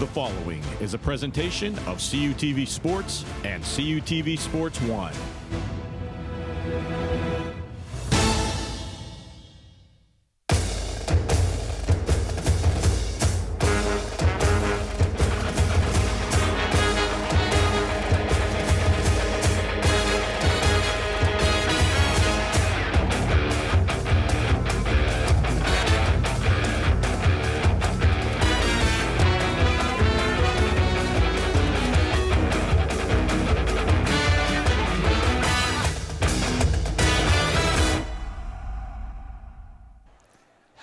The following is a presentation of CUTV Sports and CUTV Sports 1.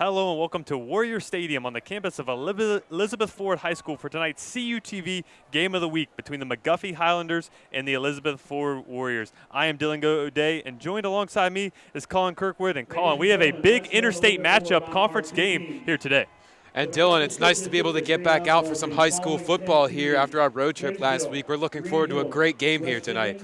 Hello and welcome to Warrior Stadium on the campus of Elizabeth Ford High School for tonight's CUTV Game of the Week between the McGuffey Highlanders and the Elizabeth Ford Warriors. I am Dylan O'Day, and joined alongside me is Colin Kirkwood. And Colin, we have a big interstate matchup conference game here today. And Dylan, it's nice to be able to get back out for some high school football here after our road trip last week. We're looking forward to a great game here tonight.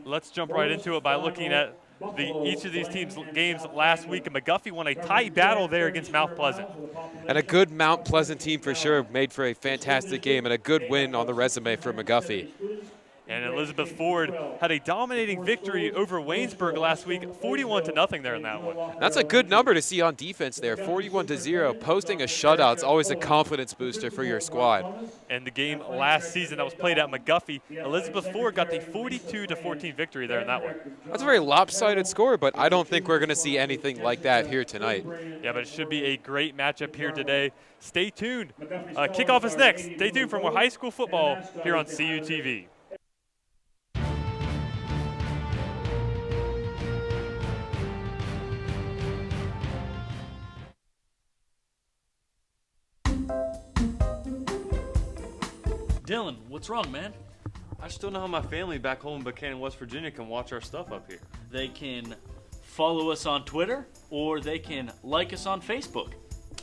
Let's jump right into it by looking at each of these teams' games last week, and McGuffey won a tight battle there against Mount Pleasant. And a good Mount Pleasant team for sure, made for a fantastic game and a good win on the resume for McGuffey. And Elizabeth Ford had a dominating victory over Waynesburg last week, 41-0 there in that one. That's a good number to see on defense there, 41-0. Posting a shutout is always a confidence booster for your squad. And the game last season that was played at McGuffey, Elizabeth Ford got the 42-14 victory there in that one. That's a very lopsided score, but I don't think we're going to see anything like that here tonight. Yeah, but it should be a great matchup here today. Stay tuned. Kickoff is next. Stay tuned for more high school football here on CUTV. Dylan, what's wrong, man? I just don't know how my family back home in Buchanan, West Virginia can watch our stuff up here. They can follow us on Twitter, or they can like us on Facebook.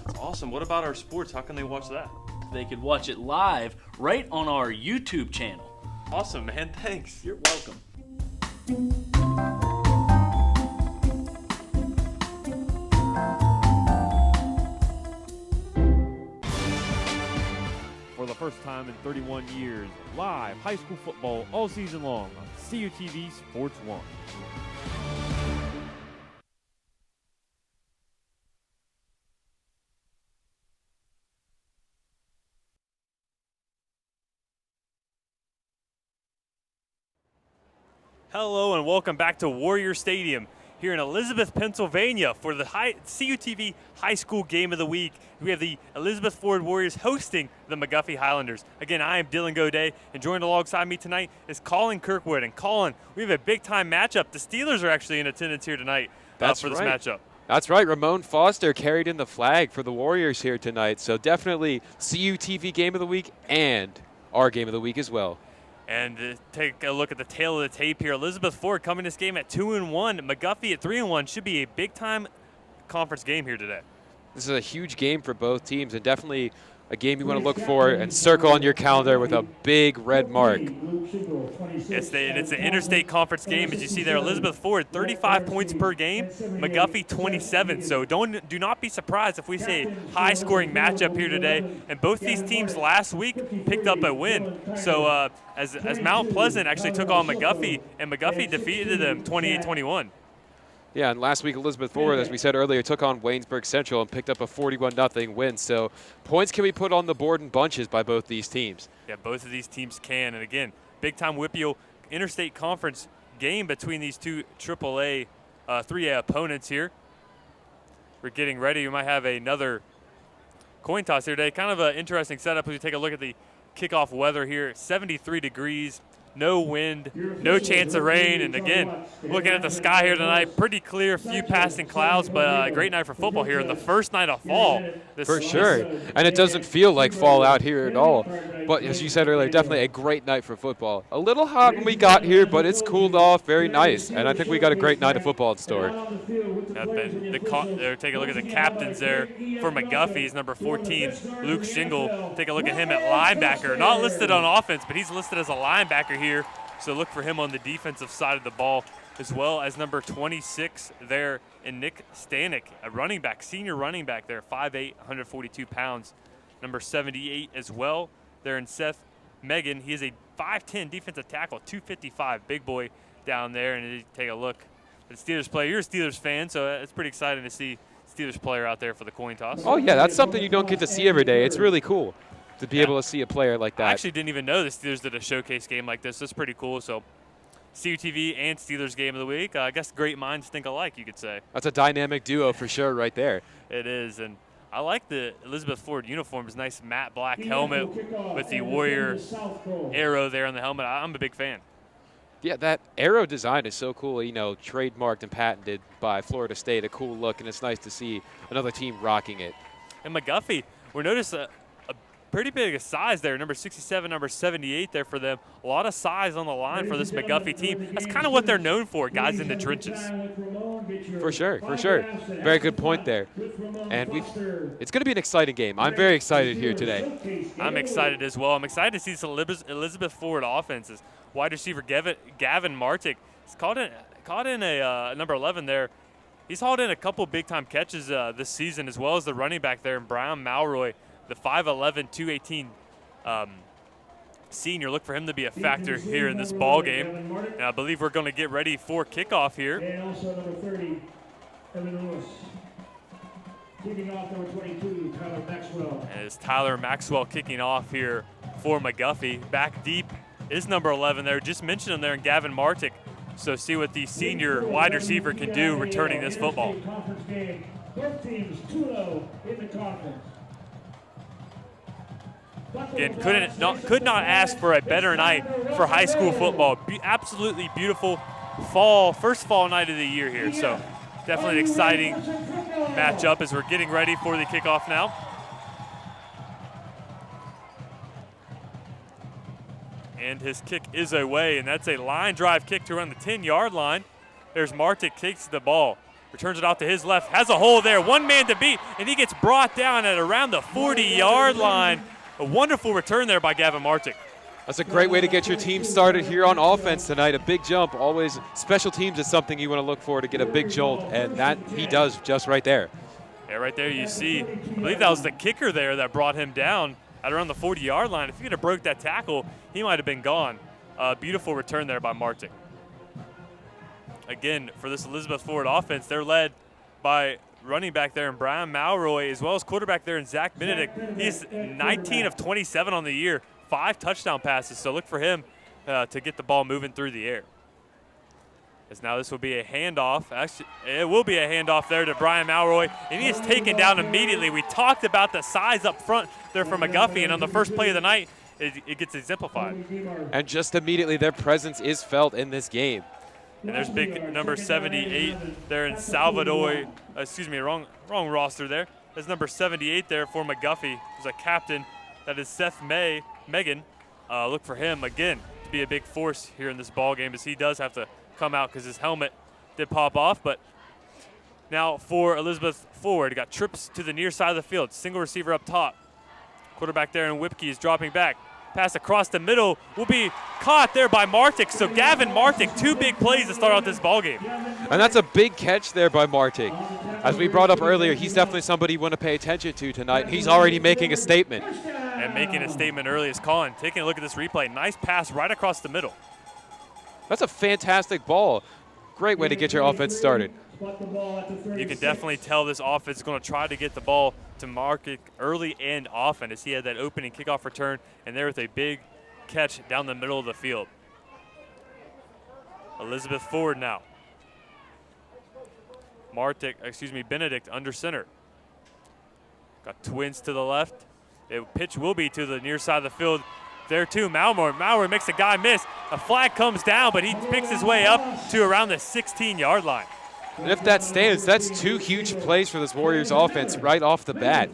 That's awesome. What about our sports? How can they watch that? They could watch it live right on our YouTube channel. Awesome, man. Thanks. You're welcome. For the first time in 31 years, live high school football all season long on CUTV Sports 1. Hello and welcome back to Warrior Stadium here in Elizabeth, Pennsylvania for the CUTV High School Game of the Week. We have the Elizabeth Ford Warriors hosting the McGuffey Highlanders. Again, I am Dylan O'Day, and joined alongside me tonight is Colin Kirkwood. And Colin, we have a big-time matchup. The Steelers are actually in attendance here tonight for this matchup. That's right. Ramon Foster carried in the flag for the Warriors here tonight. So definitely CUTV Game of the Week and our Game of the Week as well. And to take a look at the tail of the tape here, Elizabeth Ford coming this game at 2-1. McGuffey at 3-1. Should be a big-time conference game here today. This is a huge game for both teams, and definitely a game you want to look for and circle on your calendar with a big red mark. It's an interstate conference game. As you see there, Elizabeth Ford, 35 points per game, McGuffey 27. So do not be surprised if we see a high-scoring matchup here today. And both these teams last week picked up a win. So as Mount Pleasant actually took on McGuffey, and McGuffey defeated them 28-21. Yeah, and last week Elizabeth Ford, as we said earlier, took on Waynesburg Central and picked up a 41-0 win. So points can be put on the board in bunches by both these teams. Yeah, both of these teams can. And again, big-time WPIAL interstate conference game between these two AAA, 3A opponents here. We're getting ready. We might have another coin toss here today. Kind of an interesting setup as we take a look at the kickoff weather here. 73 degrees. No wind, no chance of rain, and again, looking at the sky here tonight, pretty clear, few passing clouds, but a great night for football here, and the first night of fall. For sure, and it doesn't feel like fall out here at all, but as you said earlier, definitely a great night for football. A little hot when we got here, but it's cooled off, very nice, and I think we got a great night of football in store. Take a look at the captains there for McGuffey's, number 14, Luke Shingle. Take a look at him at linebacker, not listed on offense, but he's listed as a linebacker here, so look for him on the defensive side of the ball, as well as number 26 there in Nick Stanek, a running back, senior running back there, 5'8", 142 pounds. number 78 as well. There in Seth Megan. He is a 5'10 defensive tackle, 255, big boy down there. And you take a look at the Steelers player. You're a Steelers fan, so it's pretty exciting to see Steelers player out there for the coin toss. Oh, yeah, that's something you don't get to see every day. It's really cool to be able to see a player like that. I actually didn't even know the Steelers did a showcase game like this. That's pretty cool. So CUTV and Steelers game of the week. I guess great minds think alike, you could say. That's a dynamic duo for sure right there. It is, and I like the Elizabeth Ford uniform. It's nice matte black helmet with the Warrior arrow there on the helmet. I'm a big fan. Yeah, that arrow design is so cool, you know, trademarked and patented by Florida State. A cool look, and it's nice to see another team rocking it. And McGuffey, we noticed a pretty big size there, number 67, number 78 there for them. A lot of size on the line for this McGuffey team. That's kind of what they're known for, guys in the trenches. For sure, for sure. Very good point there. And it's going to be an exciting game. I'm very excited here today. I'm excited as well. I'm excited to see this Elizabeth Ford offenses. Wide receiver Gavin Martic. He's caught in a number 11 there. He's hauled in a couple big-time catches this season, as well as the running back there, Brian Malroy, the 5'11", 218 senior. Look for him to be a factor here in this ball game. And I believe we're going to get ready for kickoff here. And also number 30, Evan Lewis. Kicking off number 22, Tyler Maxwell. And it's Tyler Maxwell kicking off here for McGuffey. Back deep is number 11 there. Just mentioned him there in Gavin Martic. So see what the senior wide receiver can do returning this football. Conference game. Both teams 2-0 in the conference. Again, could not ask for a better night for high school football. Absolutely beautiful first fall night of the year here. So definitely an exciting matchup as we're getting ready for the kickoff now. And his kick is away, and that's a line drive kick to around the 10-yard line. There's Martic, takes the ball, returns it out to his left, has a hole there, one man to beat, and he gets brought down at around the 40-yard line. A wonderful return there by Gavin Martic. That's a great way to get your team started here on offense tonight. A big jump. Always special teams is something you want to look for to get a big jolt, and that he does just right there. Yeah, right there you see, I believe that was the kicker there that brought him down at around the 40-yard line. If he could have broke that tackle, he might have been gone. Beautiful return there by Martic. Again, for this Elizabeth Ford offense, they're led by running back there in Brian Malroy, as well as quarterback there in Zach Benedict. He's 19 of 27 on the year, 5 touchdown passes, so look for him to get the ball moving through the air. As now this will be a handoff. Actually, it will be a handoff there to Brian Malroy, and he is taken down immediately. We talked about the size up front there for McGuffey, and on the first play of the night, it gets exemplified. And just immediately their presence is felt in this game. And there's big number 78 there in Salvador. Wrong roster there. There's number 78 there for McGuffey. There's a captain. That is Seth Megan. Look for him again to be a big force here in this ball game, as he does have to come out because his helmet did pop off. But now for Elizabeth Ford, got trips to the near side of the field. Single receiver up top. Quarterback there in Whipke is dropping back. Pass across the middle will be caught there by Martic. So Gavin Martic, 2 big plays to start out this ball game. And that's a big catch there by Martic. As we brought up earlier, he's definitely somebody you want to pay attention to tonight. He's already making a statement. And making a statement early is Colin. Taking a look at this replay. Nice pass right across the middle. That's a fantastic ball. Great way to get your offense started. You can definitely tell this offense is going to try to get the ball to Martic early and often, as he had that opening kickoff return, and there with a big catch down the middle of the field. Elizabeth Ford now. Benedict under center. Got twins to the left. The pitch will be to the near side of the field. There too, Malroy makes a guy miss. A flag comes down, but he picks his way up to around the 16-yard line. And if that stands, that's 2 huge plays for this Warriors offense right off the bat.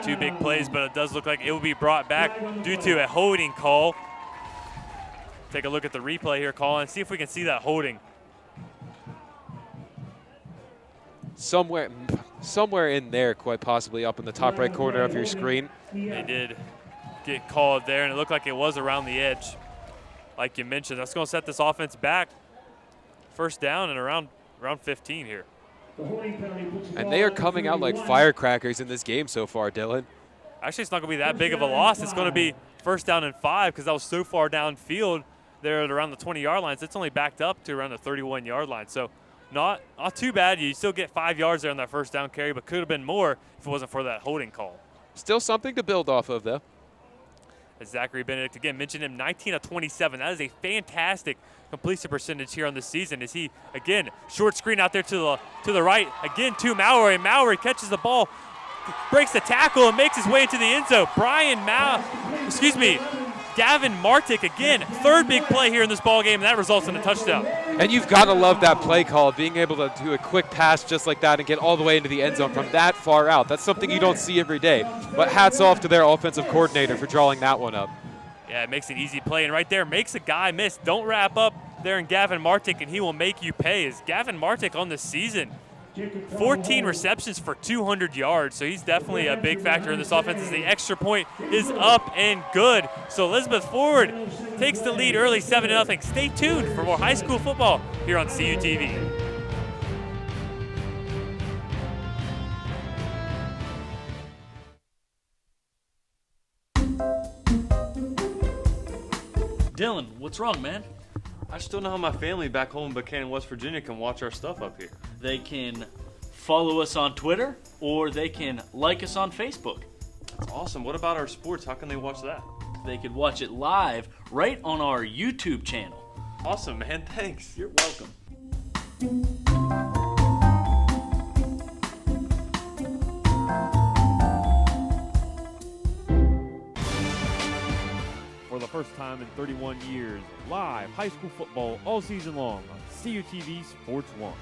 2 big plays, but it does look like it will be brought back due to a holding call. Take a look at the replay here, Colin. See if we can see that holding. Somewhere in there, quite possibly up in the top right corner of your screen. They did get called there, and it looked like it was around the edge. Like you mentioned, that's going to set this offense back. First down and around 15 here. And they are coming out like firecrackers in this game so far, Dylan. Actually, it's not going to be that big of a loss. It's going to be 1st down and 5 because that was so far downfield there at around the 20-yard line. So it's only backed up to around the 31-yard line. So not too bad. You still get 5 yards there on that 1st down carry, but could have been more if it wasn't for that holding call. Still something to build off of, though. As Zachary Benedict, again, mentioned him, 19 of 27. That is a fantastic completion percentage here on the season. As he, again, short screen out there to the right. Again, to Maury. Maury catches the ball, breaks the tackle, and makes his way into the end zone. Gavin Martic, again, 3rd big play here in this ball game, and that results in a touchdown. And you've got to love that play call, being able to do a quick pass just like that and get all the way into the end zone from that far out. That's something you don't see every day. But hats off to their offensive coordinator for drawing that one up. Yeah, it makes an easy play, and right there makes a guy miss. Don't wrap up there in Gavin Martic, and he will make you pay. As Gavin Martic on the season, 14 receptions for 200 yards, so he's definitely a big factor in this offense as the extra point is up and good. So Elizabeth Forward takes the lead early 7-0. Stay tuned for more high school football here on CUTV. Dylan, what's wrong, man? I just don't know how my family back home in Buchanan, West Virginia can watch our stuff up here. They can follow us on Twitter or they can like us on Facebook. That's awesome. What about our sports? How can they watch that? They could watch it live right on our YouTube channel. Awesome, man. Thanks. You're welcome. For the first time in 31 years, live high school football all season long on CUTV Sports 1.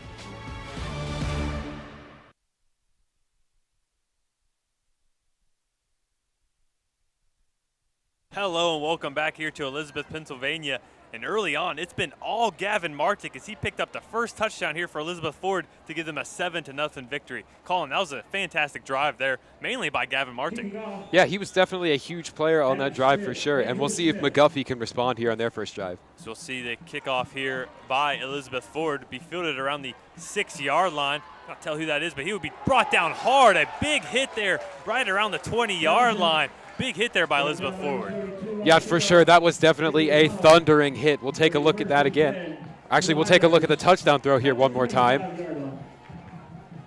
Hello and welcome back here to Elizabeth, Pennsylvania. And early on, it's been all Gavin Martic as he picked up the first touchdown here for Elizabeth Ford to give them a 7-0 victory. Colin, that was a fantastic drive there, mainly by Gavin Martic. Yeah, he was definitely a huge player on that drive for sure, and we'll see if McGuffey can respond here on their first drive. So we'll see the kickoff here by Elizabeth Ford be fielded around the 6-yard line. Not tell who that is, but he would be brought down hard. A big hit there right around the 20-yard line. Big hit there by Elizabeth Forward. Yeah, for sure. That was definitely a thundering hit. We'll take a look at that again. Actually, we'll take a look at the touchdown throw here one more time.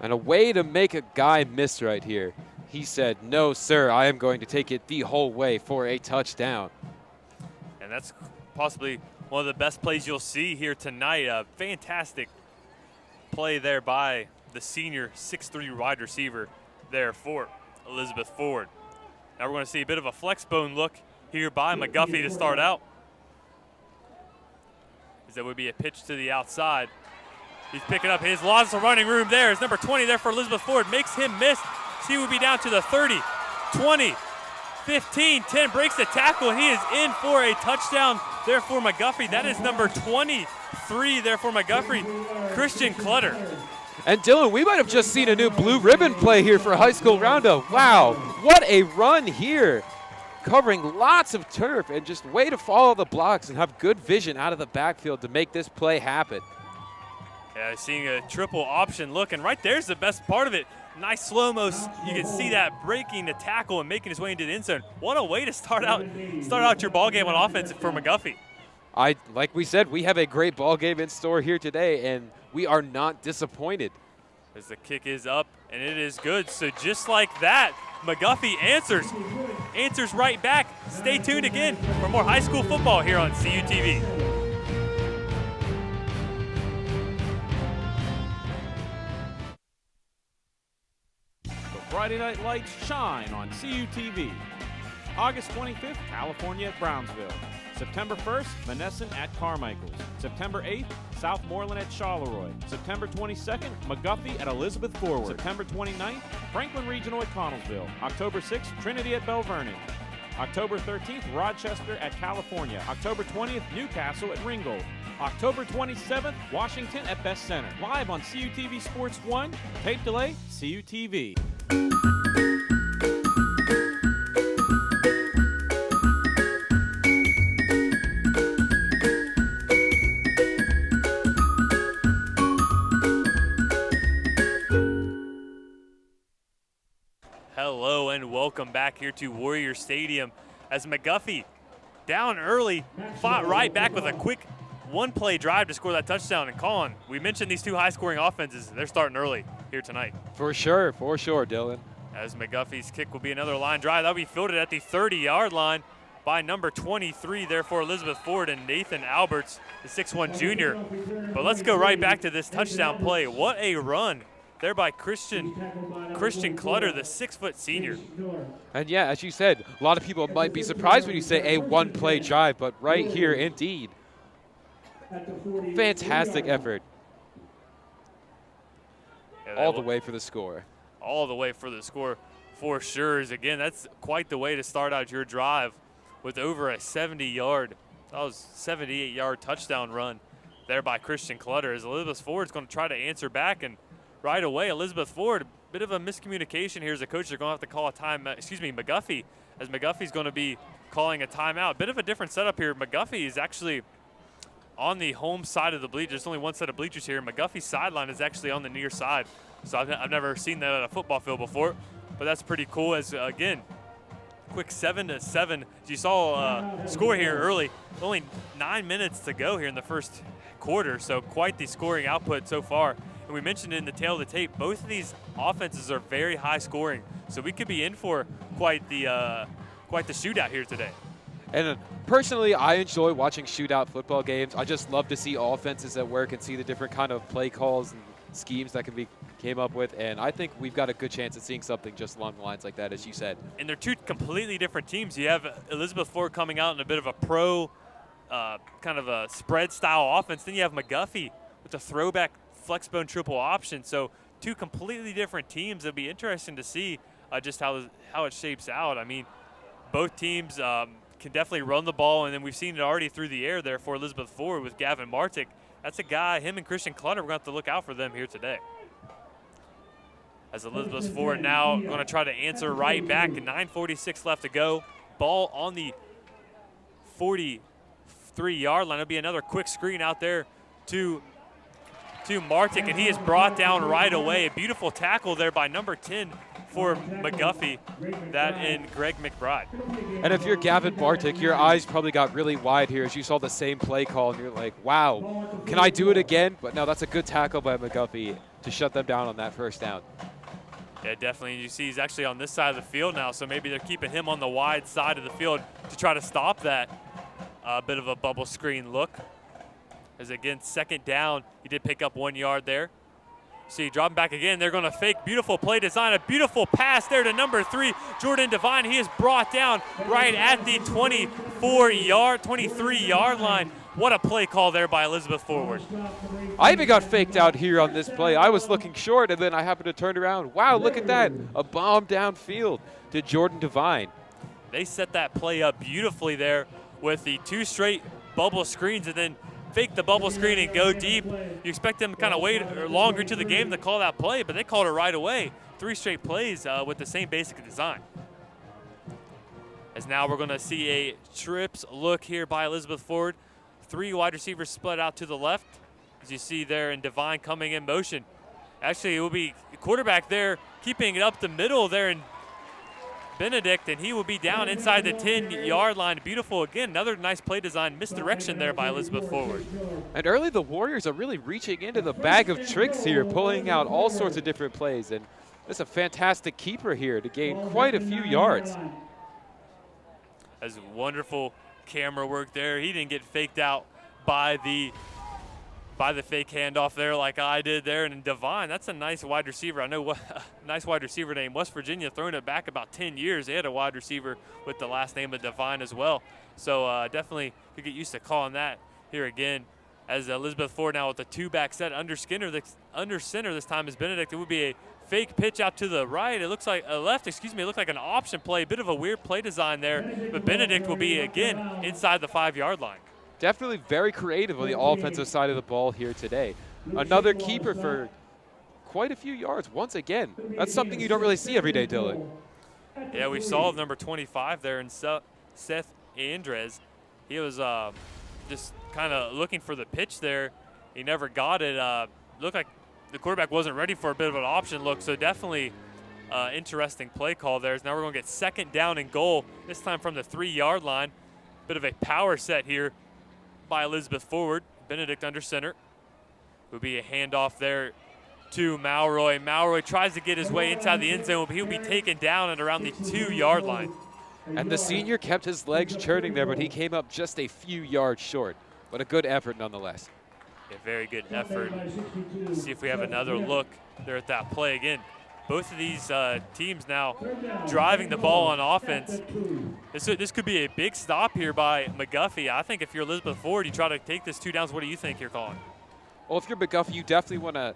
And a way to make a guy miss right here. He said, "No, sir, I am going to take it the whole way for a touchdown." And that's possibly one of the best plays you'll see here tonight. A fantastic play there by the senior 6'3" wide receiver there for Elizabeth Ford. Now we're going to see a bit of a flex bone look here by McGuffey to start out. As that would be a pitch to the outside. He's picking up his lots of running room there. It's number 20 there for Elizabeth Ford. Makes him miss. He would be down to the 30, 20, 15, 10. Breaks the tackle, and he is in for a touchdown there for McGuffey. That is number 23 there for McGuffey, Christian Clutter. And Dylan, we might have just seen a new blue ribbon play here for High School Roundup. Wow, what a run here. Covering lots of turf and just way to follow the blocks and have good vision out of the backfield to make this play happen. Yeah, seeing a triple option look, and right there's the best part of it. Nice slow-mo. You can see that breaking the tackle and making his way into the end zone. What a way to start out your ball game on offense for McGuffey. Like we said, we have a great ball game in store here today, and we are not disappointed. As the kick is up, and it is good. So just like that, McGuffey answers right back. Stay tuned again for more high school football here on CUTV. The Friday Night Lights shine on CUTV. August 25th, California at Brownsville. September 1st, Monessen at Carmichaels. September 8th, Southmoreland at Charleroi. September 22nd, McGuffey at Elizabeth Forward. September 29th, Franklin Regional at Connellsville. October 6th, Trinity at Belle Vernon. October 13th, Rochester at California. October 20th, Newcastle at Ringgold. October 27th, Washington at Best Center. Live on CUTV Sports 1, tape delay, CUTV. welcome back here to Warrior Stadium as McGuffey down early, fought right back with a quick one-play drive to score that touchdown. And Colin, we mentioned these two high-scoring offenses. They're starting early here tonight. For sure, Dylan. As McGuffey's kick will be another line drive. That'll be fielded at the 30-yard line by number 23, therefore Elizabeth Ford and Nathan Alberts, the 6'1 junior. But let's go right back to this touchdown play. What a run there by Christian Clutter, the 6-foot senior. And yeah, as you said, a lot of people might be surprised when you say a one-play drive, but right here, indeed, fantastic effort. Yeah, all the way for the score. All the way for the score for sure. Again, that's quite the way to start out your drive with over a 78-yard touchdown run there by Christian Clutter. As Elizabeth Ford's going to try to answer back, and right away, Elizabeth Ford, a bit of a miscommunication here as a coach. They're going to have to call a McGuffey, as McGuffey's going to be calling a timeout. Bit of a different setup here. McGuffey is actually on the home side of the bleachers. There's only one set of bleachers here. McGuffey's sideline is actually on the near side. So I've never seen that at a football field before, but that's pretty cool. As again, quick 7-7. As you saw score here early, only 9 minutes to go here in the first quarter. So quite the scoring output so far. And we mentioned in the tail of the tape, both of these offenses are very high scoring. So we could be in for quite the shootout here today. And personally, I enjoy watching shootout football games. I just love to see offenses at work and see the different kind of play calls and schemes that came up with, and I think we've got a good chance of seeing something just along the lines like that, as you said. And they're two completely different teams. You have Elizabeth Ford coming out in a bit of a pro kind of a spread style offense. Then you have McGuffey with a throwback flexbone triple option. So two completely different teams. It'll be interesting to see just how it shapes out. I mean, both teams can definitely run the ball, and then we've seen it already through the air there for Elizabeth Ford with Gavin Martick. That's a guy, him and Christian Clutter, we're going to have to look out for them here today. As Elizabeth Ford now going to try to answer right back. 9:46 left to go. Ball on the 43-yard line. It'll be another quick screen out there to Martick, and he is brought down right away. A beautiful tackle there by number 10 for McGuffey, that in Greg McBride. And if you're Gavin Martick, your eyes probably got really wide here as you saw the same play call, and you're like, wow, can I do it again? But no, that's a good tackle by McGuffey to shut them down on that first down. Yeah, definitely. You see he's actually on this side of the field now, so maybe they're keeping him on the wide side of the field to try to stop that bit of a bubble screen look. As again, second down, he did pick up 1 yard there. See, dropping back again. They're going to fake. Beautiful play design. A beautiful pass there to number 3, Jordan Devine. He is brought down right at the 23-yard line. What a play call there by Elizabeth Ford. I even got faked out here on this play. I was looking short, and then I happened to turn around. Wow, look at that. A bomb downfield to Jordan Devine. They set that play up beautifully there with the 2 straight bubble screens, and then fake the bubble screen and go deep. You expect them to kind of wait longer to the game to call that play, but they called it right away. 3 straight plays with the same basic design. As now we're going to see a trips look here by Elizabeth Ford. 3 wide receivers split out to the left, as you see there, and Devine coming in motion. Actually, it will be quarterback there, keeping it up the middle there in Benedict, and he will be down inside the 10-yard line. Beautiful, again, another nice play design, misdirection there by Elizabeth Ford. And early the Warriors are really reaching into the bag of tricks here, pulling out all sorts of different plays, and it's a fantastic keeper here to gain quite a few yards. That's wonderful camera work there. He didn't get faked out by the fake handoff there like I did there. And Devine, that's a nice wide receiver. I know what nice wide receiver name. West Virginia throwing it back about 10 years. They had a wide receiver with the last name of Devine as well. So definitely could get used to calling that here again. As Elizabeth Ford now with the 2-back set under center this time is Benedict. It would be a fake pitch out to the right. It looks like left, excuse me. It looked like an option play. A bit of a weird play design there. But Benedict will be again inside the 5-yard line. Definitely very creative on the offensive side of the ball here today. Another keeper for quite a few yards once again. That's something you don't really see every day, Dylan. Yeah, we saw number 25 there in Seth Andres. He was just kind of looking for the pitch there. He never got it. Looked like the quarterback wasn't ready for a bit of an option look, so definitely interesting play call there. Now we're going to get second down and goal, this time from the 3-yard line. Bit of a power set here by Elizabeth Forward. Benedict under center. Will be a handoff there to Malroy. Malroy tries to get his way inside the end zone, but he'll be taken down at around the 2-yard line. And the senior kept his legs churning there, but he came up just a few yards short. But a good effort nonetheless. A very good effort. See if we have another look there at that play again. Both of these teams now driving the ball on offense. This could be a big stop here by McGuffey. I think if you're Elizabeth Ford, you try to take this 2 downs. What do you think you're calling? Well, if you're McGuffey, you definitely want to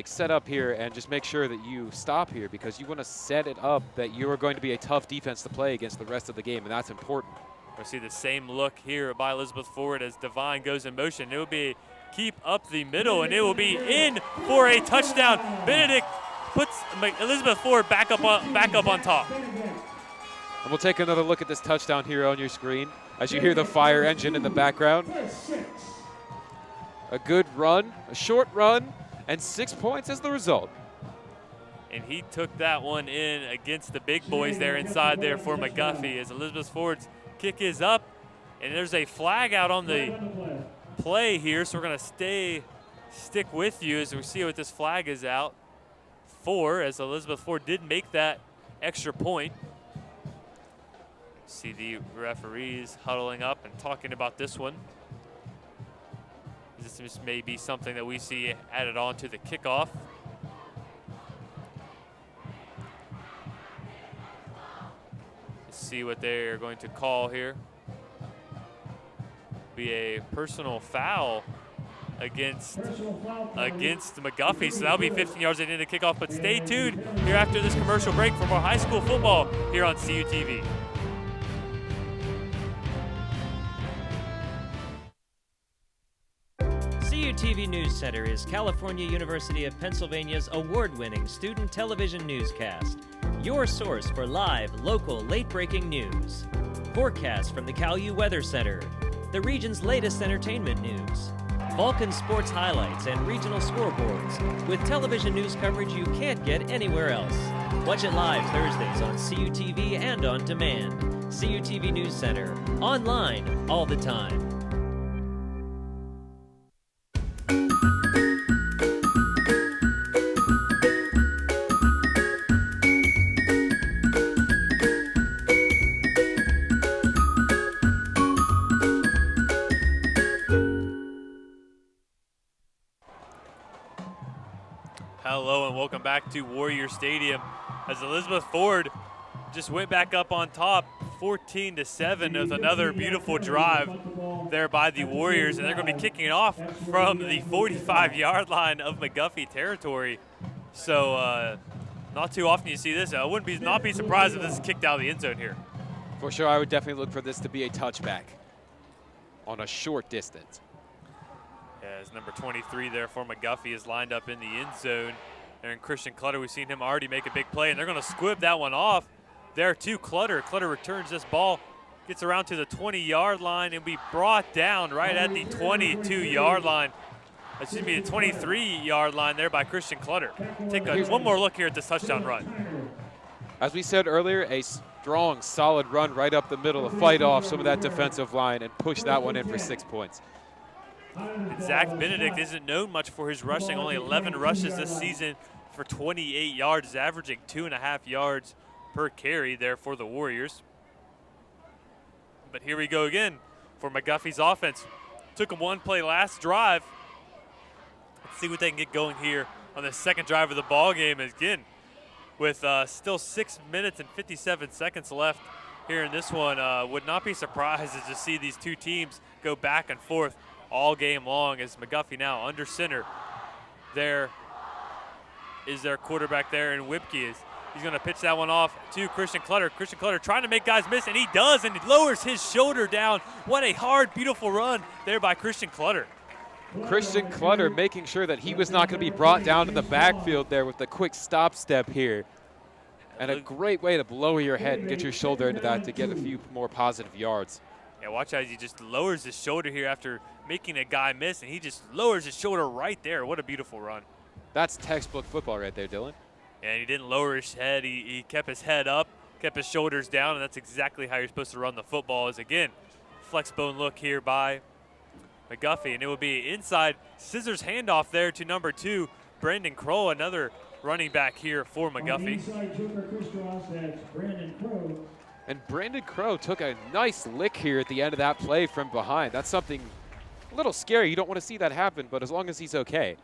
set up here and just make sure that you stop here, because you want to set it up that you are going to be a tough defense to play against the rest of the game, and that's important. We'll see the same look here by Elizabeth Ford as Devine goes in motion. It will be keep up the middle, and it will be in for a touchdown. Benedict puts Elizabeth Ford back up on top. And we'll take another look at this touchdown here on your screen as you hear the fire engine in the background. A good run, a short run, and 6 points as the result. And he took that one in against the big boys there inside there for McGuffey as Elizabeth Ford's kick is up, and there's a flag out on the play here, so we're going to stick with you as we see what this flag is out for, as Elizabeth Ford did make that extra point. See the referees huddling up and talking about this one. This may be something that we see added on to the kickoff. Let's see what they're going to call here. Be a personal foul against McGuffey, so that'll be 15 yards at the end of kickoff. But stay tuned here after this commercial break for more high school football here on CUTV. CUTV News Center is California University of Pennsylvania's award-winning student television newscast. Your source for live, local, late-breaking news. Forecasts from the CalU Weather Center. The region's latest entertainment news. Vulcan sports highlights and regional scoreboards with television news coverage you can't get anywhere else. Watch it live Thursdays on CUTV and on demand. CUTV News Center. Online all the time. Hello and welcome back to Warrior Stadium as Elizabeth Ford just went back up on top 14-7 with another beautiful drive there by the Warriors, and they're going to be kicking it off from the 45-yard line of McGuffey territory. So not too often you see this. I wouldn't not be surprised if this is kicked out of the end zone here. For sure, I would definitely look for this to be a touchback on a short distance. As number 23 there for McGuffey is lined up in the end zone. And Christian Clutter, we've seen him already make a big play, and they're going to squib that one off there to Clutter. Clutter returns this ball, gets around to the 20-yard line, and be brought down right at the 22-yard line. Excuse me, the 23-yard line there by Christian Clutter. Take one more look here at this touchdown run. As we said earlier, a strong, solid run right up the middle to fight off some of that defensive line and push that one in for 6 points. And Zach Benedict isn't known much for his rushing, only 11 rushes this season for 28 yards, averaging 2.5 yards per carry there for the Warriors. But here we go again for McGuffey's offense. Took them one play last drive. Let's see what they can get going here on the second drive of the ball game. Again, with still 6 minutes and 57 seconds left here in this one, would not be surprised to see these two teams go back and forth all game long as McGuffey now under center. There is their quarterback there, and Whipke he's going to pitch that one off to Christian Clutter. Christian Clutter trying to make guys miss, and he does, and he lowers his shoulder down. What a hard, beautiful run there by Christian Clutter. Christian Clutter making sure that he was not going to be brought down to the backfield there with the quick stop step here. And a great way to lower your head and get your shoulder into that to get a few more positive yards. Yeah, watch as he just lowers his shoulder here after making a guy miss, and he just lowers his shoulder right there. What a beautiful run. That's textbook football right there, Dylan. And he didn't lower his head. He kept his head up, kept his shoulders down, and that's exactly how you're supposed to run the football. Is again, flex bone look here by McGuffey, and it will be inside scissors handoff there to number 2, Brandon Crow, another running back here for McGuffey. Inside joker crisscross, that's Brandon Crow. And Brandon Crow took a nice lick here at the end of that play from behind. That's something a little scary. You don't want to see that happen, but as long as he's okay.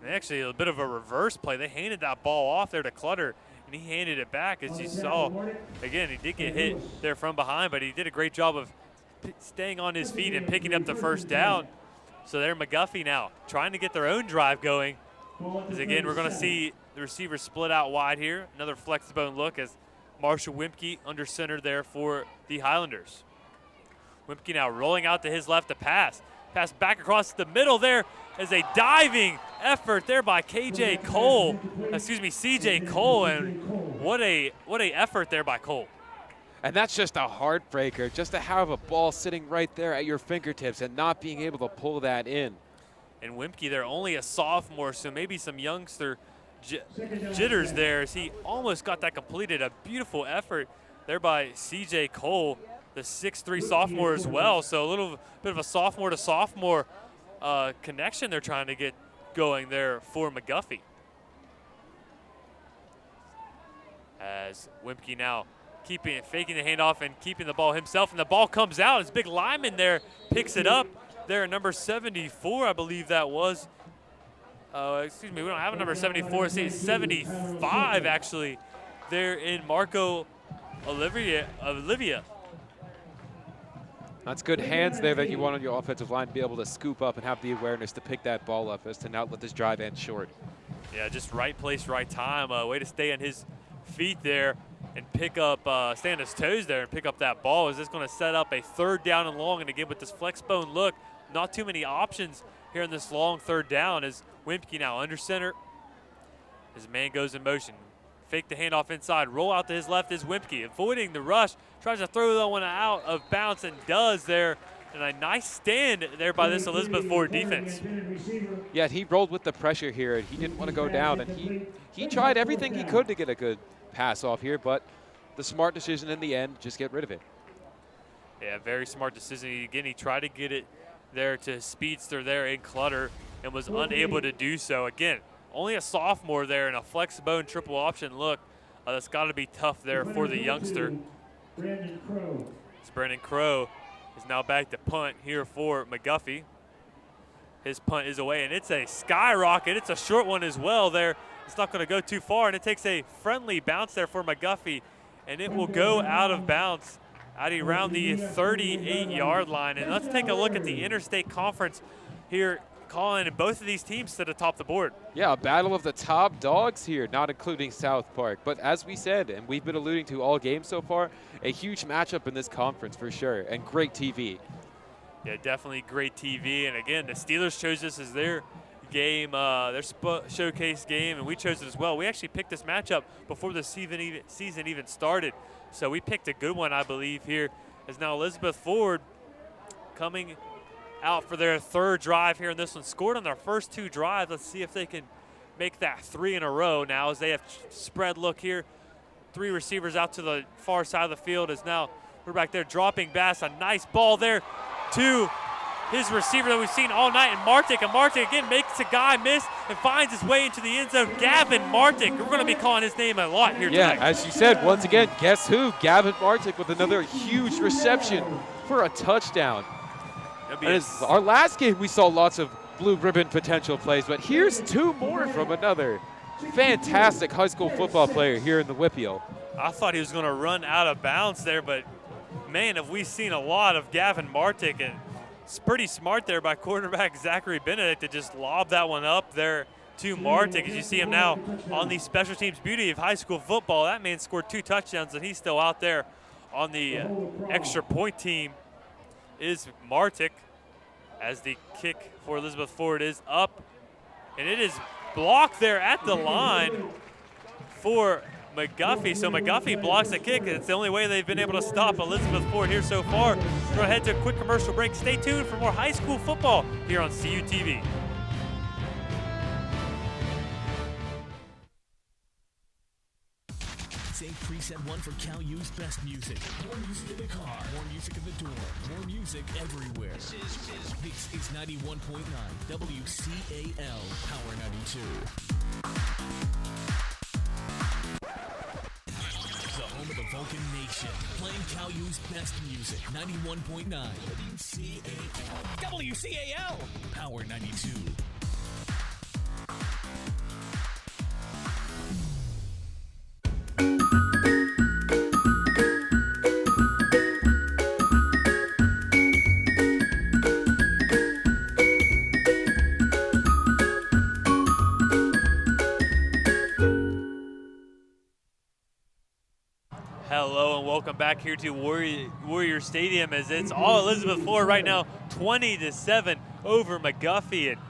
And actually, a bit of a reverse play. They handed that ball off there to Clutter, and he handed it back. As you saw, again, he did get hit there from behind, but he did a great job of staying on his feet and picking up the first down. So there, McGuffey now trying to get their own drive going. As again, we're going to see the receivers split out wide here. Another flex bone look as Marshall Wimpke under center there for the Highlanders. Wimpke now rolling out to his left to pass. Pass back across the middle there as a diving effort there by CJ Cole, and what a effort there by Cole. And that's just a heartbreaker, just to have a ball sitting right there at your fingertips and not being able to pull that in. And Wimpke, they're only a sophomore, so maybe some youngster jitters there as he almost got that completed. A beautiful effort there by CJ Cole, the 6'3" sophomore as well. So a little bit of a sophomore to sophomore connection they're trying to get going there for McGuffey. As Wimpke now faking the handoff and keeping the ball himself, and the ball comes out. His big lineman there picks it up there at number 74, I believe that was. Excuse me, we don't have a number 74. It's 75 actually there in Marco Olivia. That's good hands there that you want on your offensive line to be able to scoop up and have the awareness to pick that ball up as to not let this drive end short. Yeah, just right place, right time. Way to stay on his feet there and pick up, stay on his toes there and pick up that ball. Is this going to set up a 3rd down and long? And again, with this flex bone look, not too many options here in this long 3rd down as Wimpke now under center. His man goes in motion. Fake the handoff inside. Roll out to his left is Wimpke. Avoiding the rush. Tries to throw that one out of bounds and does there. And a nice stand there by this Elizabeth Ford defense. Yeah, he rolled with the pressure here, and he didn't want to go down. And he tried everything he could to get a good pass off here, but the smart decision in the end, just get rid of it. Yeah, very smart decision. Again, he tried to get it there to Speedster there in Clutter and was unable to do so. Again, only a sophomore there and a flex bone triple option look. That's got to be tough there for the youngster. Brandon Crow. Brandon Crow is now back to punt here for McGuffey. His punt is away, and it's a skyrocket. It's a short one as well there. It's not going to go too far, and it takes a friendly bounce there for McGuffey, and it will go out of bounds at around the 38-yard line. And let's take a look at the Interstate Conference here, calling both of these teams to the top of the board. Yeah, a battle of the top dogs here, not including South Park. But as we said, and we've been alluding to all games so far, a huge matchup in this conference for sure, and great TV. Yeah, definitely great TV. And again, the Steelers chose this as their game, their showcase game, and we chose it as well. We actually picked this matchup before the season even started. So we picked a good one, I believe, here. As now Elizabeth Ford coming out for their 3rd drive here in this one. Scored on their first 2 drives. Let's see if they can make that 3 in a row now as they have spread look here. 3 receivers out to the far side of the field as now we're back there dropping Bass. A nice ball there to his receiver that we've seen all night, and Martic again makes a guy miss and finds his way into the end zone. Gavin Martic. We're going to be calling his name a lot here tonight. Yeah, as you said, once again, guess who? Gavin Martic with another huge reception for a touchdown. And our last game, we saw lots of blue ribbon potential plays, but here's 2 more from another fantastic high school football player here in the Whippeal. I thought he was going to run out of bounds there, but man, have we seen a lot of Gavin Martic, and it's pretty smart there by quarterback Zachary Benedict to just lob that one up there to Martic. As you see him now on the special teams beauty of high school football, that man scored 2 touchdowns, and he's still out there on the extra point team is Martic, as the kick for Elizabeth Ford is up, and it is blocked there at the line for McGuffey. So McGuffey blocks the kick, and it's the only way they've been able to stop Elizabeth Ford here so far. We're going to head to a quick commercial break. Stay tuned for more high school football here on CUTV. Save preset 1 for Cal U's best music. More music in the car, more music in the door, more music everywhere. This is 91.9 WCAL Power 92. The home of the Vulcan Nation. Playing Cal U's best music. 91.9 WCAL. WCAL Power 92. Hello and welcome back here to Warrior Stadium as it's all Elizabeth Ford right now, 20-7 over McGuffey. And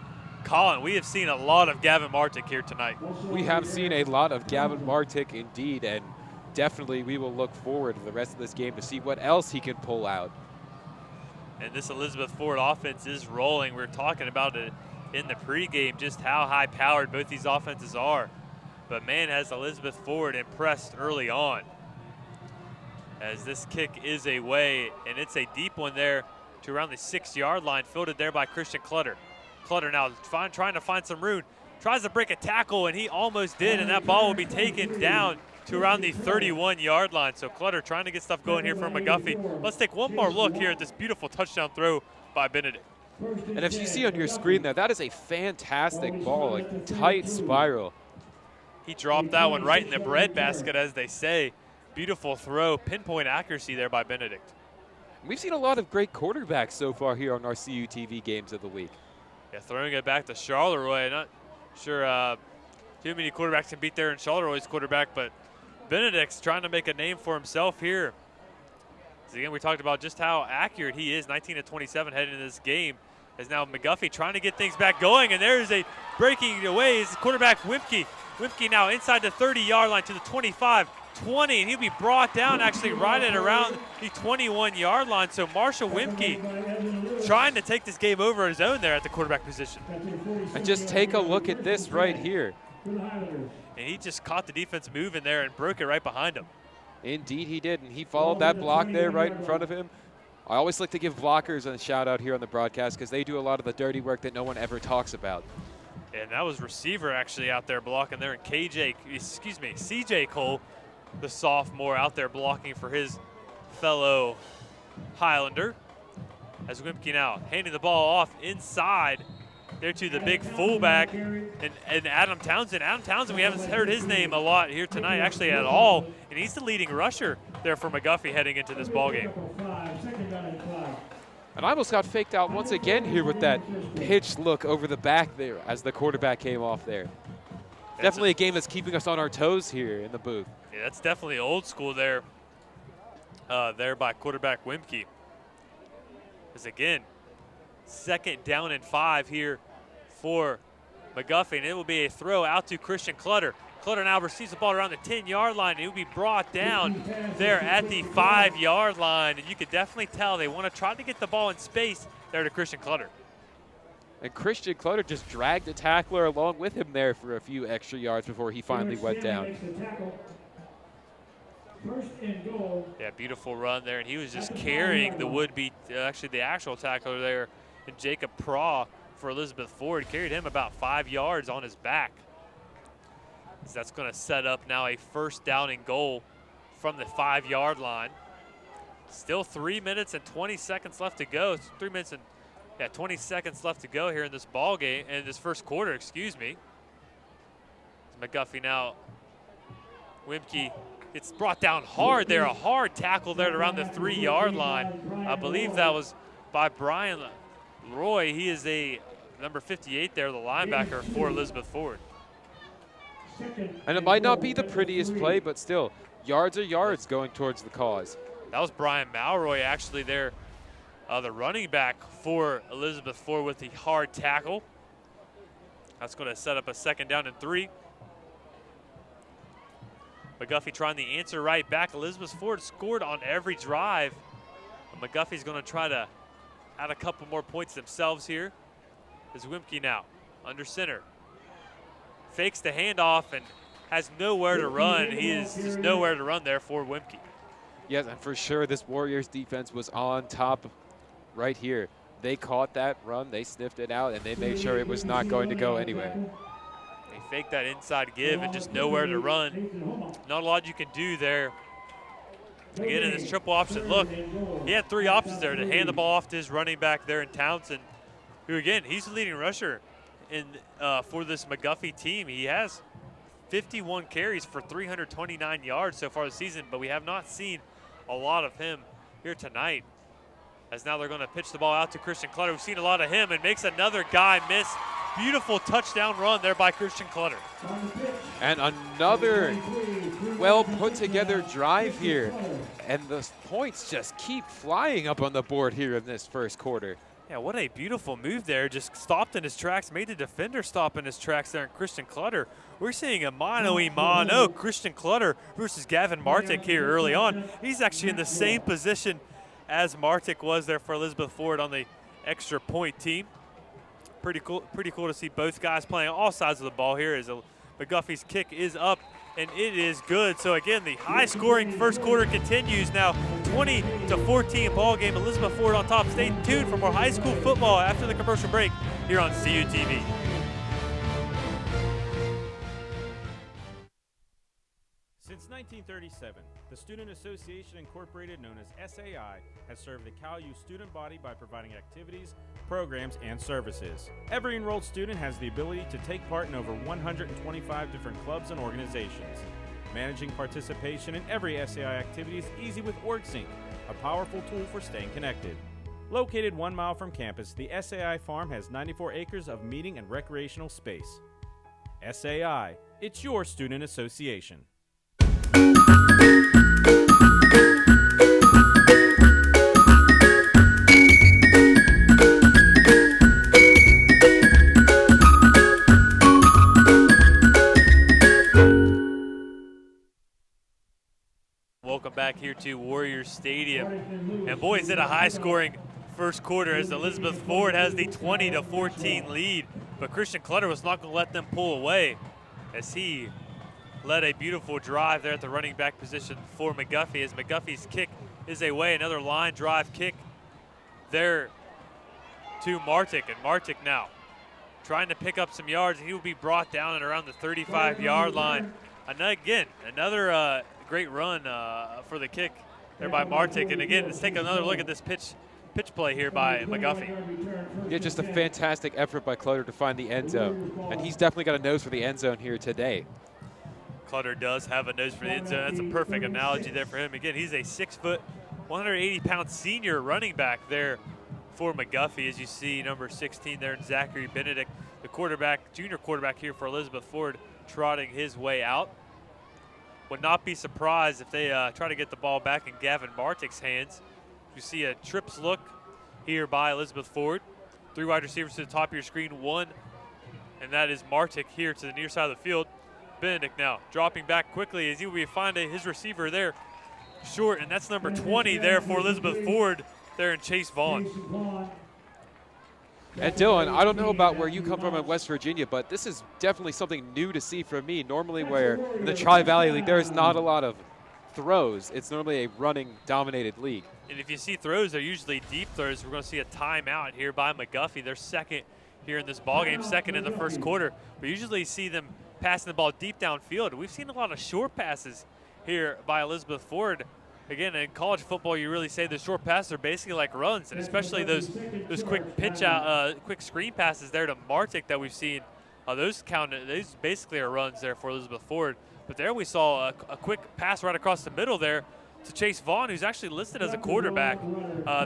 Colin, we have seen a lot of Gavin Martick here tonight. We have seen a lot of Gavin Martick indeed, and definitely we will look forward to the rest of this game to see what else he can pull out. And this Elizabeth Ford offense is rolling. We were talking about it in the pregame, just how high-powered both these offenses are. But man, has Elizabeth Ford impressed early on. As this kick is away, and it's a deep one there to around the 6-yard line, fielded there by Christian Clutter. Clutter now trying to find some room, tries to break a tackle, and he almost did, and that ball will be taken down to around the 31-yard line. So Clutter trying to get stuff going here for McGuffey. Let's take one more look here at this beautiful touchdown throw by Benedict. And if you see on your screen there, that is a fantastic ball, a tight spiral. He dropped that one right in the breadbasket, as they say. Beautiful throw, pinpoint accuracy there by Benedict. We've seen a lot of great quarterbacks so far here on our CUTV games of the week. Yeah, throwing it back to Charleroi. Not sure too many quarterbacks can beat there in Charleroi's quarterback, but Benedict's trying to make a name for himself here. So again, we talked about just how accurate he is, 19-27 heading into this game. As now McGuffey trying to get things back going, and there's a breaking away is quarterback Wimpke. Wimpke now inside the 30-yard line to the 25. 20, and he'll be brought down actually right at around the 21-yard line. So Marshall Wimpke trying to take this game over his own there at the quarterback position. And just take a look at this right here. And he just caught the defense moving there and broke it right behind him. Indeed he did, and he followed that block there right in front of him. I always like to give blockers a shout out here on the broadcast because they do a lot of the dirty work that no one ever talks about. And that was receiver actually out there blocking there, and CJ Cole, the sophomore, out there blocking for his fellow Highlander. As Wimpke now handing the ball off inside there to the big fullback and Adam Townsend. Adam Townsend, we haven't heard his name a lot here tonight, actually at all, and he's the leading rusher there for McGuffey heading into this ball game. And I almost got faked out once again here with that pitch look over the back there as the quarterback came off there. Definitely a game that's keeping us on our toes here in the booth. Yeah, that's definitely old school there, there by quarterback Wimpke. Because again, 2nd down and 5 here for McGuffey, and it will be a throw out to Christian Clutter. Clutter now receives the ball around the 10-yard line, and he will be brought down there at the 5-yard line. And you could definitely tell they want to try to get the ball in space there to Christian Clutter. And Christian Clutter just dragged the tackler along with him there for a few extra yards before he finally went down. Yeah, beautiful run there, and he was just carrying the would-be, actually the actual tackler there, and Jacob Praw for Elizabeth Ford, carried him about 5 yards on his back. So that's going to set up now a 1st down and goal from the 5-yard line. Still 3 minutes and 20 seconds left to go. 3 minutes and 20 seconds left to go here in this ball game, in this first quarter, excuse me. McGuffey now, Wimpke gets brought down hard there, a hard tackle there around the 3-yard line. I believe that was by Brian Roy. He is a number 58 there, the linebacker for Elizabeth Ford. And it might not be the prettiest play, but still, yards are yards going towards the cause. That was Brian Malroy actually there, the running back for Elizabeth Ford with the hard tackle. That's going to set up a 2nd down and 3. McGuffey trying to answer right back. Elizabeth Ford scored on every drive. And McGuffey's going to try to add a couple more points themselves here. Is Wimpke now under center. Fakes the handoff, and has nowhere to run. He is just nowhere to run there for Wemke. Yes, and for sure this Warriors defense was on top right here. They caught that run, they sniffed it out, and they made sure it was not going to go anywhere. They faked that inside give and just nowhere to run. Not a lot you can do there. Again, in this triple option look, he had 3 options there to hand the ball off to his running back there in Townsend, who again, he's the leading rusher for this McGuffey team. He has 51 carries for 329 yards so far this season, but we have not seen a lot of him here tonight. As now they're going to pitch the ball out to Christian Clutter. We've seen a lot of him and makes another guy miss. Beautiful touchdown run there by Christian Clutter. And another well put together drive here. And the points just keep flying up on the board here in this first quarter. Yeah, what a beautiful move there. Just stopped in his tracks, made the defender stop in his tracks there in Christian Clutter. We're seeing a mano-a-mano Christian Clutter versus Gavin Martic here early on. He's actually in the same position as Martic was there for Elizabeth Ford on the extra point team. Pretty cool to see both guys playing all sides of the ball here as McGuffey's kick is up and it is good. So again, the high scoring first quarter continues now. 20-14 ball game. Elizabeth Ford on top. Stay tuned for more high school football after the commercial break here on CUTV. Since 1937, the Student Association Incorporated, known as SAI, has served the CalU student body by providing activities, programs, and services. Every enrolled student has the ability to take part in over 125 different clubs and organizations. Managing participation in every SAI activity is easy with OrgSync, a powerful tool for staying connected. Located 1 mile from campus, the SAI Farm has 94 acres of meeting and recreational space. SAI, it's your student association. Welcome back here to Warriors Stadium. And boy, is it a high-scoring first quarter as Elizabeth Ford has the 20-14 lead. But Christian Clutter was not going to let them pull away as he led a beautiful drive there at the running back position for McGuffey as McGuffey's kick is away. Another line drive kick there to Martic. And Martic now trying to pick up some yards. He will be brought down at around the 35-yard line. And again, another great run for the kick there by Martic. And again, let's take another look at this pitch play here by McGuffey. Yeah, just a fantastic effort by Clutter to find the end zone. And he's definitely got a nose for the end zone here today. Clutter does have a nose for the end zone. That's a perfect analogy there for him. Again, he's a 6', 180-pound senior running back there for McGuffey. As you see, number 16 there, Zachary Benedict, the quarterback, junior quarterback here for Elizabeth Ford, trotting his way out. Would not be surprised if they try to get the ball back in Gavin Martic's hands. You see a trips look here by Elizabeth Ford. 3 wide receivers to the top of your screen, 1, and that is Martic here to the near side of the field. Benedict now dropping back quickly as he will be finding his receiver there short, and that's number 20 there for Elizabeth Ford there in Chase Vaughn. And Dylan, I don't know about where you come from in West Virginia, but this is definitely something new to see from me. Normally where in the Tri-Valley League, there is not a lot of throws. It's normally a running-dominated league. And if you see throws, they're usually deep throws. We're going to see a timeout here by McGuffey. They're second here in this ballgame, second in the first quarter. We usually see them passing the ball deep downfield. We've seen a lot of short passes here by Elizabeth Ford. Again, in college football, you really say the short passes are basically like runs, and especially those quick pitch out, quick screen passes there to Martic that we've seen. Those basically are runs there for Elizabeth Ford. But there we saw a quick pass right across the middle there to Chase Vaughn, who's actually listed as a quarterback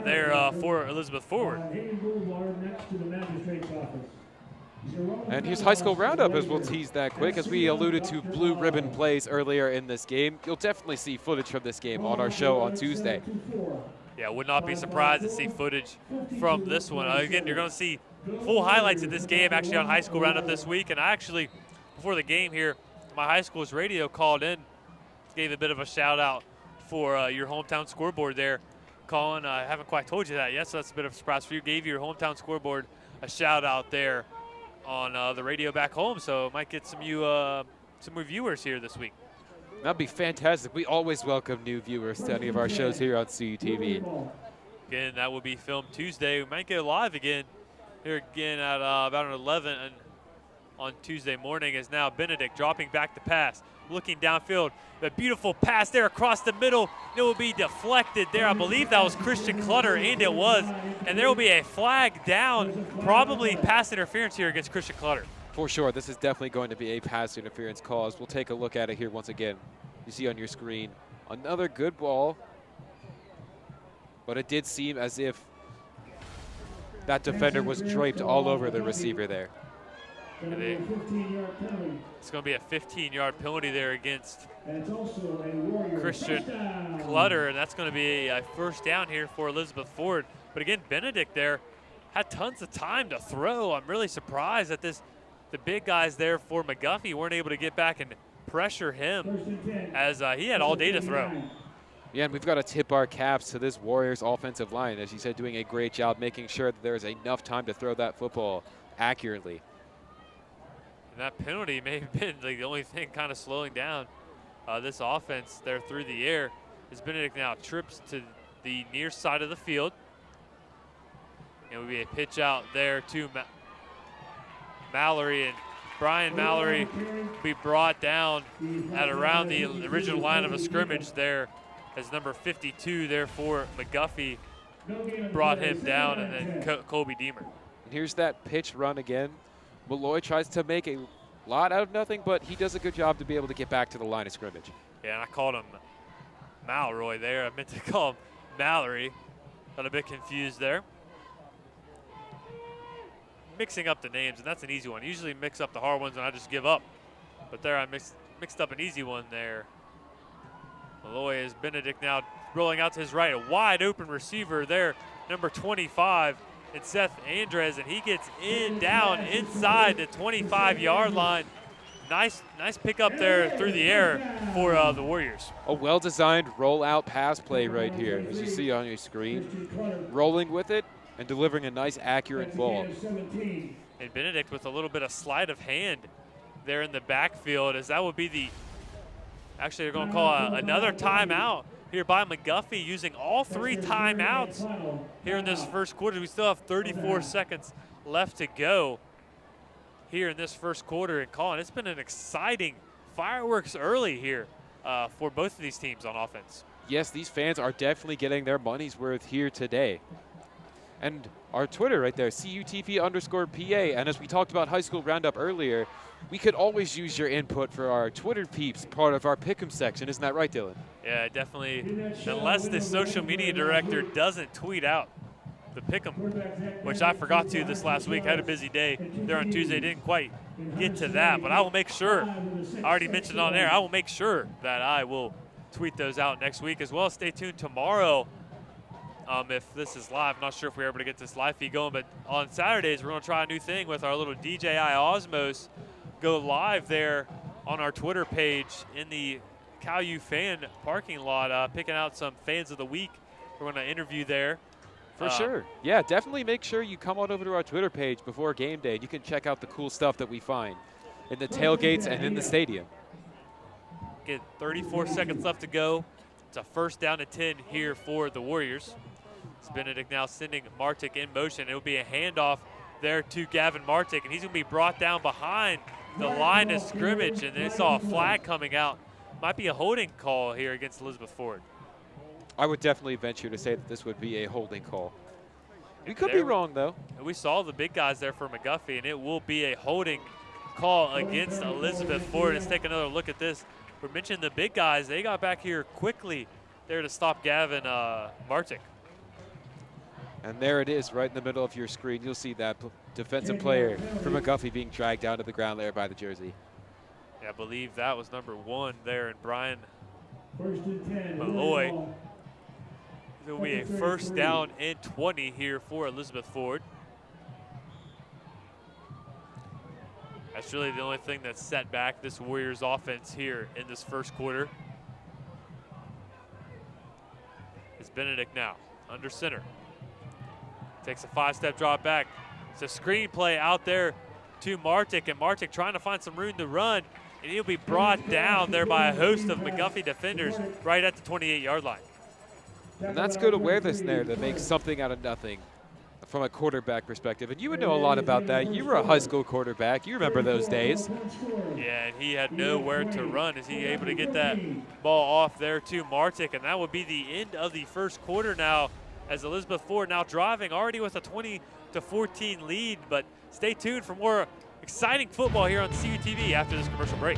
there for Elizabeth Ford. And here's High School Roundup, as we'll tease that quick. As we alluded to blue ribbon plays earlier in this game, you'll definitely see footage from this game on our show on Tuesday. Yeah, would not be surprised to see footage from this one. Again, you're going to see full highlights of this game actually on High School Roundup this week. And I actually, before the game here, my high school's radio called in, gave a bit of a shout out for your hometown scoreboard there. Colin, I haven't quite told you that yet, so that's a bit of a surprise for you. Gave your hometown scoreboard a shout out there on the radio back home, so might get some some more viewers here this week. That'd be fantastic. We always welcome new viewers to any of our shows here on CUTV. Again, that will be filmed Tuesday. We might go live again here again at about 11 on Tuesday morning. Is now Benedict dropping back the pass, looking downfield. The beautiful pass there across the middle. It will be deflected there. I believe that was Christian Clutter, and it was. And there will be a flag down, probably pass interference here against Christian Clutter. For sure, this is definitely going to be a pass interference cause. We'll take a look at it here once again. You see on your screen, another good ball, but it did seem as if that defender was draped all over the receiver there. It's going to be a 15-yard penalty there against Christian Clutter, and that's going to be a first down here for Elizabeth Ford. But again, Benedict there had tons of time to throw. I'm really surprised that the big guys there for McGuffey weren't able to get back and pressure him, as he had all day to throw. Yeah, and we've got to tip our caps to this Warriors offensive line, as you said, doing a great job making sure that there's enough time to throw that football accurately. And that penalty may have been like the only thing kind of slowing down this offense there through the air. As Benedict now trips to the near side of the field. It will be a pitch out there to Mallory, and Brian Mallory will be brought down at around the original line of a scrimmage there, as number 52 there for McGuffey brought him down, and then Colby Deemer. And here's that pitch run again. Malloy tries to make a lot out of nothing, but he does a good job to be able to get back to the line of scrimmage. Yeah, and I called him Malroy there. I meant to call him Mallory. Got a bit confused there. Mixing up the names, and that's an easy one. Usually mix up the hard ones and I just give up. But there I mixed up an easy one there. Malloy is Benedict now rolling out to his right. A wide open receiver there, number 25. It's Seth Andres, and he gets down inside the 25-yard line. Nice pickup there through the air for the Warriors. A well-designed rollout pass play right here, as you see on your screen. Rolling with it and delivering a nice, accurate ball. And Benedict with a little bit of sleight of hand there in the backfield, as that would be actually they're going to call another timeout here by McGuffey, using all 3 timeouts here in this first quarter. We still have 34 seconds left to go here in this first quarter. And Colin, it's been an exciting fireworks early here for both of these teams on offense. Yes, these fans are definitely getting their money's worth here today. And our Twitter right there, CUTV_PA. And as we talked about High School Roundup earlier, we could always use your input for our Twitter peeps, part of our Pick'em section. Isn't that right, Dylan? Yeah, definitely. Unless the social media director doesn't tweet out the Pick'em, which I forgot to this last week. I had a busy day there on Tuesday. Didn't quite get to that, but I will make sure. I already mentioned on air, I will make sure that I will tweet those out next week as well. Stay tuned tomorrow. If this is live, I'm not sure if we're able to get this live feed going, but on Saturdays, we're going to try a new thing with our little DJI Osmos. Go live there on our Twitter page in the Cal U fan parking lot, picking out some fans of the week. We're going to interview there. For sure. Yeah, definitely make sure you come on over to our Twitter page before game day. You can check out the cool stuff that we find in the tailgates and in the stadium. Get 34 seconds left to go. It's a first down and 10 here for the Warriors. It's Benedict now sending Martic in motion. It will be a handoff there to Gavin Martic, and he's going to be brought down behind the line of scrimmage, and they saw a flag coming out. Might be a holding call here against Elizabeth Ford. I would definitely venture to say that this would be a holding call. We could be wrong, though. We saw the big guys there for McGuffey, and it will be a holding call against Elizabeth Ford. Let's take another look at this. We mentioned the big guys. They got back here quickly there to stop Gavin Martic. And there it is right in the middle of your screen. You'll see that defensive player for McGuffey being dragged down to the ground there by the jersey. Yeah, I believe that was number 1 there, and Brian Malloy. Malloy. It will be a first down and 20 here for Elizabeth Ford. That's really the only thing that's set back this Warriors offense here in this first quarter. It's Benedict now under center. Takes a 5-step drop back. It's a screen play out there to Martic, and Martic trying to find some room to run. and he'll be brought down there by a host of McGuffey defenders right at the 28-yard line. And that's good awareness there to make something out of nothing from a quarterback perspective. And you would know a lot about that. You were a high school quarterback. You remember those days. Yeah, and he had nowhere to run. Is he able to get that ball off there to Martic? And that would be the end of the first quarter now, as Elizabeth Ford now driving already with a 20-14 lead. But stay tuned for more exciting football here on CUTV after this commercial break.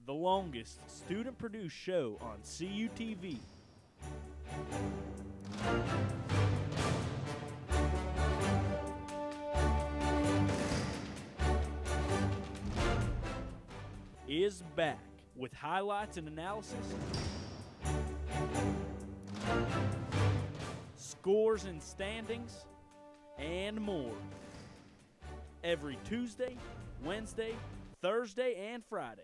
The longest student-produced show on CUTV. Is back with highlights and analysis, scores and standings, and more. Every Tuesday, Wednesday, Thursday, and Friday.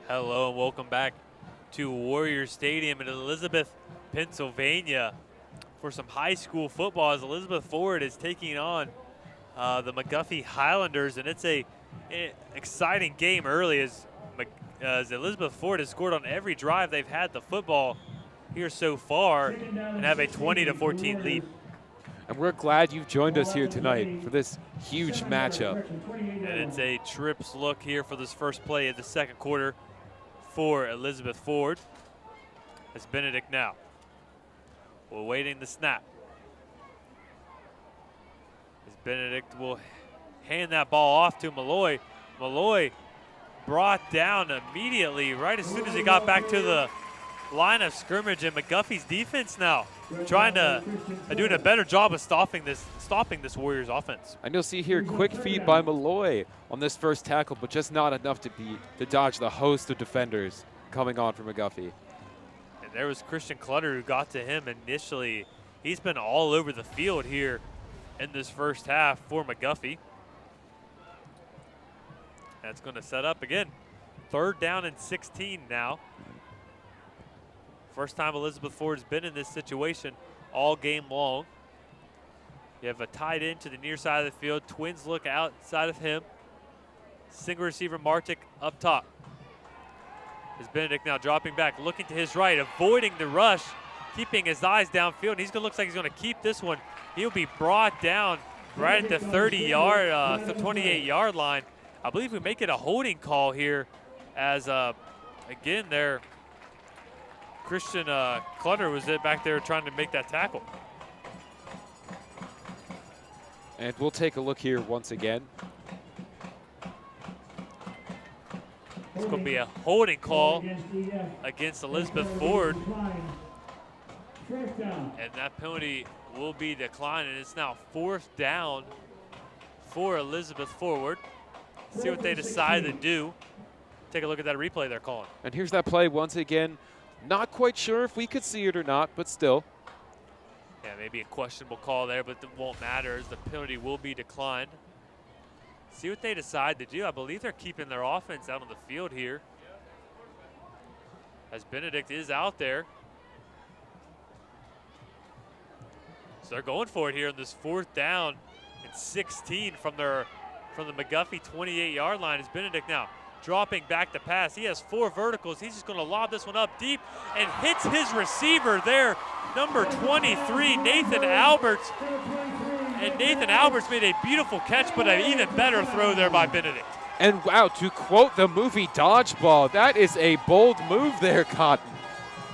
Hello and welcome back to Warrior Stadium in Elizabeth, Pennsylvania for some high school football as Elizabeth Ford is taking on the McGuffey Highlanders, and it's an exciting game early as Elizabeth Ford has scored on every drive they've had the football here so far and have a 20-14 lead. And we're glad you've joined us here tonight for this huge matchup. And it's a trips look here for this first play of the second quarter for Elizabeth Ford. As Benedict now awaiting the snap. As Benedict will hand that ball off to Malloy. Malloy brought down immediately right as soon as he got back to the line of scrimmage, and McGuffey's defense now trying to doing a better job of stopping this Warriors offense. And you'll see here quick feet by Malloy on this first tackle, but just not enough to dodge the host of defenders coming on for McGuffey. And there was Christian Clutter who got to him initially. He's been all over the field here in this first half for McGuffey. That's going to set up again. 3rd down and 16 now. First time Elizabeth Ford's been in this situation all game long. You have a tight end to the near side of the field. Twins look outside of him. Single receiver Martic up top. As Benedict now dropping back, looking to his right, avoiding the rush, keeping his eyes downfield. Looks like he's going to keep this one. He'll be brought down right at the 28-yard line. I believe we make it a holding call here as, again, there, Christian Clutter was back there trying to make that tackle. And we'll take a look here once again. It's going to be a holding call against Elizabeth Ford. And that penalty will be declined, and it's now 4th down for Elizabeth Ford. See what they decide to do. Take a look at that replay they're calling. And here's that play once again. Not quite sure if we could see it or not, but still. Yeah, maybe a questionable call there, but it won't matter as the penalty will be declined. See what they decide to do. I believe they're keeping their offense out on the field here, as Benedict is out there. So they're going for it here in this 4th down and 16 from the McGuffey 28-yard line. As Benedict now dropping back to pass. He has 4 verticals. He's just going to lob this one up deep and hits his receiver there, number 23, Nathan Alberts. And Nathan Alberts made a beautiful catch, but an even better throw there by Benedict. And wow, to quote the movie Dodgeball, that is a bold move there, Cotton.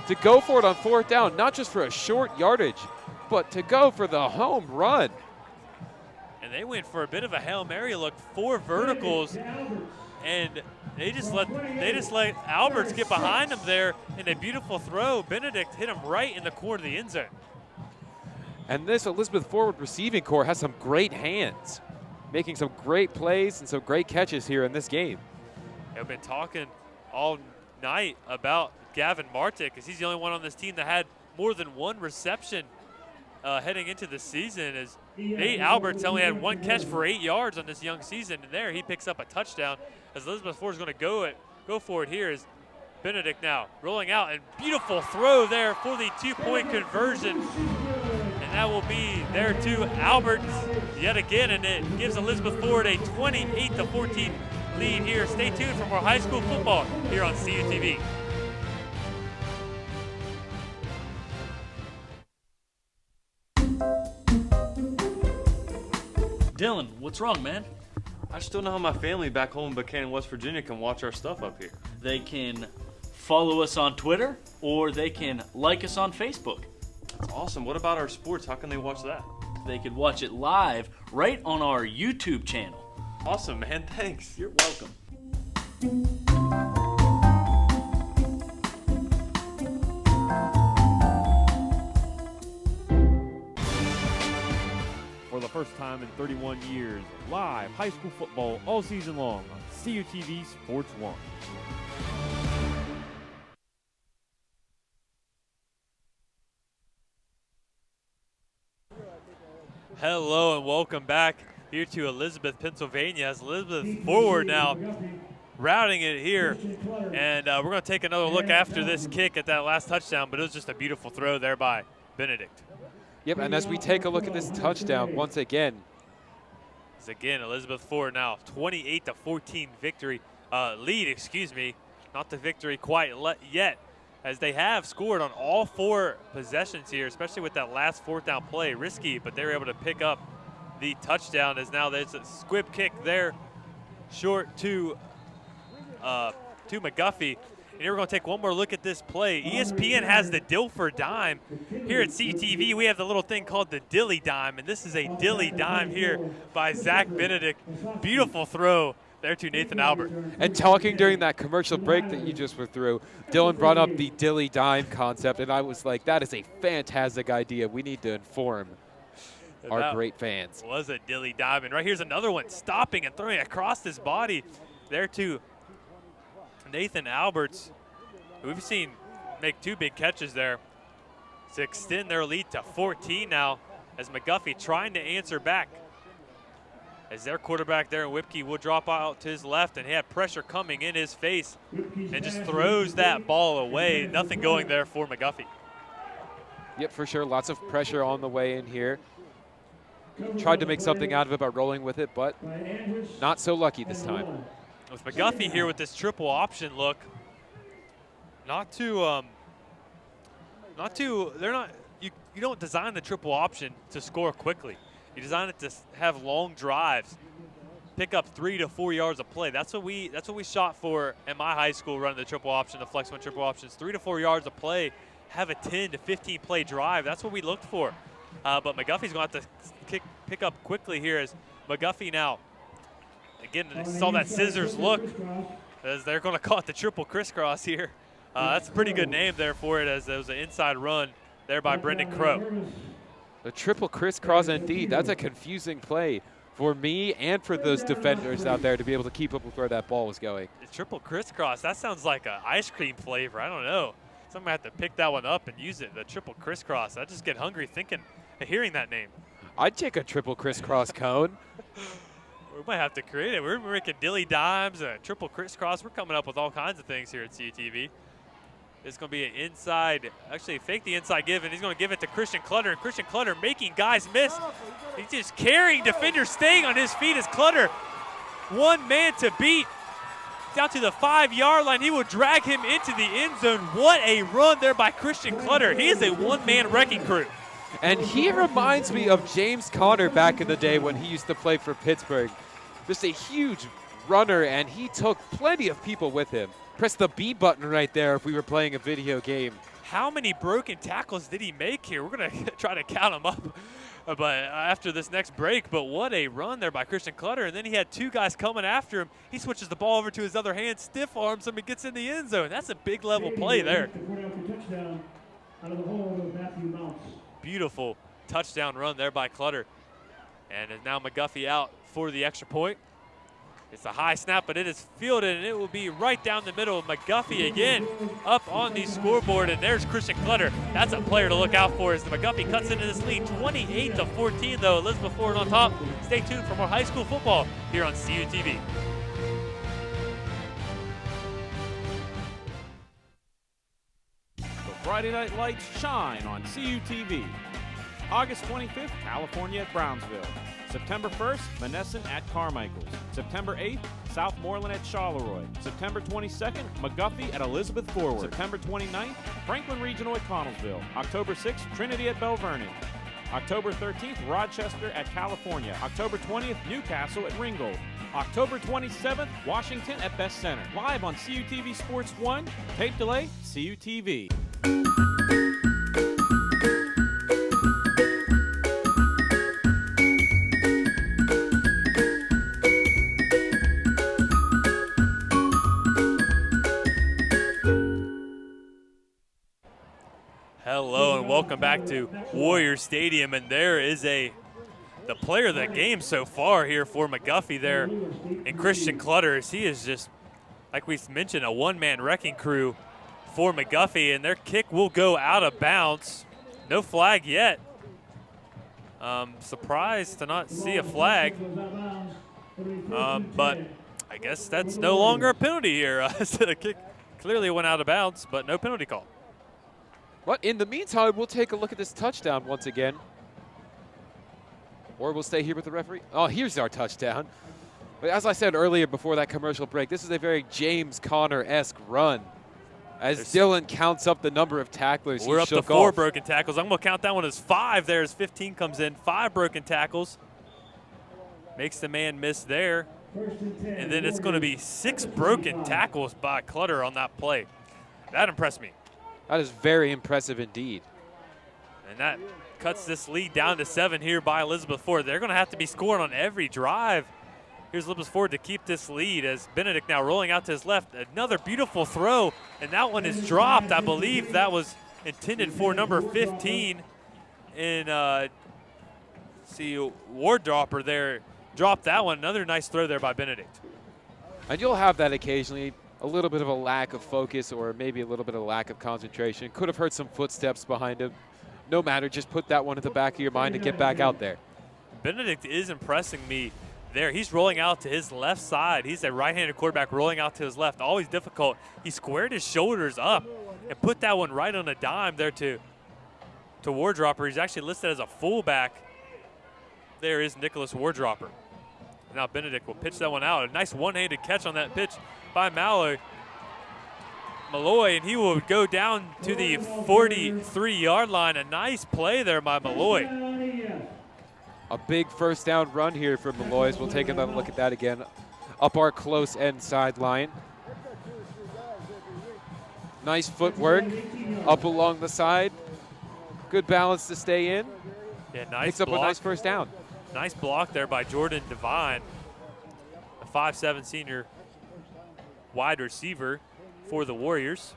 To go for it on 4th down, not just for a short yardage, but to go for the home run. And they went for a bit of a Hail Mary look, 4 verticals, and they just let Alberts get behind him there in a beautiful throw. Benedict hit him right in the corner of the end zone. And this Elizabeth Ford receiving core has some great hands, making some great plays and some great catches here in this game. I've been talking all night about Gavin Martic, because he's the only one on this team that had more than one reception heading into the season. As Nate Alberts only had one catch for 8 yards on this young season, and there he picks up a touchdown. As Elizabeth Ford is going to go for it here. Is Benedict now rolling out, and beautiful throw there for the 2-point conversion. And that will be there to Alberts yet again, and it gives Elizabeth Ford a 28-14 lead here. Stay tuned for more high school football here on CUTV. Dylan, what's wrong, man? I just don't know how my family back home in Buchanan, West Virginia can watch our stuff up here. They can follow us on Twitter, or they can like us on Facebook. That's awesome. What about our sports? How can they watch that? They could watch it live right on our YouTube channel. Awesome, man. Thanks. You're welcome. For the first time in 31 years, live high school football all season long on CUTV Sports 1. Hello and welcome back here to Elizabeth, Pennsylvania. As Elizabeth Ford now routing it here. And we're going to take another look after this kick at that last touchdown, but it was just a beautiful throw there by Benedict. Yep, and as we take a look at this touchdown once again. It's again Elizabeth Ford now 28-14 victory, lead, excuse me. Not the victory quite yet, as they have scored on all 4 possessions here, especially with that last 4th down play. Risky, but they were able to pick up the touchdown, as now there's a squib kick there short to McGuffey. And here we're going to take one more look at this play. ESPN has the Dilfer dime. Here at CTV, we have the little thing called the Dilly dime, and this is a Dilly dime here by Zach Benedict. Beautiful throw there to Nathan Albert. And talking during that commercial break that you just were through, Dylan brought up the Dilly dime concept, and I was like, that is a fantastic idea. We need to inform our great fans. Was a Dilly dime. And right here's another one, stopping and throwing across his body there to Nathan Alberts, who we've seen make 2 big catches there to extend their lead to 14 now, as McGuffey trying to answer back. As their quarterback there in Whipkey will drop out to his left, and he had pressure coming in his face and just throws that ball away. Nothing going there for McGuffey. Yep, for sure. Lots of pressure on the way in here. Tried to make something out of it by rolling with it, but not so lucky this time. With McGuffey here with this triple option look, you don't design the triple option to score quickly. You design it to have long drives, pick up 3 to 4 yards of play. That's what we shot for at my high school, running the triple option, the flex one triple options. 3 to 4 yards of play, have a 10 to 15 play drive. That's what we looked for. But McGuffey's going to have to pick up quickly here, as McGuffey now, again, saw that scissors look, as they're going to call it the triple crisscross here. That's a pretty good name there for it, as there was an inside run there by Brendan Crow. The triple crisscross indeed. That's a confusing play for me and for those defenders out there to be able to keep up with where that ball was going. The triple crisscross, that sounds like an ice cream flavor. I don't know. Somebody have to pick that one up and use it, the triple crisscross. I just get hungry hearing that name. I'd take a triple crisscross cone. We might have to create it. We're making dilly dimes, triple crisscross. We're coming up with all kinds of things here at CUTV. It's going to be an inside, actually fake the inside give, and he's going to give it to Christian Clutter. And Christian Clutter making guys miss. He's just carrying defenders, staying on his feet as Clutter, one man to beat, down to the 5-yard line. He will drag him into the end zone. What a run there by Christian Clutter. He is a one-man wrecking crew. And he reminds me of James Conner back in the day when he used to play for Pittsburgh. Just a huge runner, and he took plenty of people with him. Press the B button right there if we were playing a video game. How many broken tackles did he make here? We're going to try to count them up after this next break. But what a run there by Christian Clutter. And then he had 2 guys coming after him. He switches the ball over to his other hand, stiff arms him, and gets in the end zone. That's a big level play there. Beautiful touchdown run there by Clutter. And now McGuffey out for the extra point. It's a high snap, but it is fielded, and it will be right down the middle. McGuffey again up on the scoreboard, and there's Christian Clutter. That's a player to look out for as the McGuffey cuts into this lead. 28-14, though. Elizabeth Ford on top. Stay tuned for more high school football here on CUTV. The Friday Night Lights shine on CUTV. August 25th, California at Brownsville. September 1st, Monessen at Carmichaels. September 8th, Southmoreland at Charleroi. September 22nd, McGuffey at Elizabeth Forward. September 29th, Franklin Regional at Connellsville. October 6th, Trinity at Belle Vernon. October 13th, Rochester at California. October 20th, Newcastle at Ringgold. October 27th, Washington at Best Center. Live on CUTV Sports 1, tape delay, CUTV. Hello and welcome back to Warrior Stadium, and there is the player of the game so far here for McGuffey there in Christian Clutter. He is just, like we mentioned, a one-man wrecking crew for McGuffey, and their kick will go out of bounds. No flag yet. Surprised to not see a flag, but I guess that's no longer a penalty here. The kick clearly went out of bounds, but no penalty call. But in the meantime, we'll take a look at this touchdown once again. Or we'll stay here with the referee. Oh, here's our touchdown. But as I said earlier before that commercial break, this is a very James Conner-esque run. As Dylan counts up the number of tacklers We're he up to shook 4 off. broken tackles. I'm going to count that one as 5 there as 15 comes in. 5 broken tackles. Makes the man miss there. And then it's going to be 6 broken tackles by Clutter on that play. That impressed me. That is very impressive indeed. And that cuts this lead down to 7 here by Elizabeth Ford. They're going to have to be scoring on every drive. Here's Elizabeth Ford to keep this lead as Benedict now rolling out to his left. Another beautiful throw, and that one is dropped. I believe that was intended for number 15 in Wardropper there. Dropped that one. Another nice throw there by Benedict. And you'll have that occasionally. A little bit of a lack of focus or maybe a little bit of lack of concentration. Could have heard some footsteps behind him. No matter, just put that one at the back of your mind and get back out there. Benedict is impressing me there. He's rolling out to his left side. He's a right-handed quarterback rolling out to his left. Always difficult. He squared his shoulders up and put that one right on a dime there to Wardropper. He's actually listed as a fullback. There is Nicholas Wardropper. Now Benedict will pitch that one out. A nice one-handed catch on that pitch by Malloy, and he will go down to the 43-yard line. A nice play there by Malloy. A big first down run here from Malloy's. We'll take another look at that again. Up our close end sideline. Nice footwork up along the side. Good balance to stay in. Yeah, nice Picks up block. a nice first down. Nice block there by Jordan Devine, a 5'7" senior wide receiver for the Warriors.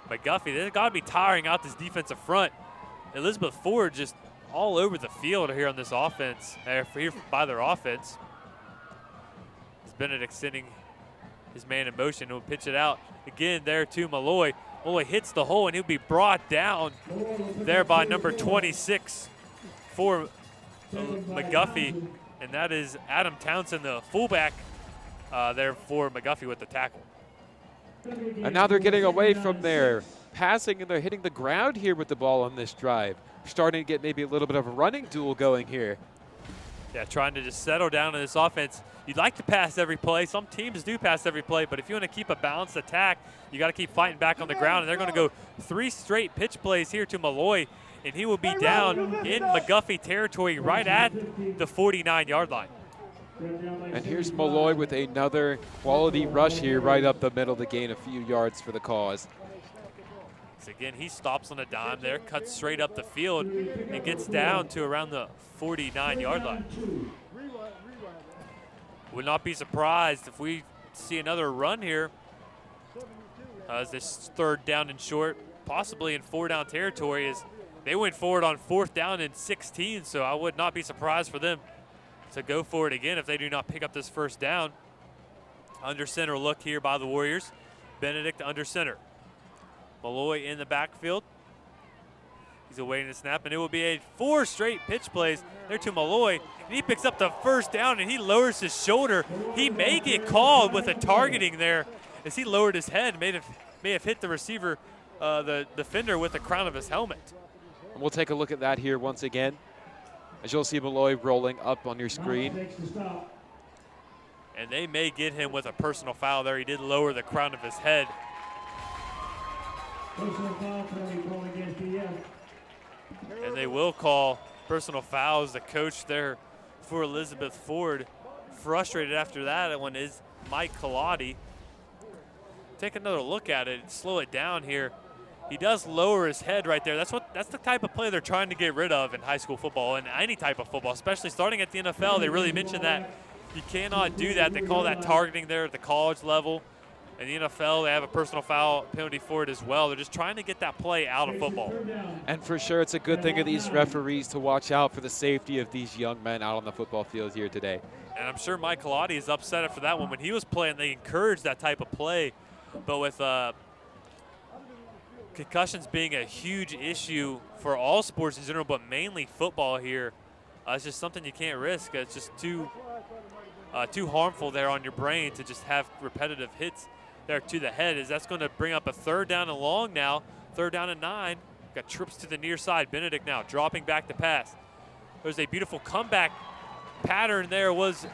McGuffey, they've got to be tiring out this defensive front. Elizabeth Ford just all over the field here on this offense, here by their offense. As Benedict sending his man in motion, he'll pitch it out again there to Malloy. Malloy hits the hole, and he'll be brought down there by number 26 for McGuffey, and that is Adam Townsend, the fullback there for McGuffey with the tackle. And now they're getting away from their passing, and they're hitting the ground here with the ball on this drive. Starting to get maybe a little bit of a running duel going here. Yeah, trying to just settle down in this offense. You'd like to pass every play. Some teams do pass every play, but if you want to keep a balanced attack, you got to keep fighting back on the ground, and they're going to go 3 straight pitch plays here to Malloy, and he will be down in McGuffey territory right at the 49-yard line. And here's Malloy with another quality rush here right up the middle to gain a few yards for the cause. So again, he stops on a dime there, cuts straight up the field, and gets down to around the 49-yard line. Would not be surprised if we see another run here as this 3rd down and short, possibly in 4-down territory, as they went forward on 4th down and 16, so I would not be surprised for them to go for it again if they do not pick up this first down. Under center look here by the Warriors. Benedict under center. Malloy in the backfield. He's awaiting the snap, and it will be a 4 straight pitch plays there to Malloy. And he picks up the first down, and he lowers his shoulder. He may get called with a targeting there as he lowered his head, may have hit the receiver, the defender, with the crown of his helmet. And we'll take a look at that here once again, as you'll see Malloy rolling up on your screen. And they may get him with a personal foul there. He did lower the crown of his head. Personal foul call against DM. And they will call personal fouls. The coach there for Elizabeth Ford, frustrated after that one, is Mike Colati. Take another look at it, slow it down here. He does lower his head right there. That's the type of play they're trying to get rid of in high school football and any type of football, especially starting at the NFL. They really mentioned that you cannot do that. They call that targeting there at the college level. In the NFL, they have a personal foul penalty for it as well. They're just trying to get that play out of football. And for sure, it's a good thing of these referees to watch out for the safety of these young men out on the football field here today. And I'm sure Mike Colati is upset after that one. When he was playing, they encouraged that type of play. But with concussions being a huge issue for all sports in general, but mainly football here, it's just something you can't risk. It's just too harmful there on your brain to just have repetitive hits there to the head, as that's going to bring up a 3rd down and long now. 3rd down and 9. Got trips to the near side. Benedict now dropping back to pass. There's a beautiful comeback pattern there was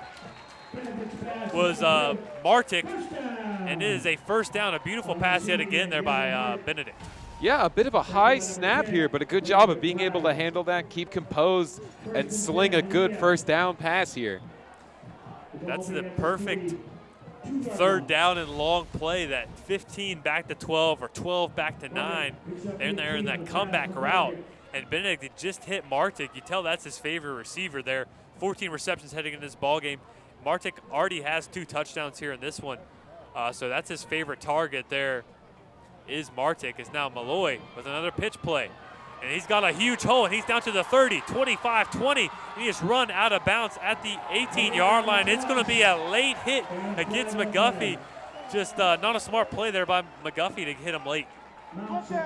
Martic, and it is a first down. A beautiful pass yet again there by Benedict. Yeah, a bit of a high snap here, but a good job of being able to handle that, keep composed, and sling a good first down pass here. That's the perfect 3rd down and long play, that 15 back to 12 or 12 back to 9. And they're in that comeback route. And Benedict just hit Martic. You tell that's his favorite receiver there. 14 receptions heading in this ball game. Martic already has 2 touchdowns here in this one. So that's his favorite target there is Martic. Is now Malloy with another pitch play. And he's got a huge hole, and he's down to the 30, 25, 20. He just run out of bounds at the 18-yard line. It's going to be a late hit against McGuffey. Just not a smart play there by McGuffey to hit him late.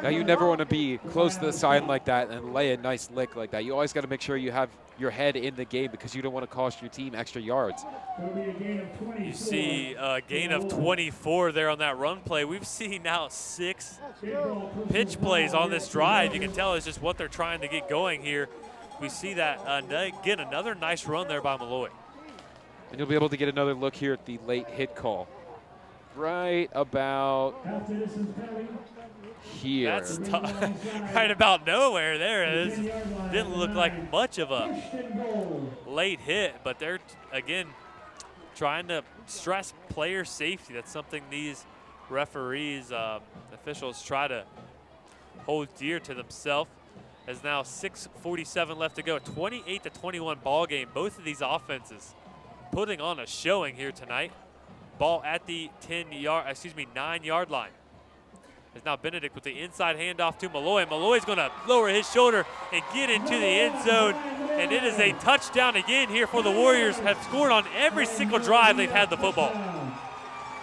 Now, you never want to be close to the sideline like that and lay a nice lick like that. You always got to make sure you have your head in the game because you don't want to cost your team extra yards. You see a gain of 24 there on that run play. We've seen now 6 pitch plays on this drive. You can tell it's just what they're trying to get going here. We see that get another nice run there by Malloy. And you'll be able to get another look here at the late hit call. Right about here. That's right about nowhere there. It didn't look like much of a late hit, but they're, again, trying to stress player safety. That's something these referees, officials try to hold dear to themselves. As now 6:47 left to go, 28-21 ball game. Both of these offenses putting on a showing here tonight. Ball at the 9-yard line. It's now Benedict with the inside handoff to Malloy. Malloy's going to lower his shoulder and get into the end zone. And it is a touchdown again here for the Warriors. Have scored on every single drive they've had the football.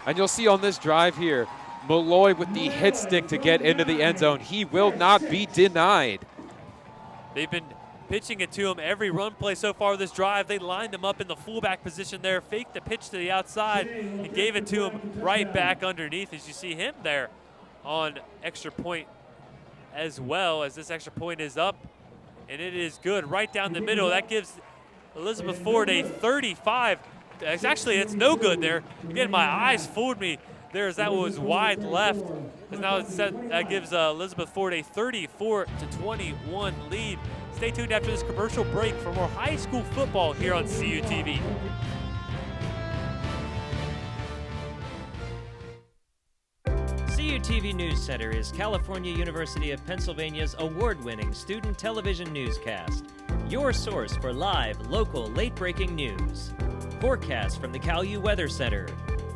And you'll see on this drive here, Malloy with the hit stick to get into the end zone. He will not be denied. They've been pitching it to him every run play so far this drive. They lined him up in the fullback position there, faked the pitch to the outside, and gave it to him right back underneath. As you see him there on extra point as well, as this extra point is up, and it is good right down the middle. That gives Elizabeth Ford a 35. It's no good there. Again, my eyes fooled me there as that was wide left. As now that gives Elizabeth Ford a 34-21 lead. Stay tuned after this commercial break for more high school football here on CUTV. CUTV News Center is California University of Pennsylvania's award-winning student television newscast. Your source for live, local, late-breaking news. Forecast from the Cal U Weather Center.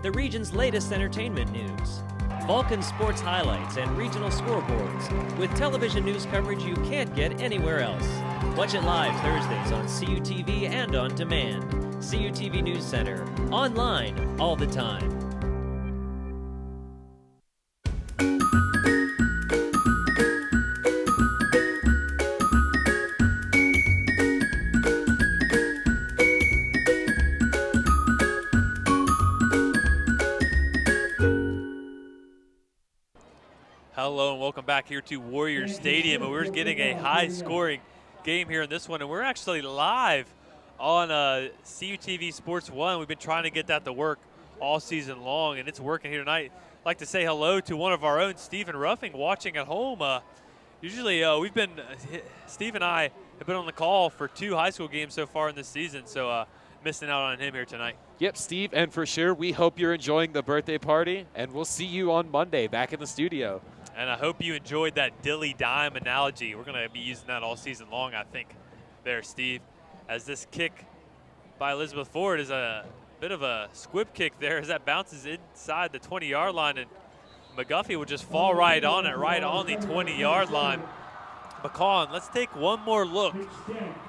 The region's latest entertainment news. Vulcan sports highlights, and regional scoreboards with television news coverage you can't get anywhere else. Watch it live Thursdays on CUTV and on demand. CUTV News Center, online all the time. Hello and welcome back here to Warriors Stadium, and we're getting a high-scoring game here in this one, and we're actually live on CUTV Sports 1. We've been trying to get that to work all season long, and it's working here tonight. I'd like to say hello to one of our own, Stephen Ruffing, watching at home. Usually Steve and I have been on the call for 2 high school games so far in this season, so missing out on him here tonight. Yep, Steve, and for sure, we hope you're enjoying the birthday party, and we'll see you on Monday back in the studio. And I hope you enjoyed that dilly dime analogy. We're going to be using that all season long, I think, there, Steve. As this kick by Elizabeth Ford is a bit of a squib kick there as that bounces inside the 20-yard line, and McGuffey will just fall right on it, right on the 20-yard line. McCall, let's take one more look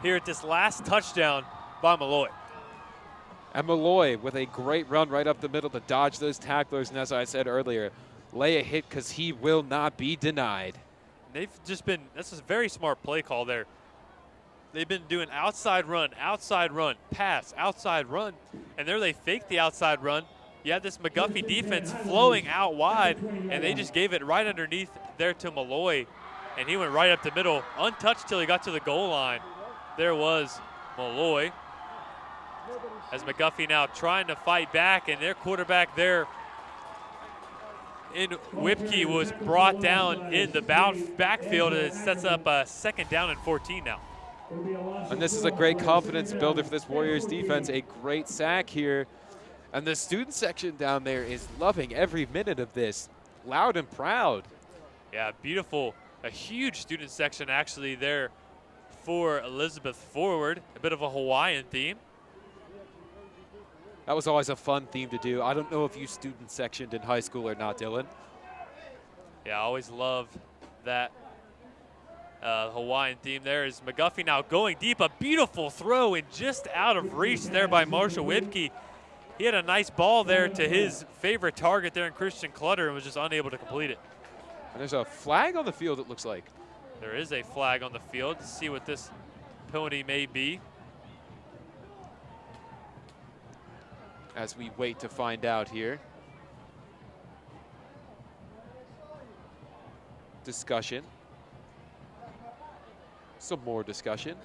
here at this last touchdown by Malloy. And Malloy with a great run right up the middle to dodge those tacklers, and as I said earlier, lay a hit because he will not be denied. They've just been, that's a very smart play call there. They've been doing outside run, pass, outside run, and there they faked the outside run. You had this McGuffey defense flowing out wide, and they just gave it right underneath there to Malloy, and he went right up the middle, untouched till he got to the goal line. There was Malloy. As McGuffey now trying to fight back, and their quarterback there in Whipkey was brought down in the backfield, and it sets up a 2nd down and 14 now. And this is a great confidence builder for this Warriors defense. A great sack here. And the student section down there is loving every minute of this. Loud and proud. Yeah, beautiful. A huge student section actually there for Elizabeth Forward. A bit of a Hawaiian theme. That was always a fun theme to do. I don't know if you student sectioned in high school or not, Dylan. Yeah, I always loved that Hawaiian theme there. Is McGuffey now going deep. A beautiful throw and just out of reach there by Marshall Whipkey. He had a nice ball there to his favorite target there in Christian Clutter and was just unable to complete it. And there's a flag on the field, it looks like. There is a flag on the field. Let's see what this penalty may be. As we wait to find out here. Discussion. Some more discussion.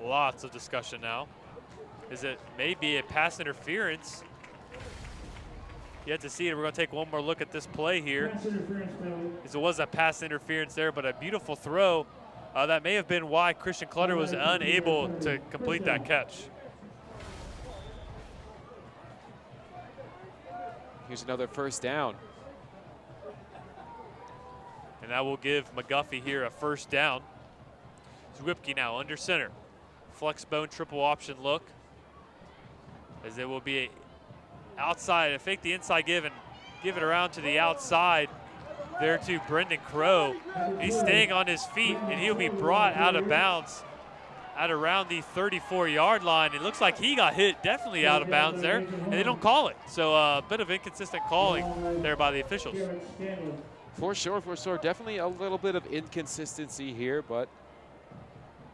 Lots of discussion now. Is it maybe a pass interference? You have to see it. We're going to take one more look at this play here. As it was a pass interference there, but a beautiful throw. That may have been why Christian Clutter was unable to complete that catch. Here's another 1st down. And that will give McGuffey here a 1st down. Zwipke now under center. Flex bone triple option look. As it will be a outside, a fake the inside give and give it around to the outside there to Brendan Crow. He's staying on his feet and he'll be brought out of bounds at around the 34-yard line. It looks like he got hit definitely out of bounds there, and they don't call it. So a bit of inconsistent calling there by the officials. For sure, for sure. Definitely a little bit of inconsistency here, but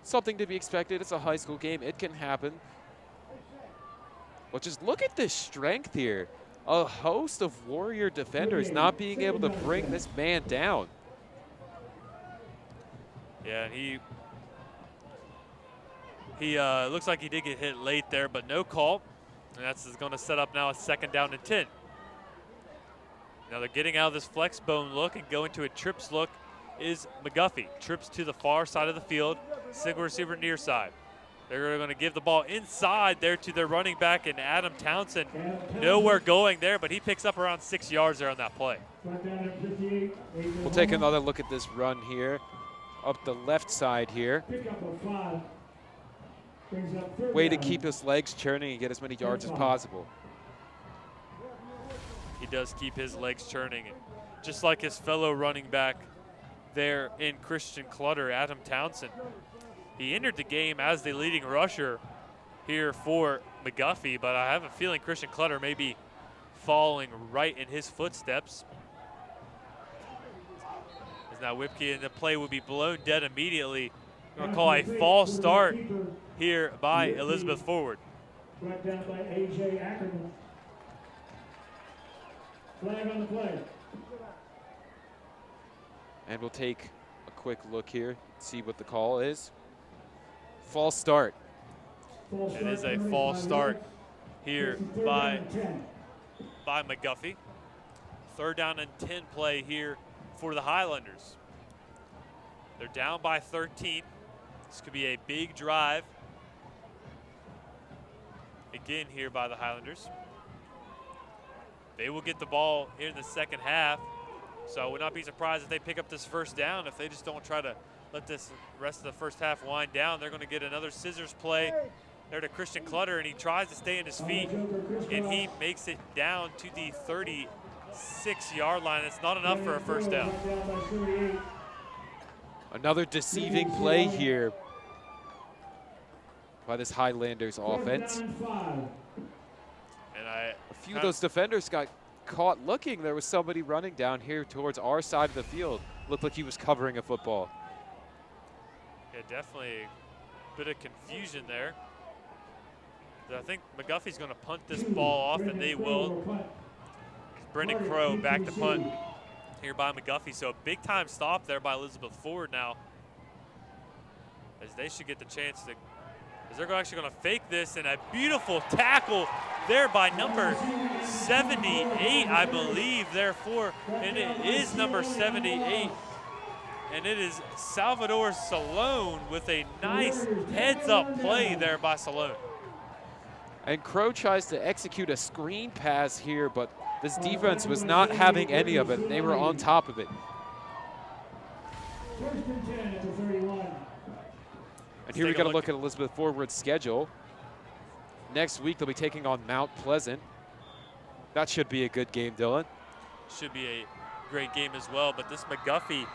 something to be expected. It's a high school game. It can happen. But just look at this strength here. A host of Warrior defenders not being able to bring this man down. Yeah, he looks like he did get hit late there, but no call. And that's going to set up now a 2nd down and 10. Now they're getting out of this flex bone look and going to a trips look is McGuffey. Trips to the far side of the field, single receiver near side. They're going to give the ball inside there to their running back and Adam Townsend. Nowhere going there, but he picks up around 6 yards there on that play. We'll take another look at this run here. Up the left side here. Way to keep his legs churning and get as many yards as possible. he does keep his legs churning. And just like his fellow running back there in Christian Clutter, Adam Townsend, he entered the game as the leading rusher here for McGuffey, but I have a feeling Christian Clutter may be following right in his footsteps. As now Whipke, and the play will be blown dead immediately. We're going to call a false start here by Elizabeth Forward. Brought down by A.J. Ackerman. Flag on the play. And we'll take a quick look here, see what the call is. False start. It is a false start here by McGuffey. 3rd down and 10 play here for the Highlanders. They're down by 13. This could be a big drive again here by the Highlanders. They will get the ball in the second half, so I would not be surprised if they pick up this 1st down. If they just don't try to let this rest of the first half wind down, they're going to get another scissors play there to Christian Clutter, and he tries to stay on his feet, and he makes it down to the 36-yard line. It's not enough for a 1st down. Another deceiving play here by this Highlanders offense. And A few of those defenders got caught looking. There was somebody running down here towards our side of the field. Looked like he was covering a football. Yeah, definitely a bit of confusion there. I think McGuffey's going to punt this ball off, and they will. Brendan Crow back to punt here by McGuffey. So a big-time stop there by Elizabeth Ford now, as they should get the chance to, as they're actually going to fake this, and a beautiful tackle there by number 78, I believe, therefore, and it is number 78. And it is Salvador Salone with a nice heads-up play there by Salone. And Crow tries to execute a screen pass here, but this defense was not having any of it. They were on top of it. 1st and 10 at the 31. And here we got to look at Elizabeth Forward's schedule. Next week, they'll be taking on Mount Pleasant. That should be a good game, Dylan. Should be a great game as well, but this McGuffey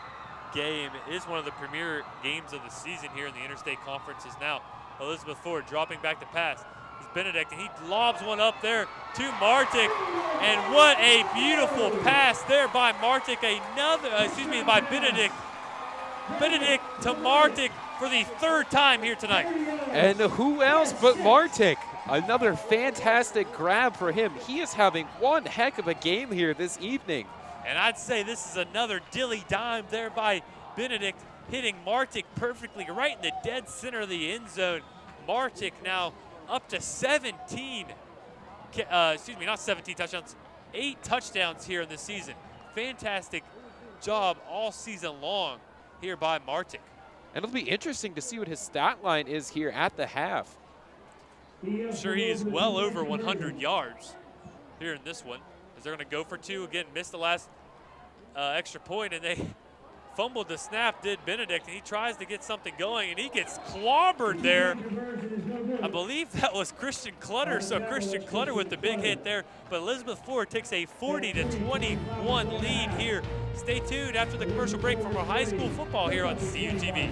game is one of the premier games of the season here in the Interstate Conference. Is now Elizabeth Ford dropping back to pass. It's Benedict, and he lobs one up there to Martic, and what a beautiful pass there by Martic. By Benedict. Benedict to Martic for the 3rd time here tonight. And who else but Martic? Another fantastic grab for him. He is having one heck of a game here this evening. And I'd say this is another dilly dime there by Benedict, hitting Martic perfectly right in the dead center of the end zone. Martic now up to 17, not 17 touchdowns, 8 touchdowns here in the season. Fantastic job all season long here by Martic. And it'll be interesting to see what his stat line is here at the half. I'm sure he is well over 100 yards here in this one, as they're going to go for 2. Again, missed the last extra point, and they fumbled the snap, did Benedict, and he tries to get something going, and he gets clobbered there. I believe that was Christian Clutter, so Christian Clutter with the big hit there, but Elizabeth Ford takes a 40-21 lead here. Stay tuned after the commercial break from our high school football here on CUTV.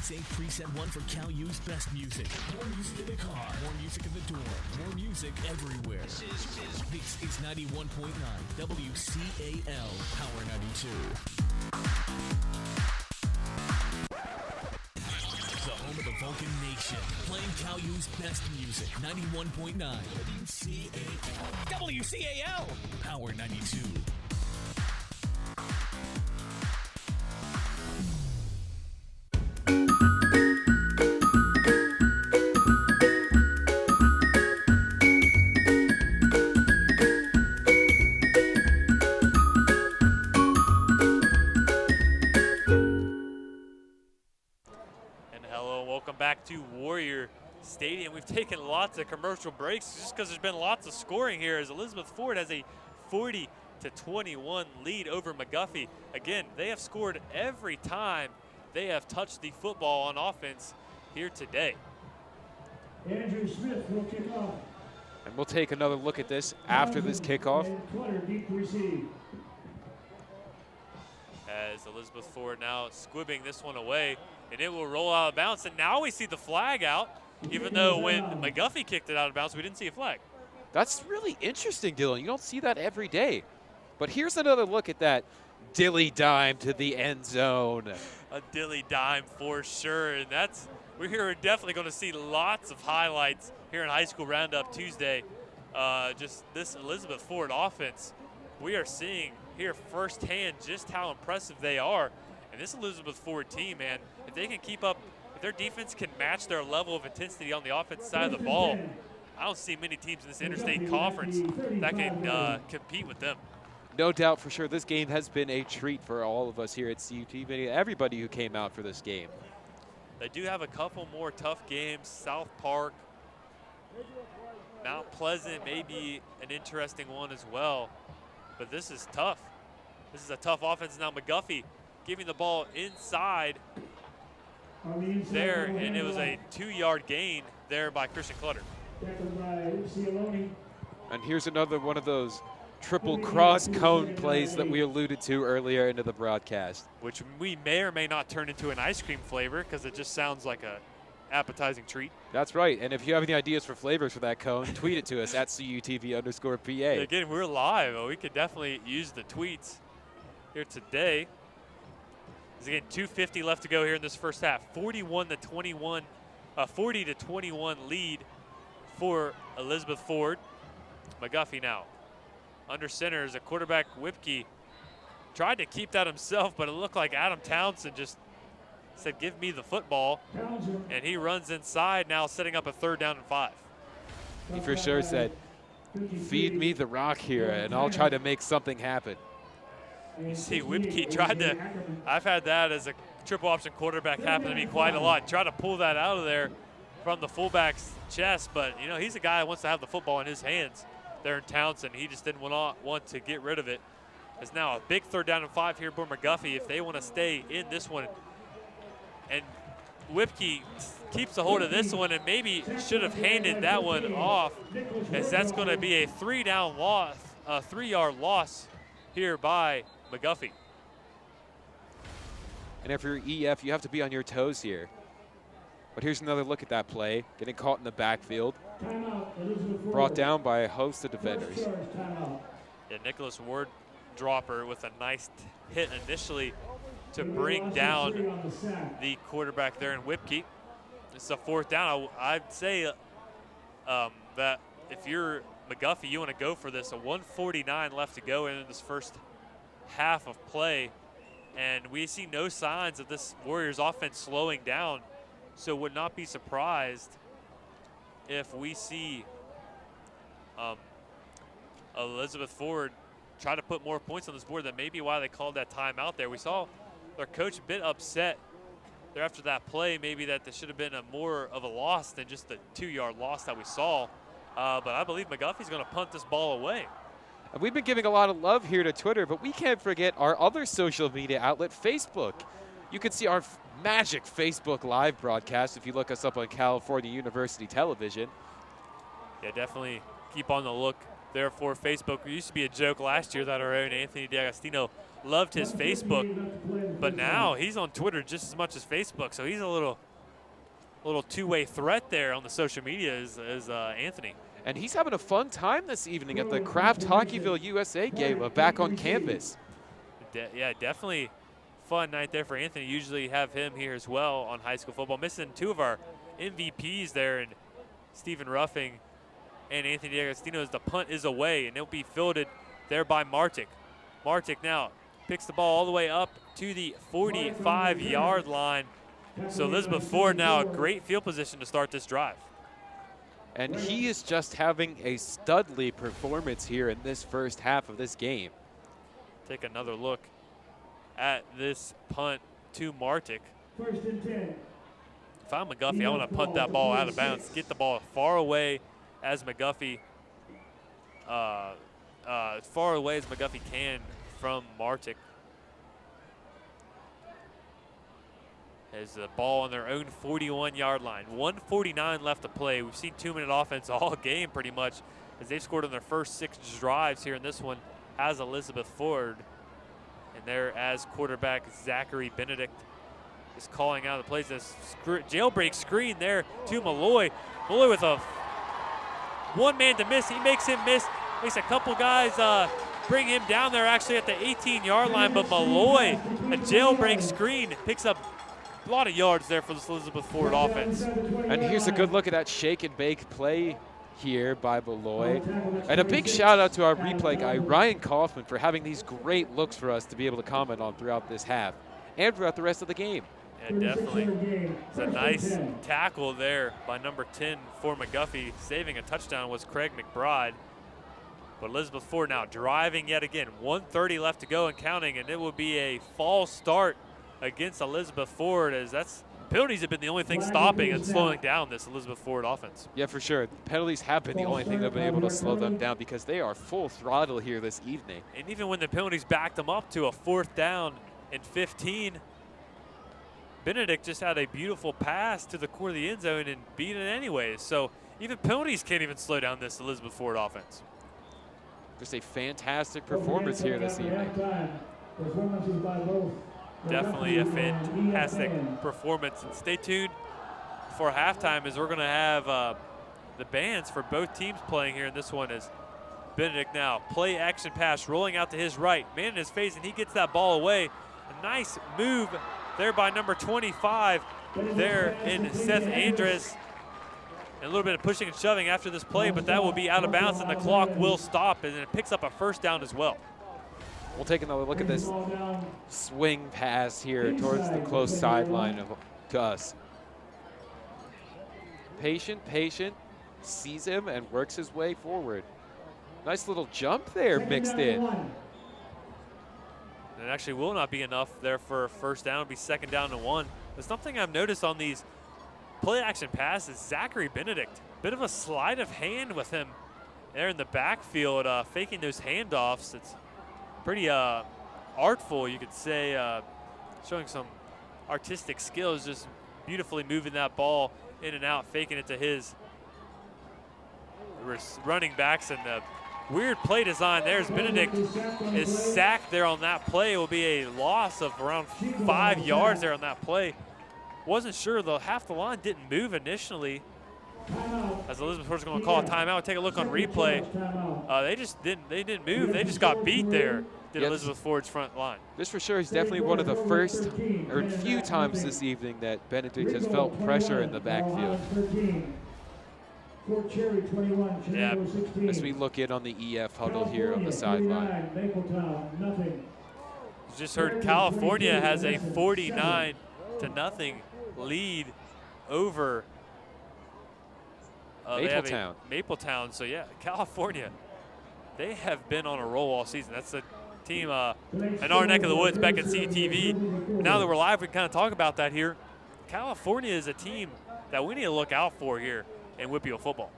Save preset 1 for Cal U's best music. More music in the car, more music in the door, more music everywhere. This is 91.9 WCAL Power 92. The home of the Vulcan Nation, playing Cal U's best music. 91.9 WCAL. WCAL Power 92. Back to Warrior Stadium. We've taken lots of commercial breaks just because there's been lots of scoring here, as Elizabeth Ford has a 40-21 lead over McGuffey. Again, they have scored every time they have touched the football on offense here today. Andrew Smith will kick off. And we'll take another look at this after this kickoff. And Clutter deep to receive. As Elizabeth Ford now squibbing this one away, and it will roll out of bounds. And now we see the flag out, even though when McGuffey kicked it out of bounds, we didn't see a flag. That's really interesting, Dylan. You don't see that every day. But here's another look at that dilly dime to the end zone. A dilly dime for sure, and we're definitely going to see lots of highlights here in High School Roundup Tuesday. Just this Elizabeth Ford offense, we are seeing here firsthand just how impressive they are. And this Elizabeth Ford team, man, if they can keep up, if their defense can match their level of intensity on the offensive side of the ball, I don't see many teams in this interstate conference that can compete with them. No doubt for sure. This game has been a treat for all of us here at CUTV, everybody who came out for this game. They do have a couple more tough games. South Park, Mount Pleasant may be an interesting one as well. But this is tough. This is a tough offense. Now McGuffey giving the ball inside there, and it was a 2-yard gain there by Christian Clutter. And here's another one of those triple cross cone plays that we alluded to earlier into the broadcast. Which we may or may not turn into an ice cream flavor because it just sounds like a appetizing treat. That's right. And if you have any ideas for flavors for that cone, tweet it to us at CUTV_PA. Again, we're live. We could definitely use the tweets here today. There's again 2:50 left to go here in this first half. 40 to 21 lead for Elizabeth Ford. McGuffey now under center as a quarterback. Whipke tried to keep that himself, but it looked like Adam Townsend just said, "Give me the football," and he runs inside now, setting up a 3rd down and 5. He for sure said, "Feed me the rock here, and I'll try to make something happen." You see Whipke tried to, I've had that as a triple option quarterback happen to me quite a lot. Try to pull that out of there from the fullback's chest, but you know, he's a guy that wants to have the football in his hands there in Townsend. He just didn't want to get rid of it. It's now a big 3rd down and 5 here for McGuffey if they want to stay in this one. And Whipke keeps a hold of this one and maybe should have handed that one off, as that's going to be a 3-down loss, a 3-yard loss here by McGuffey. And if you're EF, you have to be on your toes here. But here's another look at that play, getting caught in the backfield, brought down by a host of defenders. Yeah, Nicholas Ward dropper with a nice hit initially to bring down the quarterback there in Whipke. It's a 4th down. I'd say that if you're McGuffey, you want to go for this. A 1:49 left to go in this first half of play, and we see no signs of this Warriors offense slowing down, so would not be surprised if we see Elizabeth Ford try to put more points on this board. That may be why they called that timeout there. We saw their coach a bit upset there after that play, maybe that there should have been more of a loss than just the 2-yard loss that we saw. But I believe McGuffey's going to punt this ball away. And we've been giving a lot of love here to Twitter, but we can't forget our other social media outlet, Facebook. You can see our magic Facebook Live broadcast if you look us up on California University Television. Yeah, definitely keep on the look there for Facebook. It used to be a joke last year that our own Anthony D'Agostino loved his Facebook, but now he's on Twitter just as much as Facebook, so he's a little two-way threat there on the social media as Anthony. And he's having a fun time this evening at the Kraft Hockeyville USA game back on campus. Yeah, definitely fun night there for Anthony. Usually have him here as well on high school football. Missing 2 of our MVPs there, and Stephen Ruffing and Anthony D'Agostino, as the punt is away, and it'll be fielded there by Martic. Martic now picks the ball all the way up to the 45-yard line. So Elizabeth Ford now a great field position to start this drive. And he is just having a studly performance here in this first half of this game. Take another look at this punt to Martic. 1st and 10. If I'm McGuffey, I want to punt that ball out of bounds, get the ball far away as McGuffey, far away as McGuffey can from Martic. As the ball on their own 41-yard line. 1:49 left to play. We've seen 2-minute offense all game pretty much, as they've scored on their first 6 drives here in this one as Elizabeth Ford. And there as quarterback Zachary Benedict is calling out the plays. This jailbreak screen there to Malloy. Malloy with a one man to miss. He makes him miss. Makes a couple guys bring him down there actually at the 18-yard line. But Malloy, a jailbreak screen, picks up a lot of yards there for this Elizabeth Ford offense. And here's a good look at that shake and bake play here by Malloy. And a big shout out to our replay guy, Ryan Kaufman, for having these great looks for us to be able to comment on throughout this half and throughout the rest of the game. Yeah, definitely. It's a nice tackle there by number 10 for McGuffey. Saving a touchdown was Craig McBride. But Elizabeth Ford now driving yet again. 1:30 left to go and counting, and it will be a false start against Elizabeth Ford, as penalties have been the only thing stopping and slowing down this Elizabeth Ford offense. Yeah, for sure. Penalties have been the only thing that have been able to slow them down, because they are full throttle here this evening. And even when the penalties backed them up to a 4th down and 15, Benedict just had a beautiful pass to the core of the end zone and beat it anyways. So even penalties can't even slow down this Elizabeth Ford offense. Just a fantastic performance here this evening. Definitely a fantastic performance. And stay tuned for halftime, as we're going to have the bands for both teams playing here in this one. As Benedict now play action pass rolling out to his right, man in his face, and he gets that ball away. A nice move there by number 25 there in Seth Andres. And a little bit of pushing and shoving after this play, but that will be out of bounds and the clock will stop, and it picks up a 1st down as well. We'll take another look at this swing pass here towards the close sideline to us. Patient, sees him and works his way forward. Nice little jump there mixed in. And it actually will not be enough there for a 1st down. It'll be 2nd down and 1. But something I've noticed on these play action passes, Zachary Benedict, bit of a sleight of hand with him there in the backfield, faking those handoffs. It's pretty artful, you could say, showing some artistic skills, just beautifully moving that ball in and out, faking it to his running backs. And the weird play design there as Benedict is sacked there on that play. It will be a loss of around 5 yards there on that play. Wasn't sure, though. Half the line didn't move initially, as Elizabeth Ford's going to call a timeout. Take a look on replay. They didn't move. They just got beat there, did Elizabeth Ford's front line. This for sure is definitely one of the first or few times this evening that Benedict has felt pressure in the backfield. Yeah. As we look in on the EF huddle here on the sideline. Just heard California has a 49-0 lead over Mapletown. Mapletown. So yeah, California, they have been on a roll all season. That's the team in our neck of the woods back at CTV. Now that we're live, we can kind of talk about that here. California is a team that we need to look out for here in Whitfield football.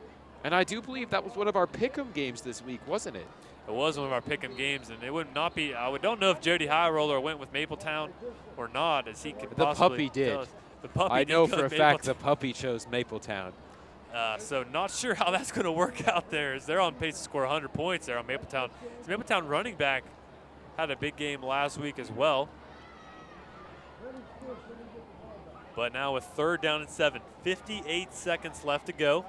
And I do believe that was one of our pick'em games this week, wasn't it? It was one of our pick'em games, and it would not be. I don't know if Jody High Roller went with Mapletown or not, as he could the possibly. Puppy did. The puppy. I did know go for a with fact Mapletown. the puppy chose Mapletown. So not sure how that's going to work out there, as they're on pace to score 100 points there on Mapletown. The Mapletown running back had a big game last week as well. But now with 3rd down and 7, 58 seconds left to go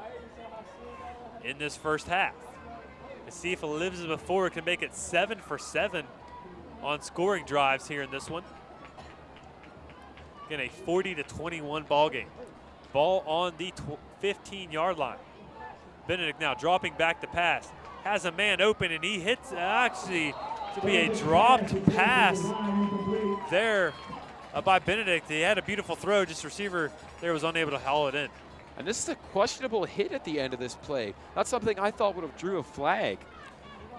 in this first half. Let's see if Elizabeth Ford can make it 7 for 7 on scoring drives here in this one. Again, a 40-21 ball game. Ball on the 15-yard line. Benedict now dropping back to pass. Has a man open, and he hits, actually, to be a dropped pass there by Benedict. He had a beautiful throw, just receiver there was unable to haul it in. And this is a questionable hit at the end of this play. That's something I thought would have drew a flag.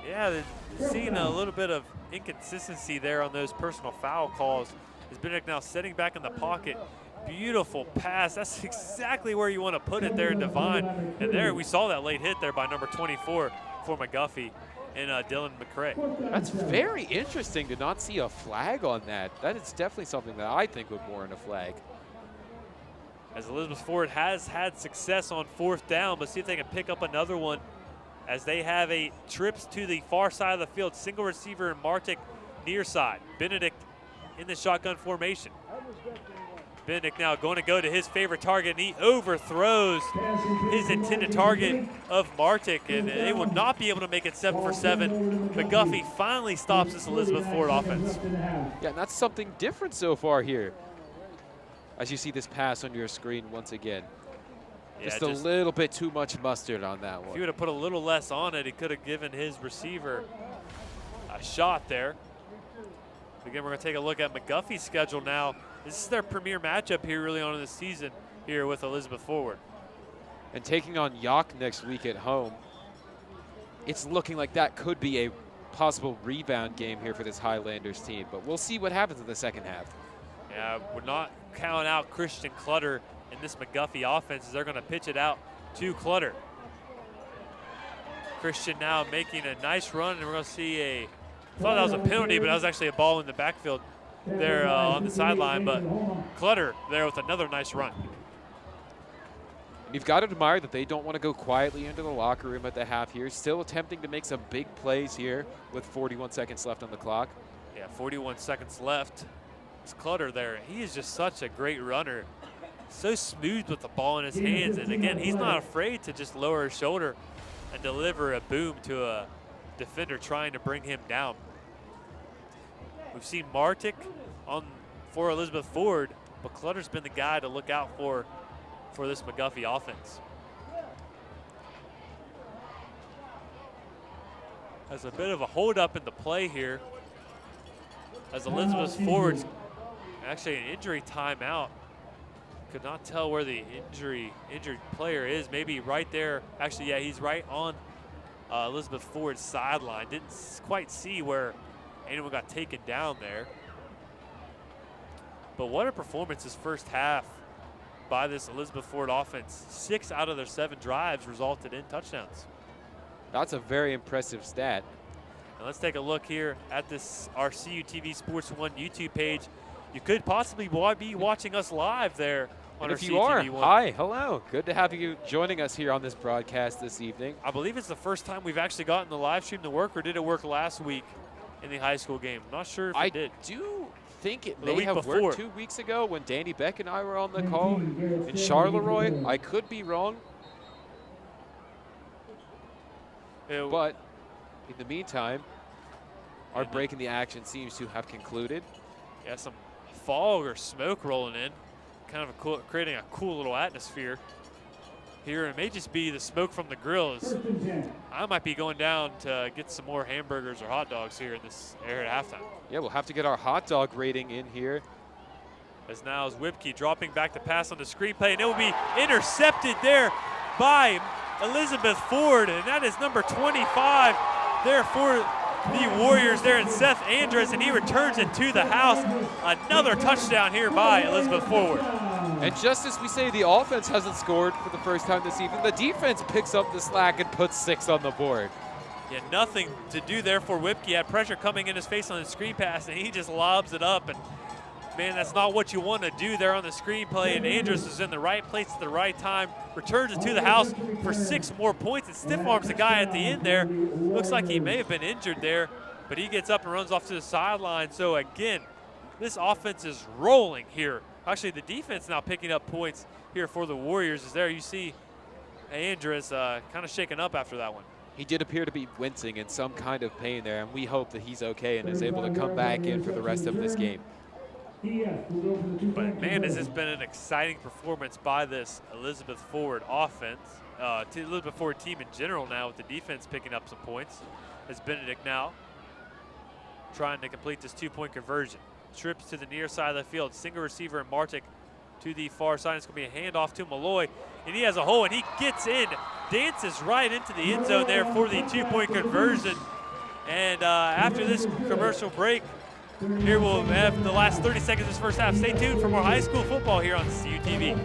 Yeah, seeing a little bit of inconsistency there on those personal foul calls. As Benedict now sitting back in the pocket. Beautiful pass. That's exactly where you want to put it there in Devine. And there we saw that late hit there by number 24 for McGuffey and Dylan McCray. That's very interesting to not see a flag on that. That is definitely something that I think would warrant a flag. as Elizabeth Ford has had success on 4th down, but see if they can pick up another one as they have a trips to the far side of the field. Single receiver in Martic near side. Benedict in the shotgun formation. Benedict now going to go to his favorite target, and he overthrows his intended target of Martic, and they will not be able to make it 7 for 7. McGuffey finally stops this Elizabeth Ford offense. Yeah, and that's something different so far here. As you see this pass on your screen once again. Yeah, Just a little bit too much mustard on that If one. he would have put a little less on it, he could have given his receiver a shot there. Again, we're going to take a look at McGuffey's schedule now. This is their premier matchup here early on in the season here with Elizabeth Forward. And taking on Yock next week at home, it's looking like that could be a possible rebound game here for this Highlanders team. But we'll see what happens in the second half. Yeah, we're not counting out Christian Clutter in this McGuffey offense as they're going to pitch it out to Clutter. Christian now making a nice run, and we're going to see I thought that was a penalty, but that was actually a ball in the backfield there on the sideline. But Clutter there with another nice run. You've got to admire that they don't want to go quietly into the locker room at the half here. Still attempting to make some big plays here with 41 seconds left on the clock. Yeah, 41 seconds left. It's Clutter there. He is just such a great runner. So smooth with the ball in his hands. And again, he's not afraid to just lower his shoulder and deliver a boom to a defender trying to bring him down. We've seen Martic for Elizabeth Ford, but Clutter's been the guy to look out for this McGuffey offense. There's a bit of a hold up in the play here as Elizabeth Ford's actually an injury timeout. Could not tell where the injured player is. Maybe right there. Actually, yeah, he's right on Elizabeth Ford's sideline. Didn't quite see where anyone got taken down there. But what a performance this first half by this Elizabeth Ford offense. 6 out of their 7 drives resulted in touchdowns. That's a very impressive stat. And let's take a look here at our CUTV Sports 1 YouTube page. You could possibly be watching us live there on And our if you are, CUTV1. hi, hello. Good to have you joining us here on this broadcast this evening. I believe it's the first time we've actually gotten the live stream to work, or did it work last week in the high school game? I'm not sure if I it did. do think it The may week have before. worked 2 weeks ago when Danny Beck and I were on the call in Charleroi. I could be wrong, but in the meantime, our break in the action seems to have concluded. Yeah, some fog or smoke rolling in, kind of creating a cool little atmosphere here. It may just be the smoke from the grills. I might be going down to get some more hamburgers or hot dogs here in this area at halftime. Yeah, we'll have to get our hot dog rating in here. As now is Whipke dropping back to pass on the screen play, and it will be intercepted there by Elizabeth Ford, and that is number 25 there for the Warriors there in Seth Andrus, and he returns it to the house. Another touchdown here by Elizabeth Ford. And just as we say the offense hasn't scored for the first time this evening, the defense picks up the slack and puts 6 on the board. Yeah, nothing to do there for Whipke. Had pressure coming in his face on the screen pass, and he just lobs it up. And man, that's not what you want to do there on the screen play. And Andrus is in the right place at the right time, returns it to the house for 6 more points, and stiff arms the guy at the end there. Looks like he may have been injured there, but he gets up and runs off to the sideline. So again, this offense is rolling here. Actually, the defense now picking up points here for the Warriors. As there you see Andrus kind of shaken up after that one. He did appear to be wincing in some kind of pain there, and we hope that he's okay and is able to come back in for the rest of this game. But man, has this been an exciting performance by this Elizabeth Ford offense, Elizabeth Ford team in general now, with the defense picking up some points. As Benedict now trying to complete this 2-point conversion. Trips to the near side of the field, single receiver in Martic to the far side. It's going to be a handoff to Malloy, and he has a hole, and he gets in, dances right into the end zone there for the 2-point conversion. And after this commercial break, here we'll have the last 30 seconds of this first half. Stay tuned for more high school football here on CUTV.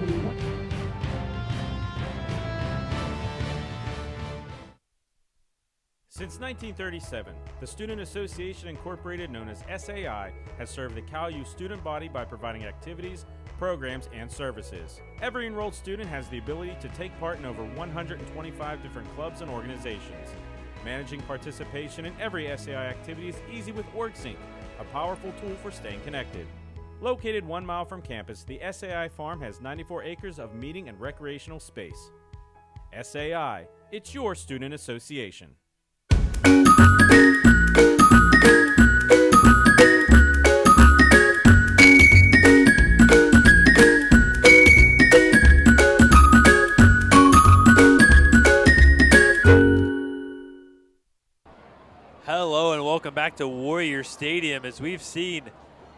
Since 1937, the Student Association Incorporated, known as SAI, has served the Cal U student body by providing activities, programs, and services. Every enrolled student has the ability to take part in over 125 different clubs and organizations. Managing participation in every SAI activity is easy with OrgSync, a powerful tool for staying connected. Located 1 mile from campus, the SAI Farm has 94 acres of meeting and recreational space. SAI, it's your student association. Hello and welcome back to Warrior Stadium, as we've seen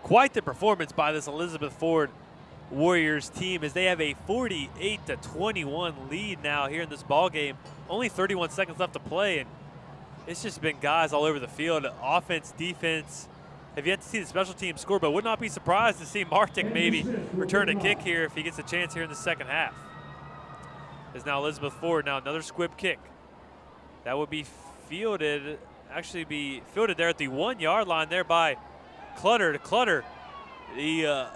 quite the performance by this Elizabeth Ford Warriors team as they have a 48-21 lead now here in this ball game. Only 31 seconds left to play, and it's just been guys all over the field. Offense, defense. Have yet to see the special team score, but would not be surprised to see Martic maybe return a kick here if he gets a chance here in the second half. Is now Elizabeth Ford. Now another squib kick. That would be fielded, there at the 1 yard line there by Clutter. The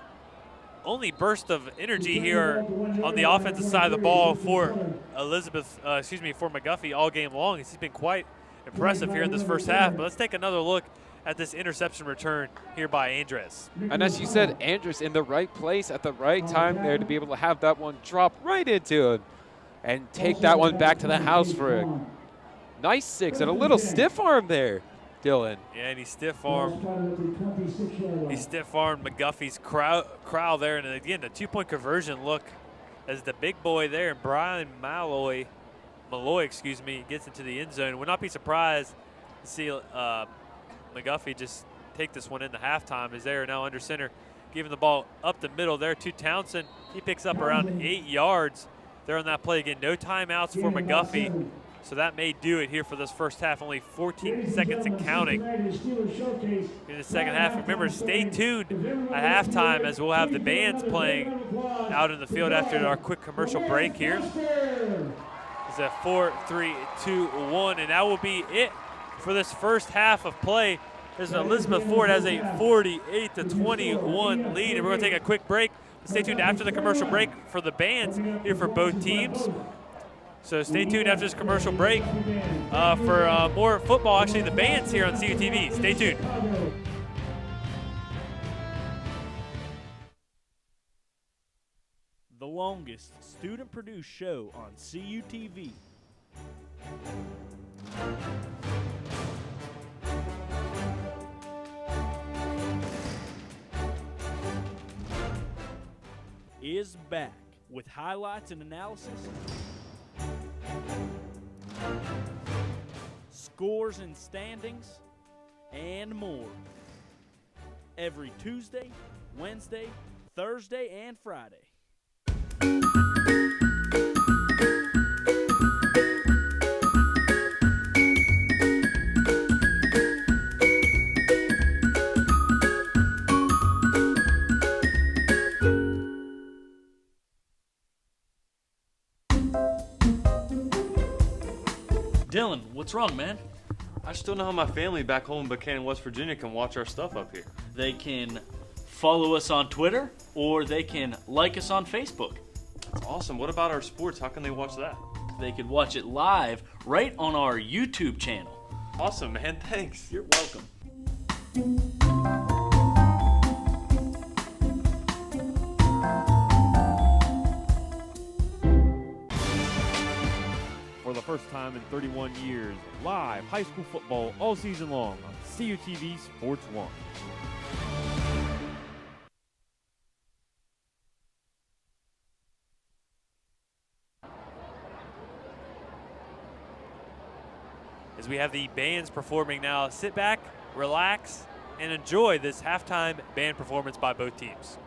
only burst of energy here on the offensive side of the ball for for McGuffey all game long. He's been quite impressive here in this first half. But let's take another look at this interception return here by Andres. And as you said, Andres in the right place at the right time there to be able to have that one drop right into him and take that one back to the house for a nice 6 and a little stiff arm there, Dylan. Yeah, and he stiff-armed McGuffey's crowd there. And again, the 2-point conversion look as the big boy there, and Brian Malloy, gets into the end zone. Would not be surprised to see McGuffey just take this one into halftime as they are now under center, giving the ball up the middle there to Townsend. He picks up around 8 yards there on that play. Again, no timeouts for McGuffey. So that may do it here for this first half. Only 14 seconds and counting in the second half. Remember, stay tuned at halftime as we'll have the bands playing out in the field after our quick commercial break here. It's a 4, 3, 2, 1, and that will be it for this first half of play. As Elizabeth Ford has a 48-21 lead, and we're going to take a quick break. Stay tuned after the commercial break for the bands here for both teams. So stay tuned after this commercial break for more football. Actually, the band's here on CUTV. Stay tuned. The longest student-produced show on CUTV. Is back with highlights and analysis, scores and standings, and more. Every Tuesday, Wednesday, Thursday, and Friday. Dylan, what's wrong, man? I just don't know how my family back home in Buchanan, West Virginia can watch our stuff up here. They can follow us on Twitter, or they can like us on Facebook. That's awesome. What about our sports? How can they watch that? They could watch it live right on our YouTube channel. Awesome, man. Thanks. You're welcome. For the first time in 31 years, live high school football all season long on CUTV Sports 1. As we have the bands performing now, sit back, relax, and enjoy this halftime band performance by both teams.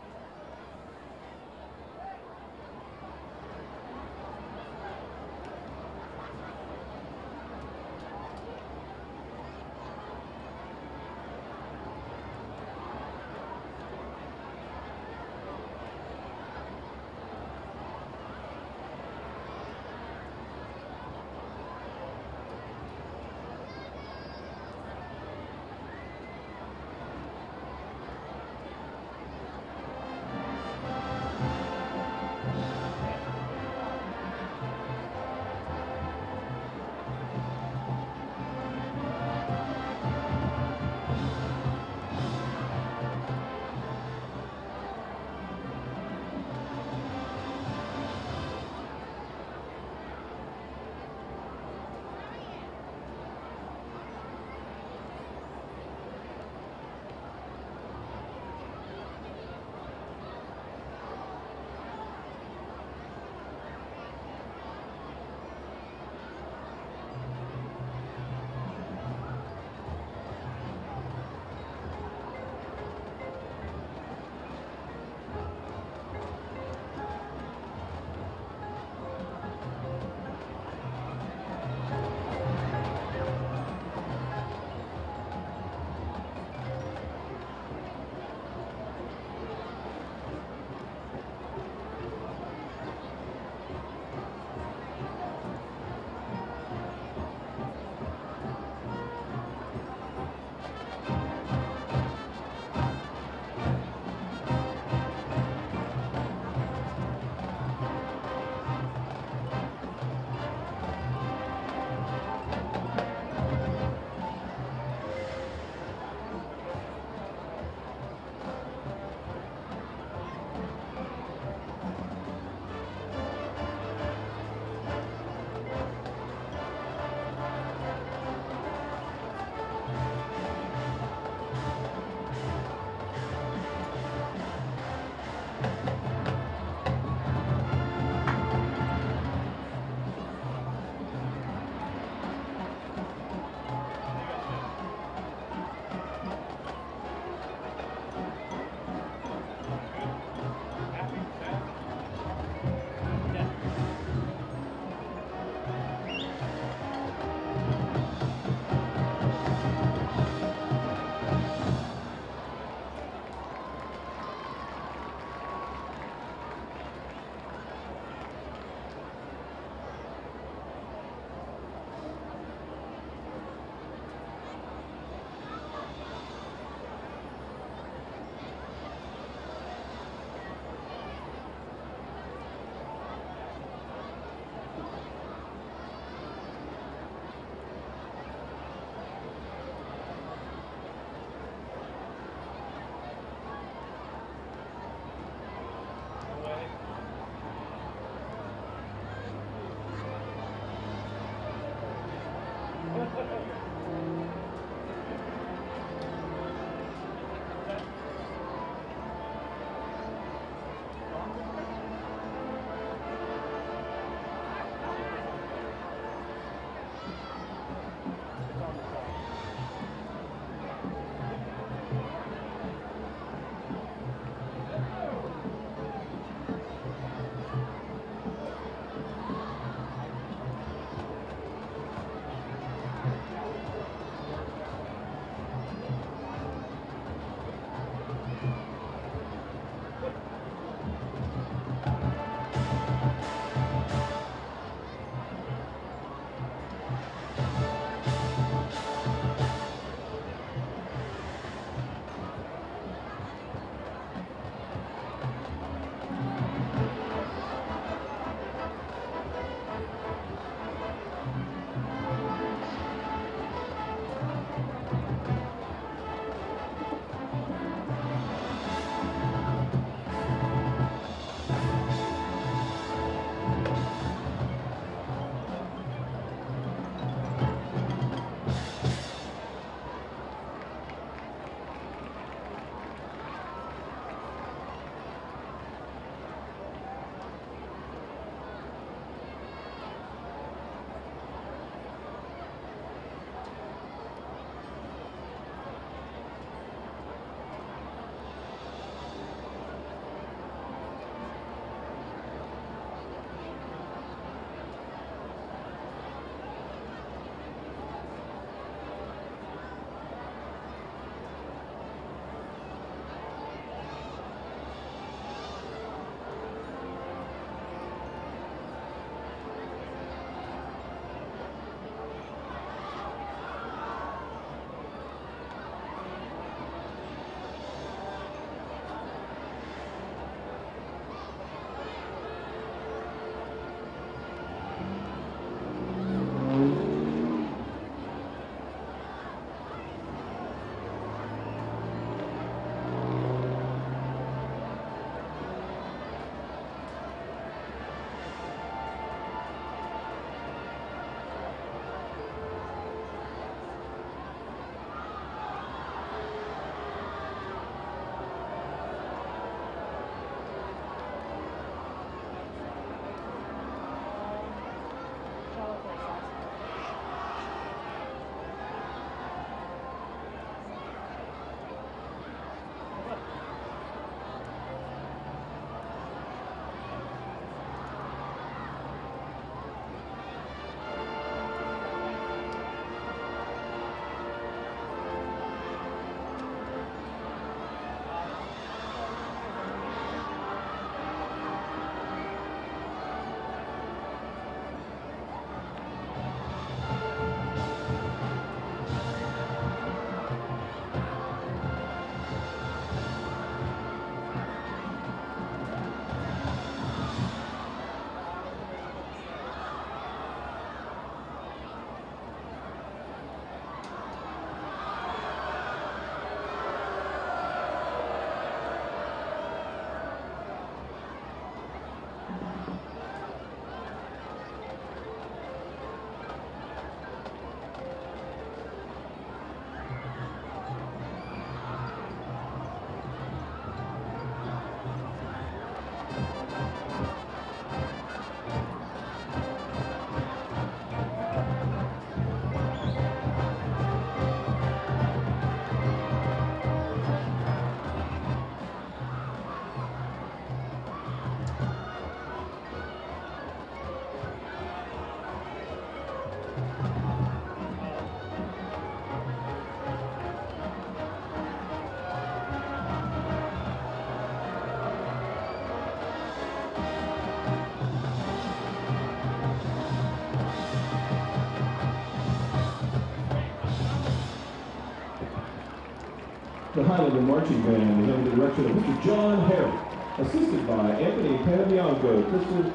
The Highlander Marching Band is under the direction of Mr. John Harry, assisted by Anthony Panamianco,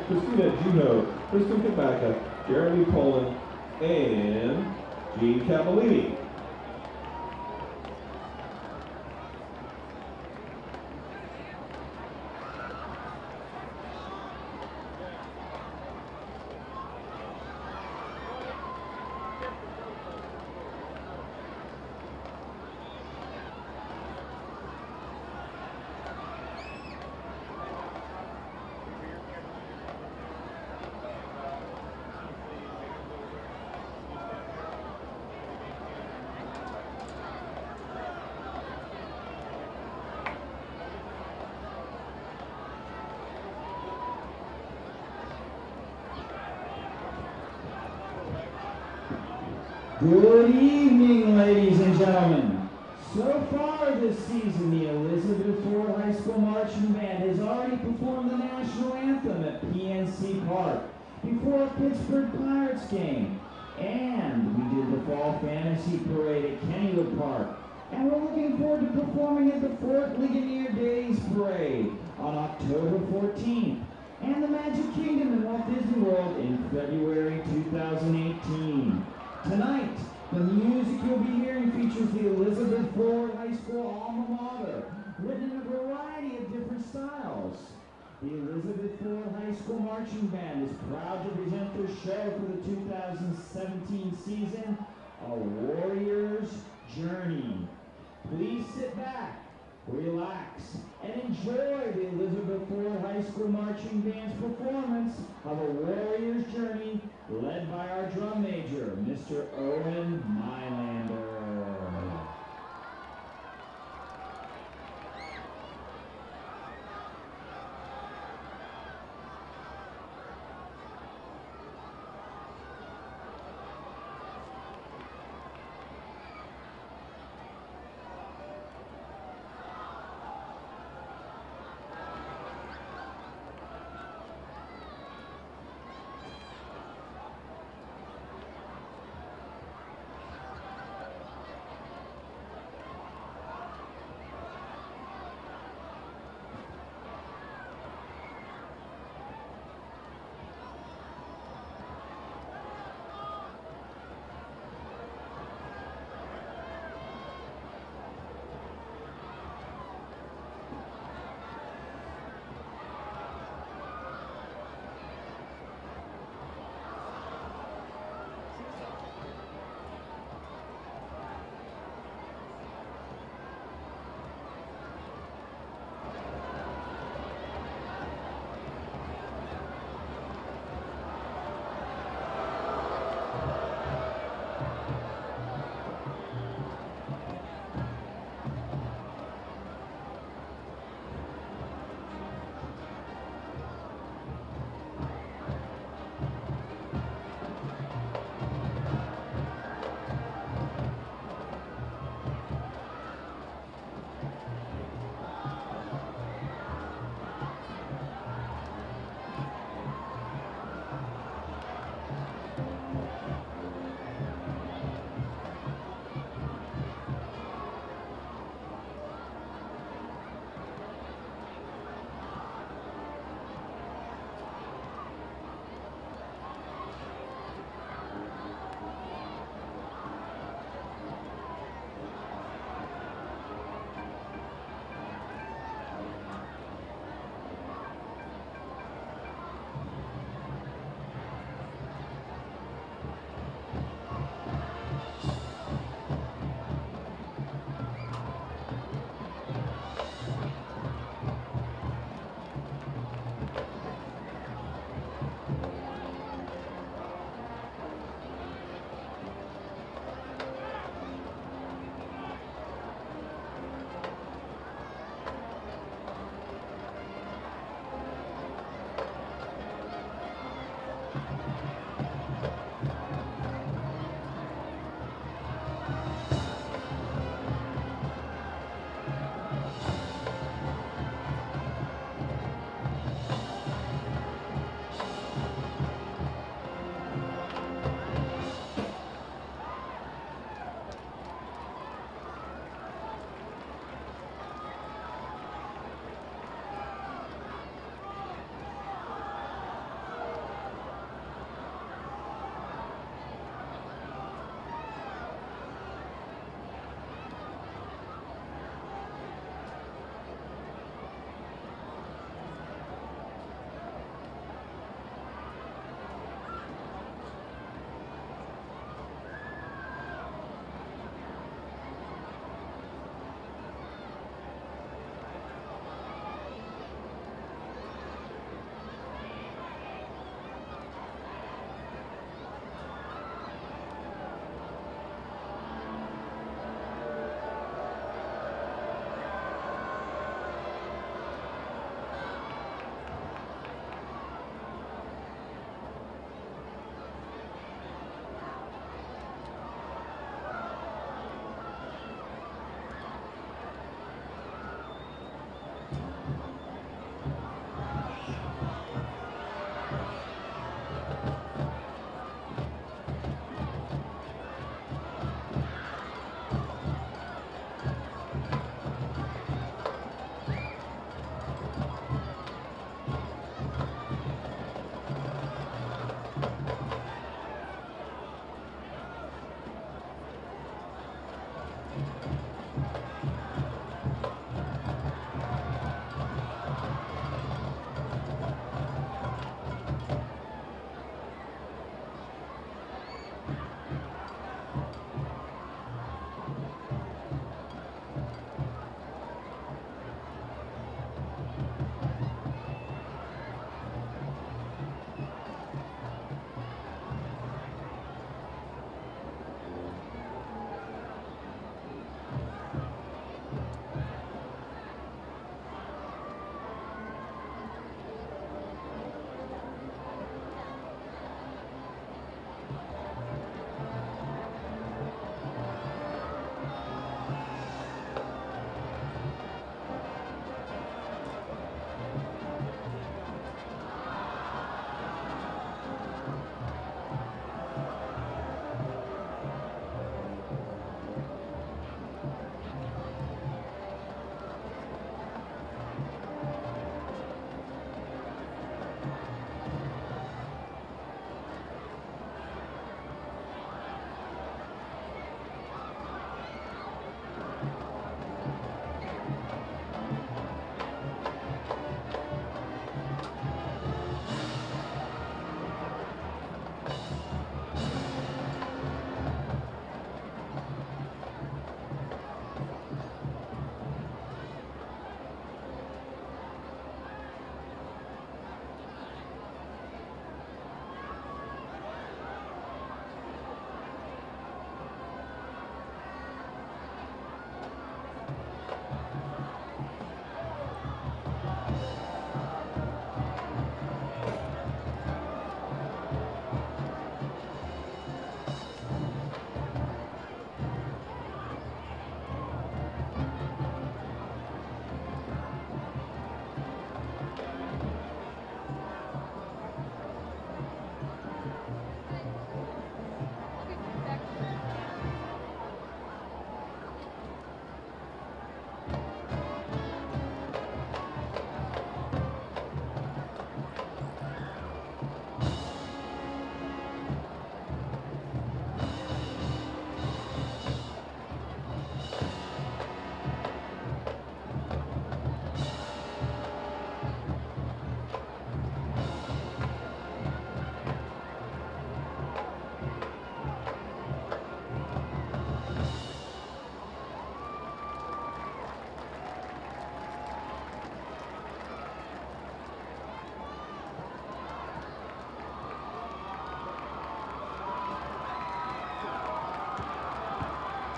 Christina Juno, Kristen Kabaka, Jeremy Poland, and Gene Cavallini. Good evening, ladies and gentlemen. So far this season, the Elizabeth Ford High School Marching Band has already performed the national anthem at PNC Park before a Pittsburgh Pirates game. And we did the Fall Fantasy Parade at Kennywood Park. And we're looking forward to performing at the Fort Ligonier Days Parade on October 14th. And the Magic Kingdom in Walt Disney World in February 2018. Tonight, the music you'll be hearing features the Elizabeth Ford High School alma mater, written in a variety of different styles. The Elizabeth Ford High School Marching Band is proud to present their show for the 2017 season, A Warrior's Journey. Please sit back, relax, and enjoy the Elizabeth Ford High School Marching Band's performance of A Warrior's Journey, led by our drum major, Mr. Owen Mylander.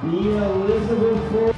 The Elizabeth Ford.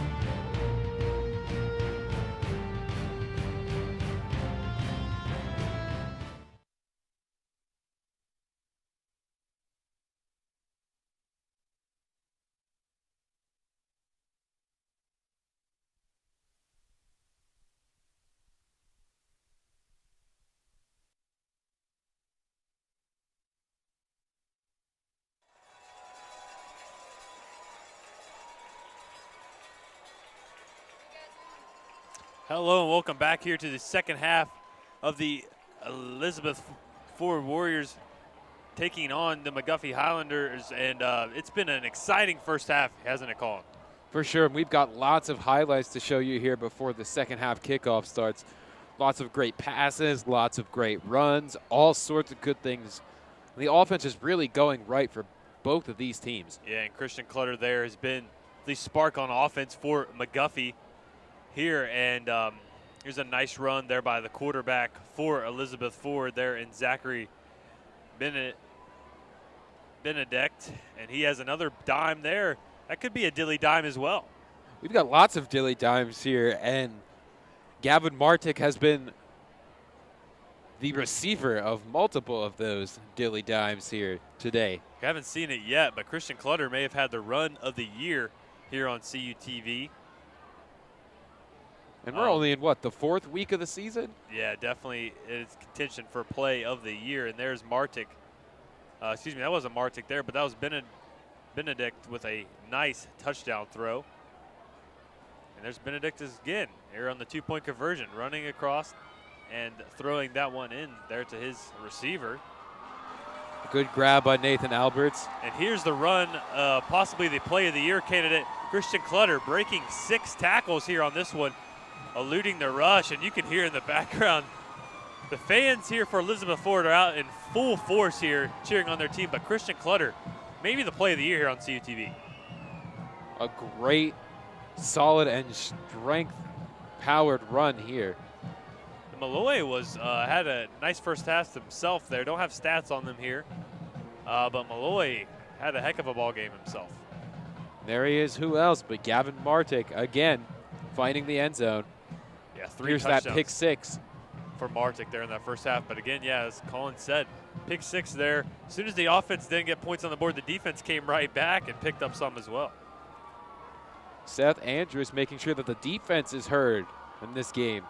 Hello and welcome back here to the second half of the Elizabeth Ford Warriors taking on the McGuffey Highlanders, and it's been an exciting first half, hasn't it, Colin? For sure, and we've got lots of highlights to show you here before the second half kickoff starts. Lots of great passes, lots of great runs, all sorts of good things. The offense is really going right for both of these teams. Yeah, and Christian Clutter there has been the spark on offense for McGuffey here, and here's a nice run there by the quarterback for Elizabeth Ford there in Zachary Benedict, and he has another dime there. That could be a dilly dime as well. We've got lots of dilly dimes here, and Gavin Martic has been the receiver of multiple of those dilly dimes here today. We haven't seen it yet, but Christian Clutter may have had the run of the year here on CUTV. And we're only in, what, the fourth week of the season? Yeah, definitely it's contention for play of the year. And there's Martic. Excuse me, that wasn't Martic there, but that was Benedict with a nice touchdown throw. And there's Benedict again here on the two-point conversion, running across and throwing that one in there to his receiver. Good grab by Nathan Alberts. And here's the run, possibly the play of the year candidate, Christian Clutter, breaking 6 tackles here on this one, eluding the rush. And you can hear in the background, the fans here for Elizabeth Ford are out in full force here cheering on their team. But Christian Clutter, maybe the play of the year here on CUTV. A great, solid, and strength-powered run here. Malloy had a nice first half himself there. Don't have stats on them here, but Malloy had a heck of a ball game himself. There he is. Who else but Gavin Martic again, finding the end zone. Yeah, 3 Here's touchdowns that pick 6 for Martic there in that first half. But again, yeah, as Colin said, pick 6 there. As soon as the offense didn't get points on the board, the defense came right back and picked up some as well. Seth Andrews making sure that the defense is heard in this game.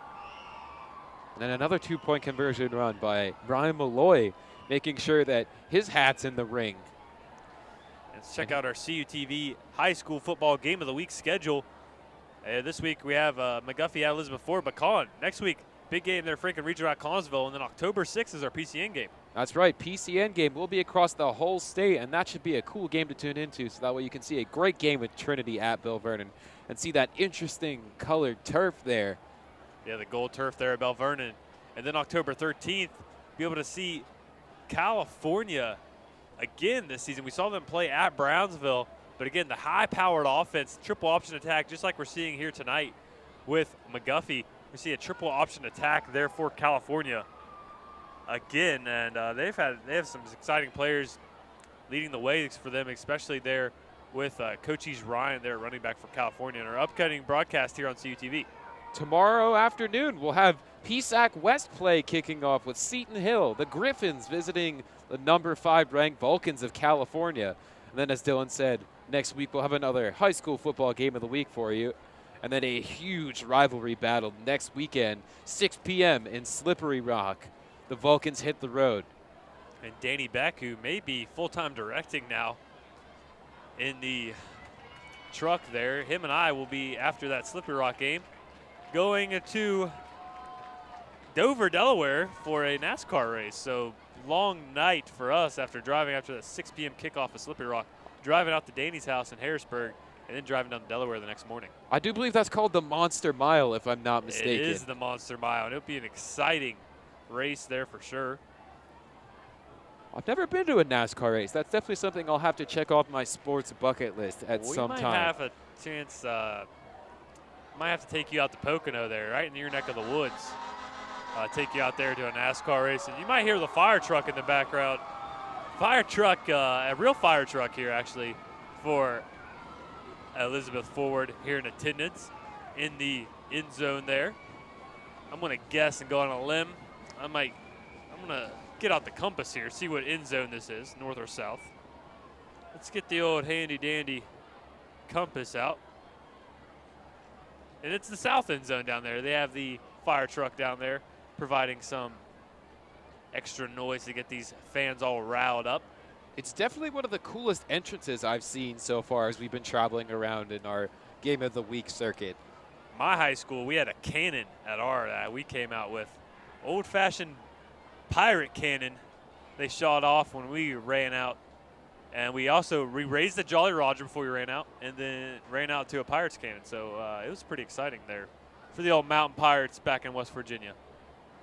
And then another 2-point conversion run by Brian Malloy, making sure that his hat's in the ring. Let's check out our CUTV high school football game of the week schedule. This week we have McGuffey at Elizabeth Ford, but Colin, next week, big game there, Franklin Regional at Collinsville, and then October 6th is our PCN game. That's right, PCN game will be across the whole state, and that should be a cool game to tune into, so that way you can see a great game with Trinity at Bell Vernon and see that interesting colored turf there. Yeah, the gold turf there at Bell Vernon. And then October 13th, be able to see California again this season. We saw them play at Brownsville, but again, the high-powered offense, triple option attack, just like we're seeing here tonight with McGuffey. We see a triple option attack there for California again, and they have some exciting players leading the way for them, especially there with Cochise Ryan there, running back for California, in our upcoming broadcast here on CUTV. Tomorrow afternoon, we'll have PSAC West play kicking off with Seton Hill, the Griffins visiting the number 5 ranked Vulcans of California. And then, as Dylan said, next week we'll have another high school football game of the week for you. And then a huge rivalry battle next weekend, 6 p.m. in Slippery Rock. The Vulcans hit the road. And Danny Beck, who may be full-time directing now in the truck there, him and I will be, after that Slippery Rock game, going to Dover, Delaware for a NASCAR race. So long night for us after driving after that 6 p.m. kickoff of Slippery Rock, driving out to Danny's house in Harrisburg, and then driving down to Delaware the next morning. I do believe that's called the Monster Mile, if I'm not mistaken. It is the Monster Mile, and it'll be an exciting race there for sure. I've never been to a NASCAR race. That's definitely something I'll have to check off my sports bucket list at some time. We might have a chance, might have to take you out to Pocono there, right in your neck of the woods. Take you out there to a NASCAR race, and you might hear the fire truck in the background. Fire truck, a real fire truck here actually for Elizabeth Ford here in attendance in the end zone there. I'm gonna guess and go on a limb. I'm gonna get out the compass here, see what end zone this is, north or south. Let's get the old handy dandy compass out. And it's the south end zone down there. They have the fire truck down there providing some extra noise to get these fans all riled up. It's definitely one of the coolest entrances I've seen so far as we've been traveling around in our Game of the Week circuit. My high school, we had a cannon at our that we came out with. Old-fashioned pirate cannon they shot off when we ran out. And we raised the Jolly Roger before we ran out, and then ran out to a Pirates cannon. So it was pretty exciting there for the old Mountain Pirates back in West Virginia.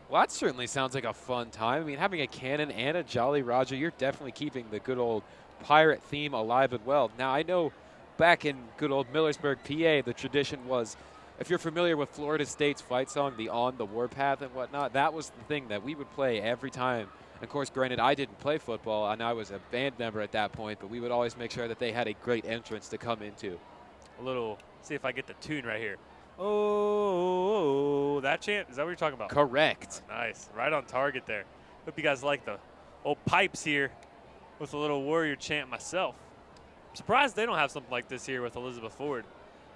Well, that certainly sounds like a fun time. I mean, having a cannon and a Jolly Roger, you're definitely keeping the good old pirate theme alive and well. Now, I know back in good old Millersburg, PA, the tradition was, if you're familiar with Florida State's fight song, the On the Warpath and whatnot, that was the thing that we would play every time. Of course, granted, I didn't play football, and I was a band member at that point, but we would always make sure that they had a great entrance to come into. See if I get the tune right here. Oh, that chant? Is that what you're talking about? Correct. Oh, nice. Right on target there. Hope you guys like the old pipes here with a little warrior chant myself. I'm surprised they don't have something like this here with Elizabeth Ford.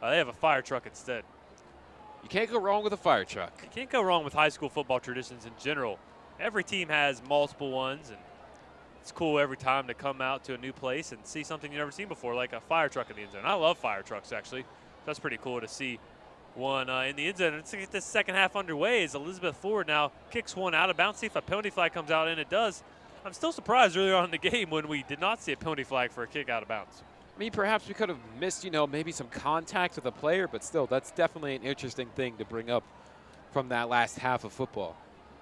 They have a fire truck instead. You can't go wrong with a fire truck. You can't go wrong with high school football traditions in general. Every team has multiple ones, and it's cool every time to come out to a new place and see something you've never seen before, like a fire truck in the end zone. I love fire trucks, actually. That's pretty cool to see one in the end zone. Let's get this second half underway as Elizabeth Ford now kicks one out of bounds. See if a penalty flag comes out, and it does. I'm still surprised earlier on in the game when we did not see a penalty flag for a kick out of bounds. I mean, perhaps we could have missed, maybe some contact with a player, but still, that's definitely an interesting thing to bring up from that last half of football.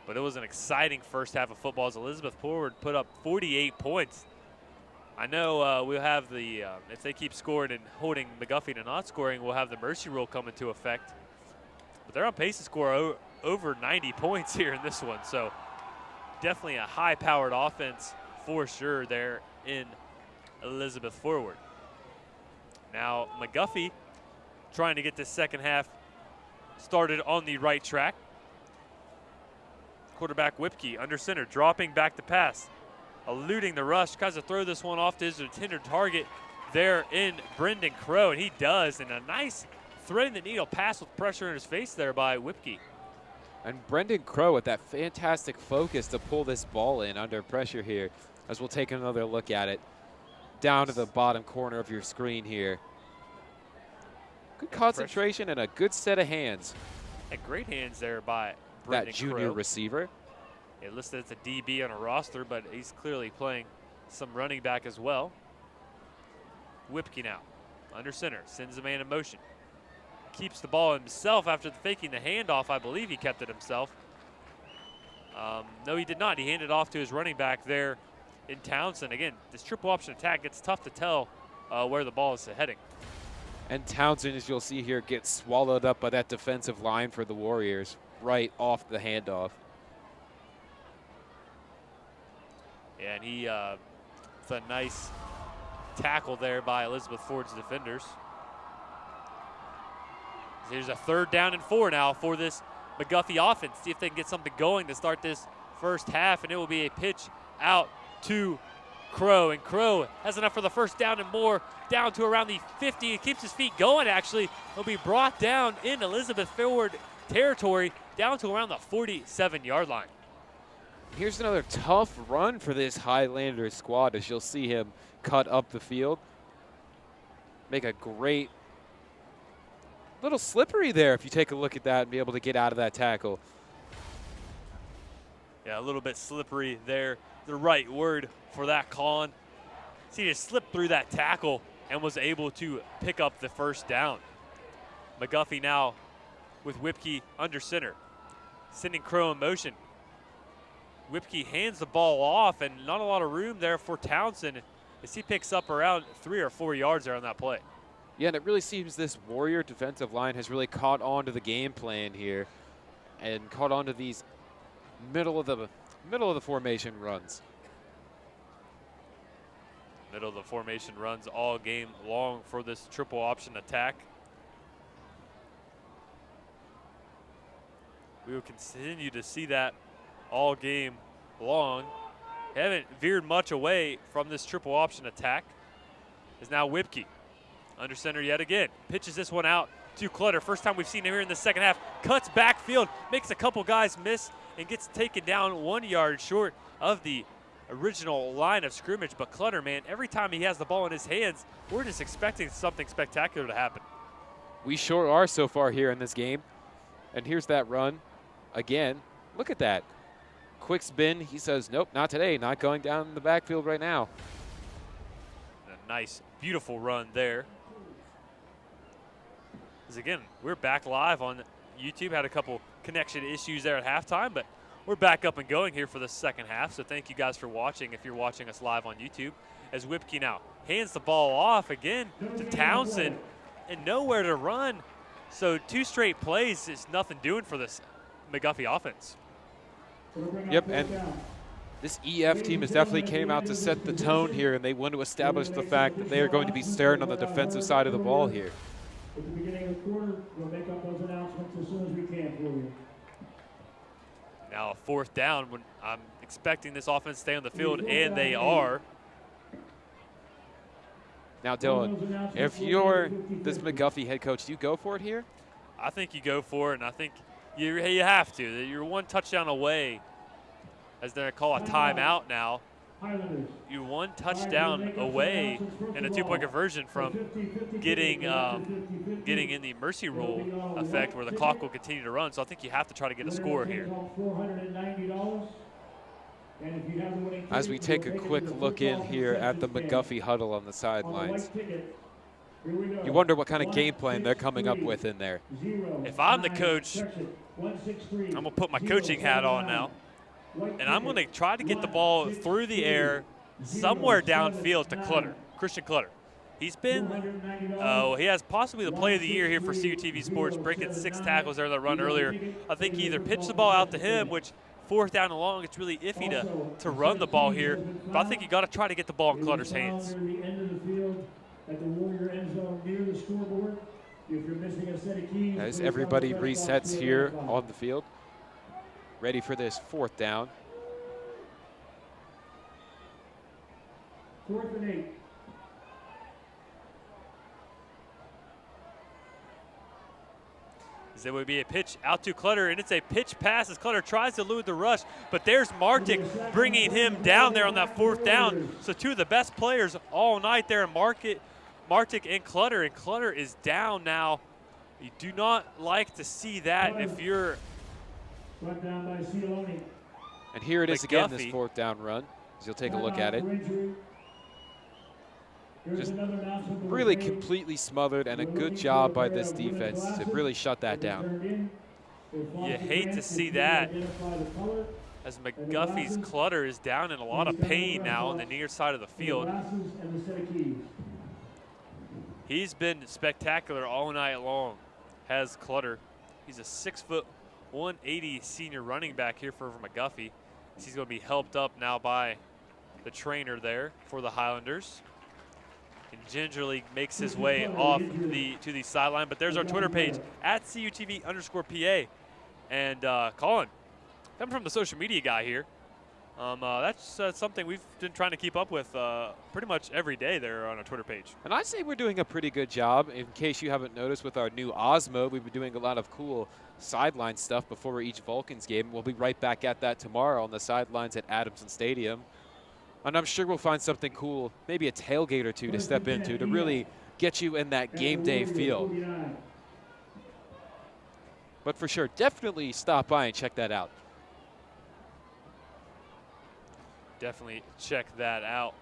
But it was an exciting first half of football as Elizabeth Forward put up 48 points. I know we'll have the, if they keep scoring and holding McGuffey to not scoring, we'll have the mercy rule come into effect. But they're on pace to score over 90 points here in this one. So definitely a high-powered offense for sure there in Elizabeth Forward. Now McGuffey trying to get this second half started on the right track. Quarterback Whipke under center, dropping back to pass, eluding the rush, tries to throw this one off to his intended target there in Brendan Crow, and he does, and a nice threading the needle pass with pressure in his face there by Whipke. And Brendan Crow with that fantastic focus to pull this ball in under pressure here, as we'll take another look at it down to the bottom corner of your screen here. Good concentration and a good set of hands. And great hands there by Brendan that junior Crow. receiver. It listed as a DB on a roster, but he's clearly playing some running back as well. Whipke now, under center, sends the man in motion. Keeps the ball himself after faking the handoff. I believe he kept it himself. No, he did not. He handed off to his running back there in Townsend. Again, this triple option attack, it's tough to tell where the ball is heading. And Townsend, as you'll see here, gets swallowed up by that defensive line for the Warriors right off the handoff. Yeah, and he, it's a nice tackle there by Elizabeth Ford's defenders. Here's a 3rd down and 4 now for this McGuffey offense. See if they can get something going to start this first half, and it will be a pitch out to Crow, and Crow has enough for the first down and more, down to around the 50. He keeps his feet going, actually. He'll be brought down in Elizabeth Forward territory, down to around the 47-yard line. Here's another tough run for this Highlander squad, as you'll see him cut up the field. Make a great little slippery there if you take a look at that and be able to get out of that tackle. Yeah, a little bit slippery there. The right word for that, Colin. See, he just slipped through that tackle and was able to pick up the first down. McGuffey now with Whipke under center, sending Crow in motion. Whipke hands the ball off, and not a lot of room there for Townsend as he picks up around 3 or 4 yards there on that play. Yeah, and it really seems this Warrior defensive line has really caught on to the game plan here and caught on to these middle of the formation runs. Middle of the formation runs all game long for this triple option attack. We will continue to see that all game long. Haven't veered much away from this triple option attack. Is now Whipke under center yet again. Pitches this one out to Clutter. First time we've seen him here in the second half. Cuts backfield, makes a couple guys miss, and gets taken down 1 yard short of the original line of scrimmage. But Clutter, man, every time he has the ball in his hands, we're just expecting something spectacular to happen. We sure are so far here in this game. And here's that run again. Look at that. Quick spin. He says, nope, not today. Not going down the backfield right now. A nice, beautiful run there. Because again, we're back live on YouTube. Had a couple connection issues there at halftime, but we're back up and going here for the second half. So thank you guys for watching if you're watching us live on YouTube. As Whipke now hands the ball off again to Townsend and nowhere to run. So 2 straight plays is nothing doing for this McGuffey offense. Yep, and this EF team has definitely came out to set the tone here, and they want to establish the fact that they are going to be staring on the defensive side of the ball here. At the beginning of the quarter, we'll make up those announcements as soon as we can for you. Now a 4th down when I'm expecting this offense to stay on the field, and they are. Now, Dylan, if you're this McGuffey head coach, do you go for it here? I think you go for it, and I think you have to. You're 1 touchdown away, as they're call a timeout now. You're 1 touchdown away in a 2-point conversion from getting in the mercy rule effect where the clock will continue to run. So I think you have to try to get a score here. As we take a quick look in here at the McGuffey huddle on the sidelines. You wonder what kind of game plan they're coming up with in there. If I'm the coach, I'm going to put my coaching hat on now, and I'm going to try to get the ball through the air somewhere downfield to Clutter, Christian Clutter. He's been, he has possibly the play of the year here for CUTV Sports, breaking 6 tackles there that run earlier. I think he either pitched the ball out to him, which 4th down and long, it's really iffy to run the ball here. But I think you got to try to get the ball in Clutter's hands. As everybody resets here on the field, ready for this 4th down. 4th and 8. There would be a pitch out to Clutter, and it's a pitch pass as Clutter tries to elude the rush, but there's Martic bringing him down there on that 4th down. So 2 of the best players all night there, Martic and Clutter is down now. You do not like to see that if you're. And here it is again, this 4th down run, as you'll take a look at it. Just really completely smothered, and a good job by this defense to really shut that down. You hate to see that, as McGuffey's Clutter is down in a lot of pain now on the near side of the field. He's been spectacular all night long, has Clutter. He's a 6'1", 180 senior running back here for McGuffey. He's going to be helped up now by the trainer there for the Highlanders. And gingerly makes his way off to the sideline. But there's our Twitter page, at @CUTV_PA. And Colin, coming from the social media guy here, that's something we've been trying to keep up with pretty much every day there on our Twitter page. And I'd say we're doing a pretty good job. In case you haven't noticed, with our new Osmo, we've been doing a lot of cool sideline stuff before each Vulcans game. We'll be right back at that tomorrow on the sidelines at Adamson Stadium. And I'm sure we'll find something cool, maybe a tailgate or 2 to step into to really get you in that game day feel. But for sure, definitely stop by and check that out. Definitely check that out.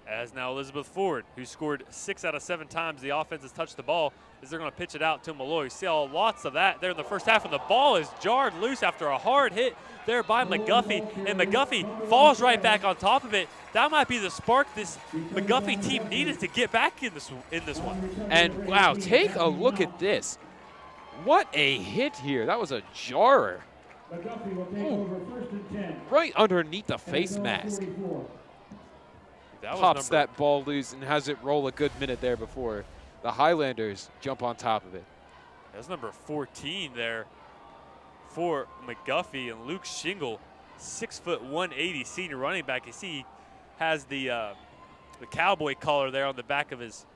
As now Elizabeth Ford, who scored 6 out of 7 times the offense has touched the ball, is they're going to pitch it out to Malloy. You see lots of that there in the first half, and the ball is jarred loose after a hard hit there by McGuffey, and McGuffey falls right back on top of it. That might be the spark this McGuffey team needed to get back in this one. And wow, take a look at this. What a hit here. That was a jarrer. Ooh, right underneath the face mask. Pops that ball loose and has it roll a good minute there before the Highlanders jump on top of it. That's number 14 there for McGuffey, and Luke Shingle, 6'1", 180 senior running back. You see he has the cowboy collar there on the back of his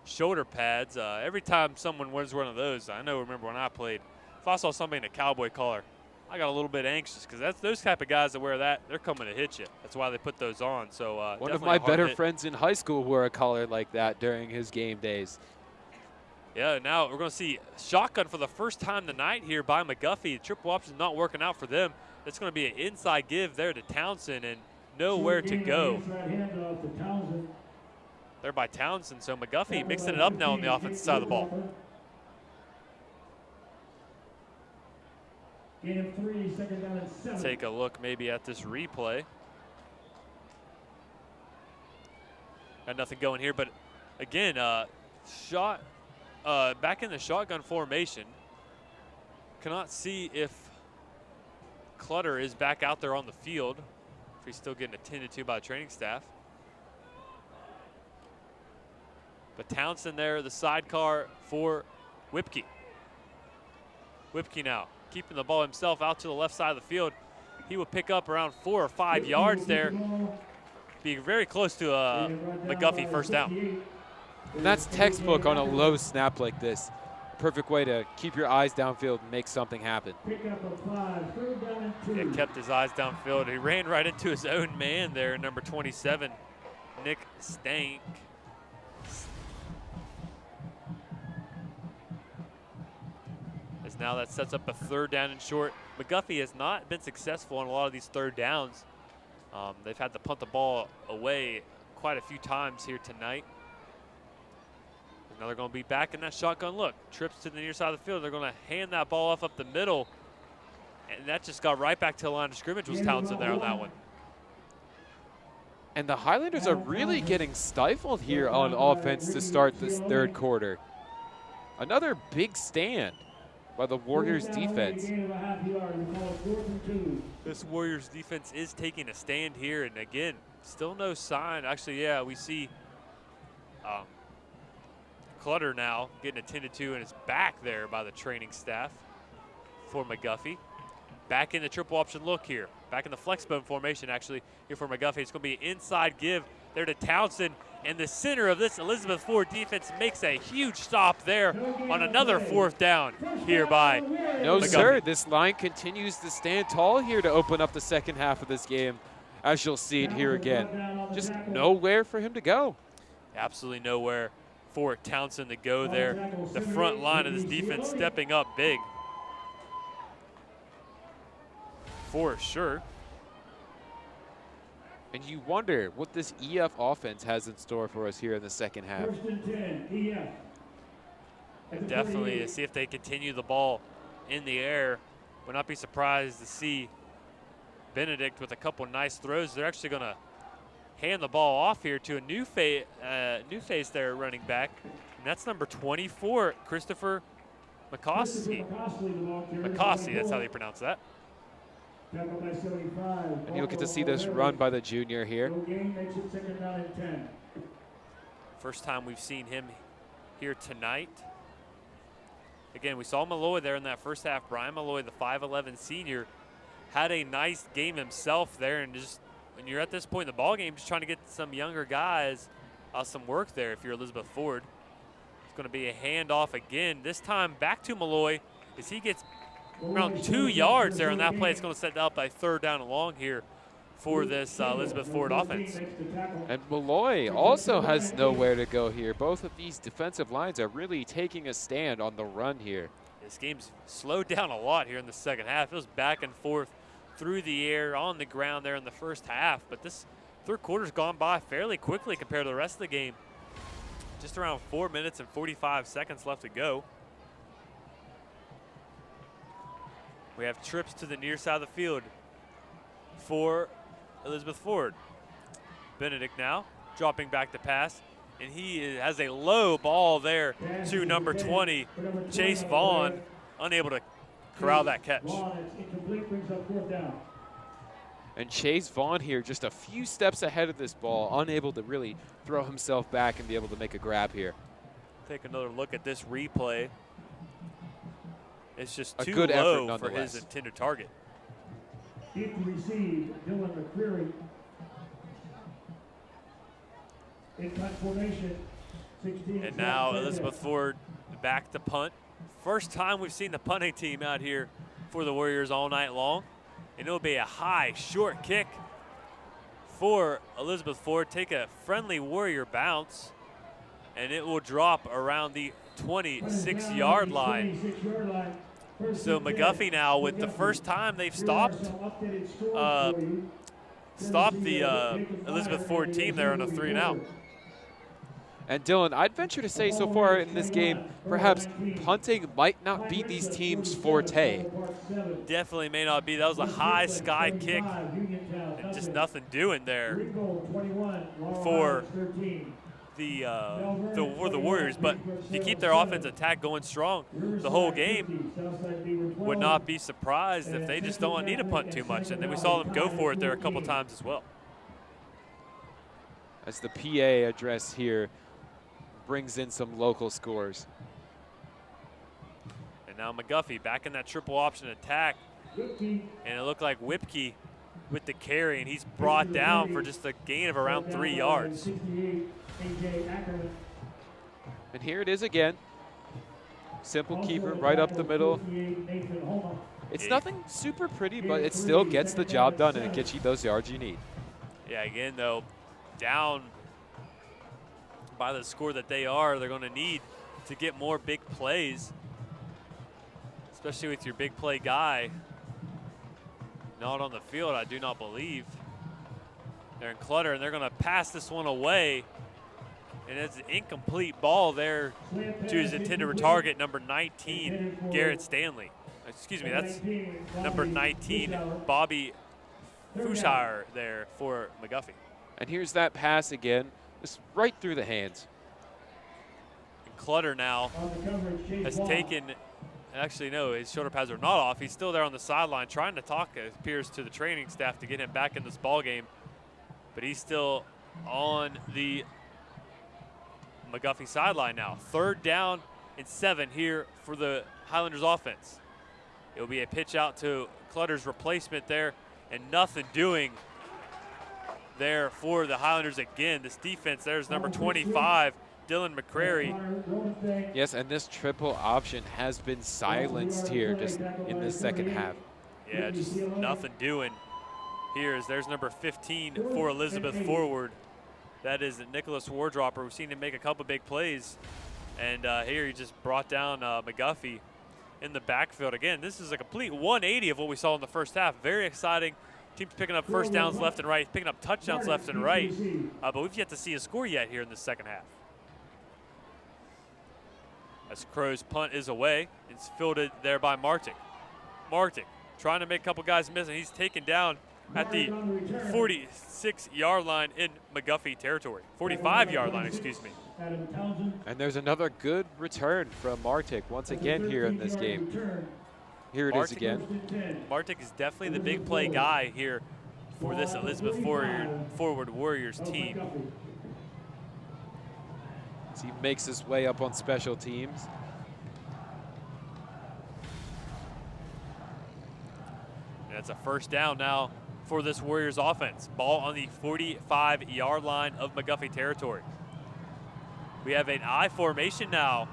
shoulder pads. Every time someone wears one of those, remember when I played, if I saw somebody in a cowboy collar, I got a little bit anxious, because that's those type of guys that wear that, they're coming to hit you. That's why they put those on. So one of my better friends in high school wore a collar like that during his game days. Yeah, now we're going to see shotgun for the first time tonight here by McGuffey. Triple option not working out for them. It's going to be an inside give there to Townsend, and nowhere to go there by Townsend. So McGuffey mixing it up now on the offensive side of the ball. Take a look maybe at this replay. Got nothing going here, but again, back in the shotgun formation. Cannot see if Clutter is back out there on the field, if he's still getting attended to by the training staff. But Townsend there, the sidecar for Whipke. Whipke now keeping the ball himself out to the left side of the field. He will pick up around 4 or 5 yards there. Being very close to McGuffey first down. And that's textbook on a low snap like this. Perfect way to keep your eyes downfield and make something happen. He kept his eyes downfield. He ran right into his own man there, number 27, Nick Stank. As as now that sets up a 3rd down and short. McGuffey has not been successful on a lot of these 3rd downs. They've had to punt the ball away quite a few times here tonight. Now they're going to be back in that shotgun look. Trips to the near side of the field. They're going to hand that ball off up the middle. And that just got right back to the line of scrimmage. Was Townsend there on that one. And the Highlanders are really getting stifled here on offense to start this 3rd quarter. Another big stand by the Warriors defense. This Warriors defense is taking a stand here. And again, still no sign. Actually, yeah, we see Clutter now getting attended to and is back there by the training staff for McGuffey. Back in the triple option look here. Back in the flex bone formation actually here for McGuffey. It's going to be an inside give there to Townsend. And the center of this Elizabeth Ford defense makes a huge stop there on another 4th down here by No, McGuffey. sir. This line continues to stand tall here to open up the second half of this game, as you'll see it here again. Just nowhere for him to go. Absolutely nowhere for Townsend to go there. The front line of this defense stepping up big. For sure. And you wonder what this EF offense has in store for us here in the second half. Definitely to see if they continue the ball in the air. Would not be surprised to see Benedict with a couple nice throws. They're actually going to hand the ball off here to a new face there running back. And that's number 24, Christopher McCossie. McCossie, that's how they pronounce that. And you'll get to see this run by the junior here. First time we've seen him here tonight. Again, we saw Malloy there in that first half. Brian Malloy, the 5'11 senior, had a nice game himself there. And just when you're at this point in the ball game, just trying to get some younger guys some work there if you're Elizabeth Ford. It's going to be a handoff again. This time back to Malloy as he gets around 2 yards there on that play. It's going to set up a 3rd down and long here for this Elizabeth Ford offense. And Malloy also has nowhere to go here. Both of these defensive lines are really taking a stand on the run here. This game's slowed down a lot here in the second half. It was back and forth through the air, on the ground there in the first half. But this 3rd quarter's gone by fairly quickly compared to the rest of the game. Just around 4 minutes and 45 seconds left to go. We have trips to the near side of the field for Elizabeth Ford. Benedict now dropping back to pass, and he has a low ball there to number 20, Chase Vaughn, unable to corral that catch. And Chase Vaughn here just a few steps ahead of this ball, unable to really throw himself back and be able to make a grab here. Take another look at this replay. It's just A too good low effort for his nonetheless. intended target. Deep receive, Dylan McCreary. In punt formation, 16. And now Elizabeth Ford back to punt. First time we've seen the punting team out here for the Warriors all night long. And it'll be a high, short kick for Elizabeth Ford. Take a friendly Warrior bounce, and it will drop around the 26-yard line. So McGuffey now, with the first time they've stopped the Elizabeth Ford team there on a 3-and-out. And Dylan, I'd venture to say so far in this game, perhaps punting might not be these teams' forte. Definitely may not be. That was a high sky kick and just nothing doing there for the Warriors. But if you keep their offensive attack going strong the whole game, would not be surprised if they just don't need to punt too much. And then we saw them go for it there a couple times as well. As the PA address here brings in some local scores. And now McGuffey back in that triple option attack. And it looked like Whipke with the carry, and he's brought down for just a gain of around 3 yards. And here it is again. Simple keeper right up the middle. It's nothing super pretty, but it still gets the job done, and it gets you those yards you need. Yeah, again, though, down by the score that they are, they're going to need to get more big plays, especially with your big play guy not on the field, I do not believe. They're in clutter, and they're going to pass this one away. And it's an incomplete ball there to his intended target, number 19, Garrett Stanley. Excuse me, that's number 19, Bobby Fushire there for McGuffey. And here's that pass again, just right through the hands. And Clutter now has taken, actually no, his shoulder pads are not off. He's still there on the sideline trying to talk, it appears, to the training staff to get him back in this ball game. But he's still on the McGuffey sideline now. 3rd down and 7 here for the Highlanders offense. It'll be a pitch out to Clutter's replacement there, and nothing doing there for the Highlanders again. This defense, there's number 25, Dylan McCrary. Yes, and this triple option has been silenced here just in the second half. Yeah, just nothing doing here. There's number 15 for Elizabeth forward. That is Nicholas Wardropper. We've seen him make a couple big plays. And here he just brought down McGuffey in the backfield. Again, this is a complete 180 of what we saw in the first half. Very exciting. Teams picking up first downs left and right, picking up touchdowns left and right. But we've yet to see a score yet here in the second half. As Crow's punt is away, it's fielded there by Martic. Martic trying to make a couple guys miss, and he's taken down at the 46-yard line in McGuffey territory. 45-yard line, excuse me. And there's another good return from Martic once again here in this game. Here it is again. Martic is definitely the big play guy here for this Elizabeth Forward Warriors team. As he makes his way up on special teams. And it's a first down now for this Warriors offense. Ball on the 45-yard line of McGuffey territory. We have an I formation now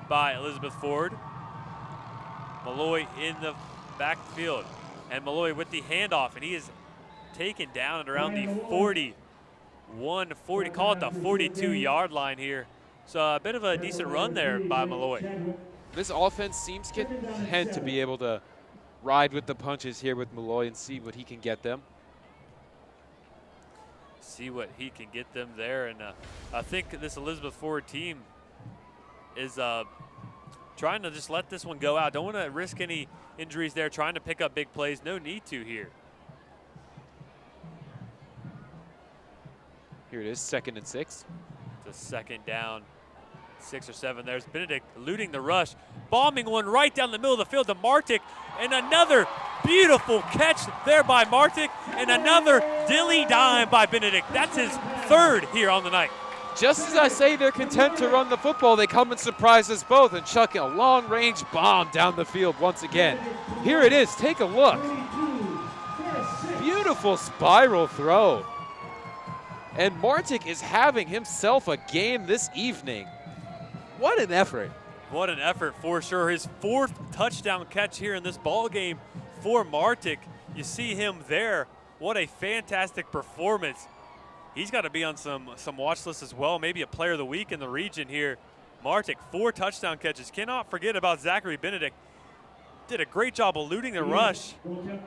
by Elizabeth Ford. Malloy in the backfield. And Malloy with the handoff, and he is taken down at around the 40, call it the 42-yard line here. So a bit of a decent run there by Malloy. This offense seems content to be able to ride with the punches here with Malloy and see what he can get them. See what he can get them there. And I think this Elizabeth Ford team is trying to just let this one go out. Don't want to risk any injuries there, trying to pick up big plays. No need to here. Here it is, 2nd and 6. It's a 2nd down, 6 or 7. There's Benedict eluding the rush, bombing one right down the middle of the field to Martic, and another beautiful catch there by Martic, and another dilly dime by Benedict. That's his 3rd here on the night. Just as I say they're content to run the football, they come and surprise us both and chuck a long-range bomb down the field once again. Here it is, take a look. Beautiful spiral throw. And Martic is having himself a game this evening. What an effort. What an effort for sure. His 4th touchdown catch here in this ball game for Martic. You see him there. What a fantastic performance. He's got to be on some watch lists as well, maybe a player of the week in the region here. Martic, 4 touchdown catches. Cannot forget about Zachary Benedict. Did a great job eluding the rush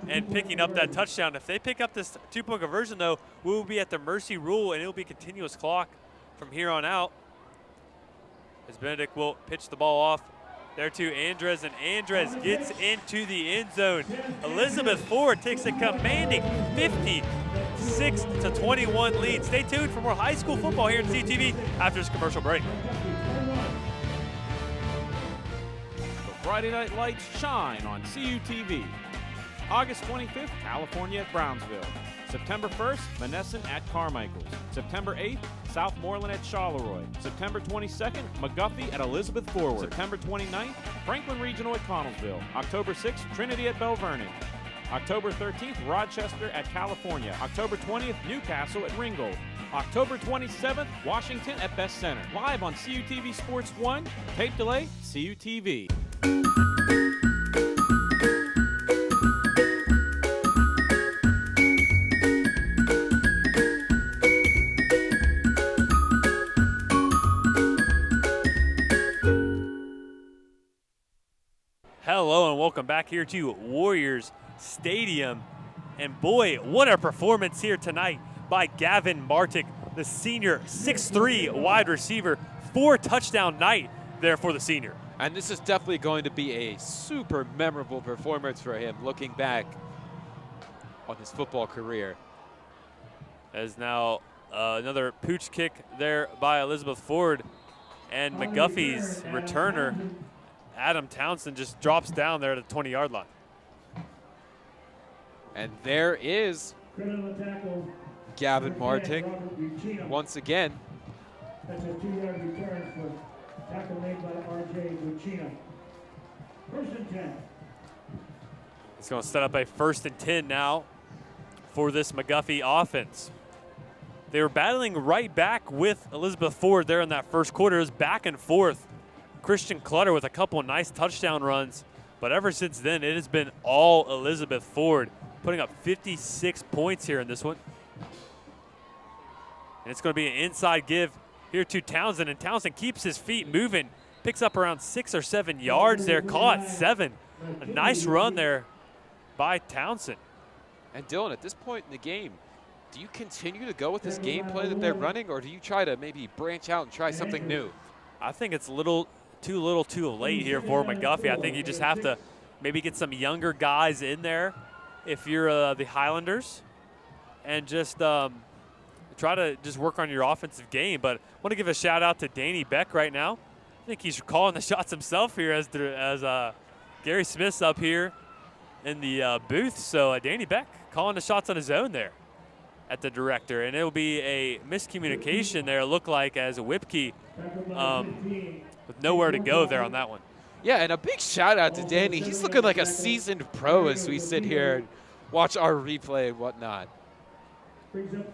and picking up that touchdown. If they pick up this 2-point conversion, though, we will be at the mercy rule, and it will be continuous clock from here on out. As Benedict will pitch the ball off there to Andres, and Andres gets into the end zone. Elizabeth Ford takes a commanding 56-21 lead. Stay tuned for more high school football here at CTV after this commercial break. Friday Night Lights shine on CUTV. August 25th, California at Brownsville. September 1st, Monessen at Carmichaels. September 8th, Southmoreland at Charleroi. September 22nd, McGuffey at Elizabeth Forward. September 29th, Franklin Regional at Connellsville. October 6th, Trinity at Bell Vernon. October 13th, Rochester at California. October 20th, Newcastle at Ringgold. October 27th, Washington at Best Center. Live on CUTV Sports 1, tape delay, CUTV. Hello and welcome back here to Warriors Stadium. And boy, what a performance here tonight by Gavin Martic, the senior 6'3" wide receiver. 4-touchdown night there for the senior. And this is definitely going to be a super memorable performance for him looking back on his football career. As now another pooch kick there by Elizabeth Ford, and McGuffey's returner, Adam Townsend, just drops down there at the 20-yard line. And there is Gavin Martic once again. That's a 2-yard return for tackle made by R.J. Lucchino. 1st and 10. It's going to set up a 1st and 10 now for this McGuffey offense. They were battling right back with Elizabeth Ford there in that first quarter. It was back and forth. Christian Clutter with a couple of nice touchdown runs. But ever since then, it has been all Elizabeth Ford, putting up 56 points here in this one. And it's going to be an inside give here to Townsend, and Townsend keeps his feet moving, picks up around 6 or 7 yards there, call it 7. A nice run there by Townsend. And Dylan, at this point in the game, do you continue to go with this gameplay that they're running, or do you try to maybe branch out and try something new? I think it's too late here for McGuffey. I think you just have to maybe get some younger guys in there if you're the Highlanders, and just try to just work on your offensive game. But I want to give a shout out to Danny Beck right now. I think he's calling the shots himself here as Gary Smith's up here in the booth. So Danny Beck calling the shots on his own there at the director. And it will be a miscommunication there, it looked like, as Whipkey with nowhere to go there on that one. Yeah, and a big shout out to Danny. He's looking like a seasoned pro as we sit here and watch our replay and whatnot.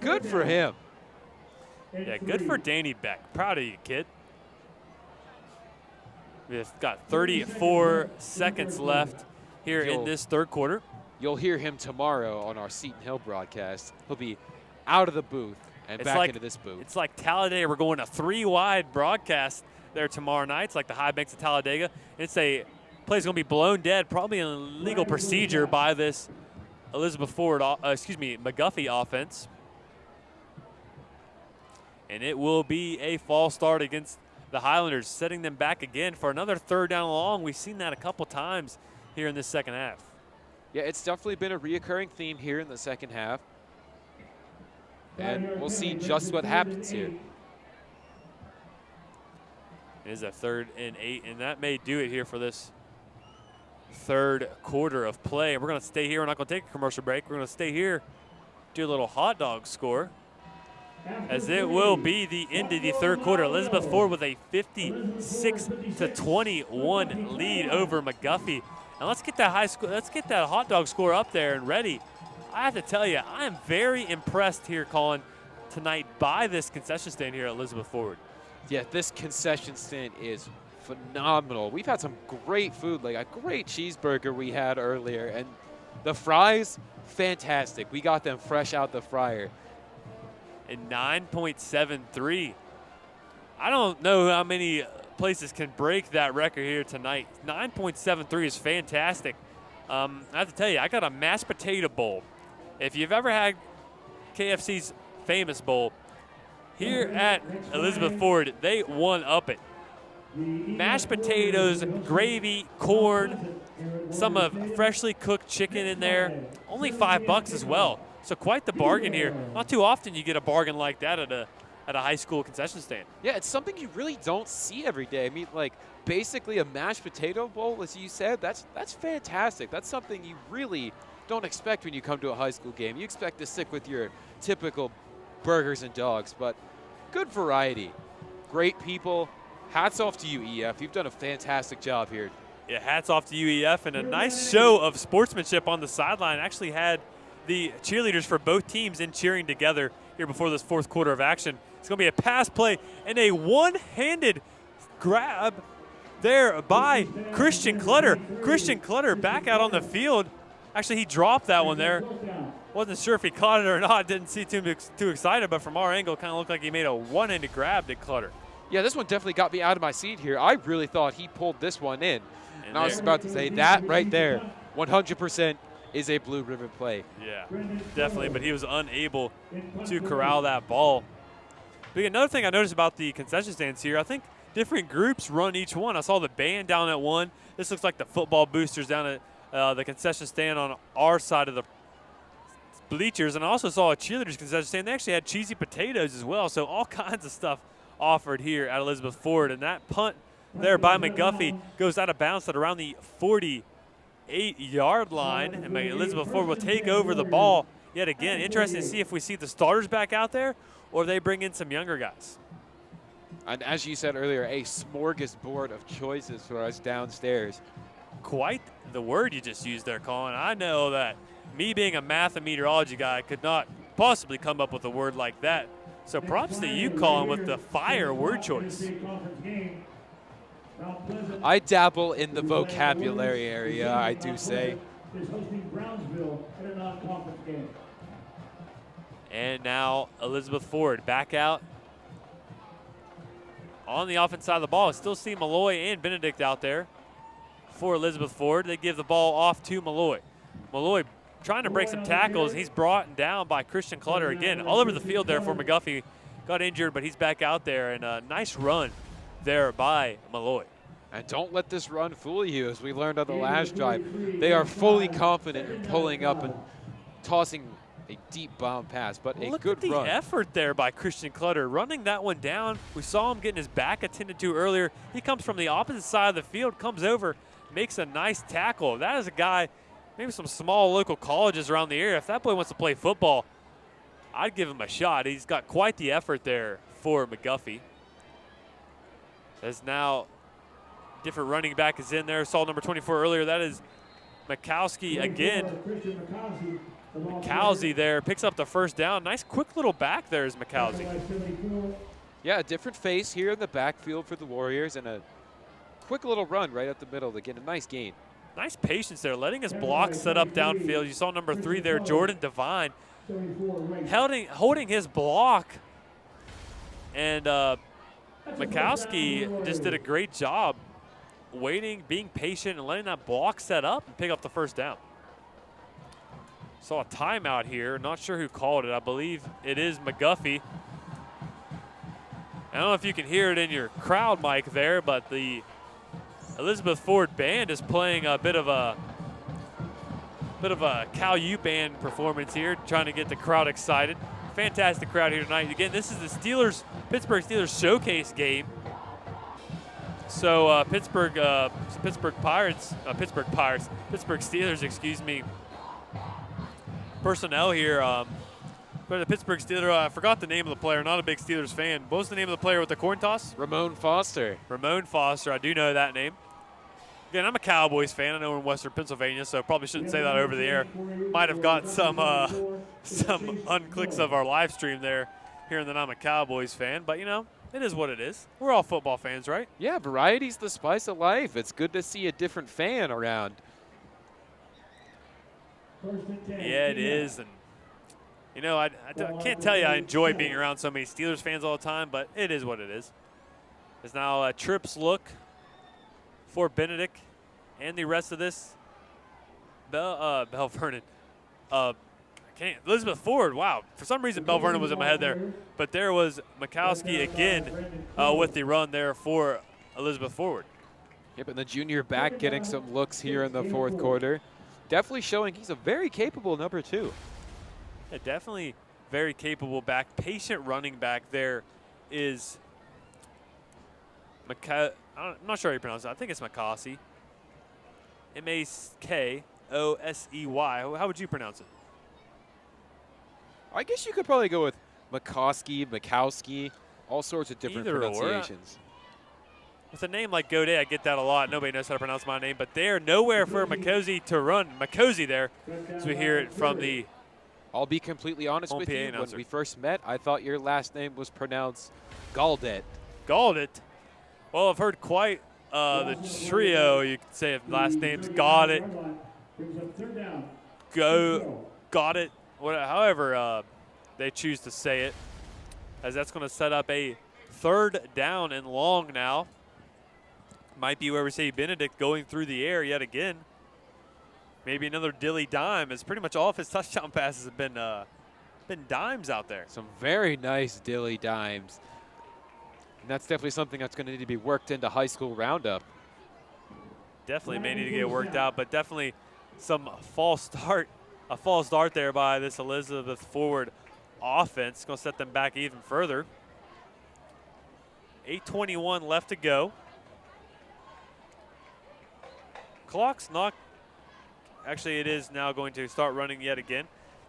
Good for him. Yeah, good for Danny Beck. Proud of you, kid. We've got 34 seconds left here in this third quarter. You'll hear him tomorrow on our Seton Hill broadcast. He'll be out of the booth and back into this booth. It's like Talladega. We're going a 3-wide broadcast there tomorrow night. It's like the High Banks of Talladega. It's a play's going to be blown dead, probably an illegal procedure by this McGuffey offense. And it will be a false start against the Highlanders, setting them back again for another 3rd down and long. We've seen that a couple times here in this second half. Yeah, it's definitely been a reoccurring theme here in the second half. And we'll see just what happens here. It is a 3rd and 8, and that may do it here for this third quarter of play. We're going to stay here. We're not going to take a commercial break. We're going to stay here, do a little hot dog score, as it will be the end of the third quarter. Elizabeth Ford with a 56-21 lead over McGuffey. And let's get that hot dog score up there and ready. I have to tell you, I am very impressed here, Colin, tonight by this concession stand here at Elizabeth Ford. Yeah, this concession stand is phenomenal. We've had some great food, like a great cheeseburger we had earlier, and the fries, fantastic. We got them fresh out the fryer. And 9.73. I don't know how many places can break that record here tonight. 9.73 is fantastic. I have to tell you, I got a mashed potato bowl. If you've ever had KFC's famous bowl, here at Elizabeth Ford, they one-up it. Mashed potatoes, gravy, corn, some of freshly cooked chicken in there. Only $5 as well. So quite the bargain here. Not too often you get a bargain like that at a high school concession stand. Yeah, it's something you really don't see every day. I mean, like, basically a mashed potato bowl, as you said, that's fantastic. That's something you really don't expect when you come to a high school game. You expect to stick with your typical burgers and dogs, but good variety. Great people. Hats off to you, EF. You've done a fantastic job here. Yeah, hats off to you, EF, and a nice show of sportsmanship on the sideline. Actually had the cheerleaders for both teams in cheering together here before this fourth quarter of action. It's going to be a pass play and a one-handed grab there by Christian Clutter. Christian Clutter back out on the field. Actually, he dropped that one there. Wasn't sure if he caught it or not. Didn't see too excited, but from our angle, it kind of looked like he made a one-handed grab to Clutter. Yeah, this one definitely got me out of my seat here. I really thought he pulled this one in. And I was about to say that right there, 100% is a Blue Ribbon play. Yeah, definitely, but he was unable to corral that ball. But another thing I noticed about the concession stands here, I think different groups run each one. I saw the band down at one. This looks like the football boosters down at the concession stand on our side of the bleachers. And I also saw a cheerleaders concession stand. They actually had cheesy potatoes as well, so all kinds of stuff offered here at Elizabeth Ford. And that punt there by McGuffey goes out of bounds at around the 48-yard line, and Elizabeth Ford will take over the ball yet again. Interesting to see if we see the starters back out there or they bring in some younger guys. And as you said earlier, a smorgasbord of choices for us downstairs. Quite the word you just used there, Colin. I know that me being a math and meteorology guy could not possibly come up with a word like that. So props to you, Colin, with the fire word choice. I dabble in the vocabulary area, I do say. And now Elizabeth Ford back out on the offense side of the ball. I still see Malloy and Benedict out there for Elizabeth Ford. They give the ball off to Malloy. Malloy trying to break some tackles. He's brought down by Christian Clutter again. All over the field there for McGuffey. Got injured, but he's back out there. And a nice run there by Malloy. And don't let this run fool you, as we learned on the last drive. They are fully confident in pulling up and tossing a deep bomb pass, but a Look good at the run. effort there by Christian Clutter, running that one down. We saw him getting his back attended to earlier. He comes from the opposite side of the field, comes over, makes a nice tackle. That is a guy, maybe some small local colleges around the area. If that boy wants to play football, I'd give him a shot. He's got quite the effort there for McGuffey. As now different running back is in there. Saw number 24 earlier. That is Mikowski again. McCowsey there picks up the first down. Nice quick little back there is McCowsey. Yeah, a different face here in the backfield for the Warriors, and a quick little run right up the middle to get a nice gain. Nice patience there, letting his block set up downfield. You saw number 3 there, Jordan Devine, holding his block. And Mikowski just did a great job waiting, being patient, and letting that block set up and pick up the first down. Saw a timeout here. Not sure who called it. I believe it is McGuffey. I don't know if you can hear it in your crowd mic there, but the Elizabeth Ford band is playing a bit of a Cal U band performance here, trying to get the crowd excited. Fantastic crowd here tonight. Again, this is the Pittsburgh Steelers showcase game. So Pittsburgh Steelers, excuse me, personnel here. For the Pittsburgh Steelers, I forgot the name of the player. Not a big Steelers fan. What was the name of the player with the coin toss? Ramon Foster. Ramon Foster. I do know that name. Again, I'm a Cowboys fan. I know we're in Western Pennsylvania, so probably shouldn't say that over the air. Might have got some unclicks of our live stream there, hearing that I'm a Cowboys fan. But, you know, it is what it is. We're all football fans, right? Yeah, variety's the spice of life. It's good to see a different fan around. Yeah, it is. And, you know, I can't tell you I enjoy being around so many Steelers fans all the time, but it is what it is. There's now a trips look for Benedict and the rest of this. Bell Vernon. Elizabeth Ford, wow. For some reason, Bell Vernon was in my head there. But there was Mikowski again with the run there for Elizabeth Ford. Yep, and the junior back getting some looks here in the fourth quarter. Definitely showing he's a very capable number 2. Yeah, definitely very capable back. Patient running back there is I'm not sure how you pronounce it. I think it's Makosey. Makossey. How would you pronounce it? I guess you could probably go with Mikowski, all sorts of different pronunciations. With a name like Godet, I get that a lot. Nobody knows how to pronounce my name, but they're nowhere for Makosey to run. Makosey there, as we hear it from the I'll be completely honest with you. announcer. When we first met, I thought your last name was pronounced Gaudet. Gaudet? Well, I've heard quite the trio, you could say, if last name's Gaudet, Gaudet, however they choose to say it, as that's going to set up a 3rd down and long now. Might be where we see Benedict going through the air yet again. Maybe another dilly dime, as pretty much all of his touchdown passes have been dimes out there. Some very nice dilly dimes. And that's definitely something that's going to need to be worked into high school roundup. Definitely may need to get worked out, but definitely some a false start there by this Elizabeth Forward offense. Going to set them back even further. 8:21 left to go. Clock's not, actually it is now going to start running yet again.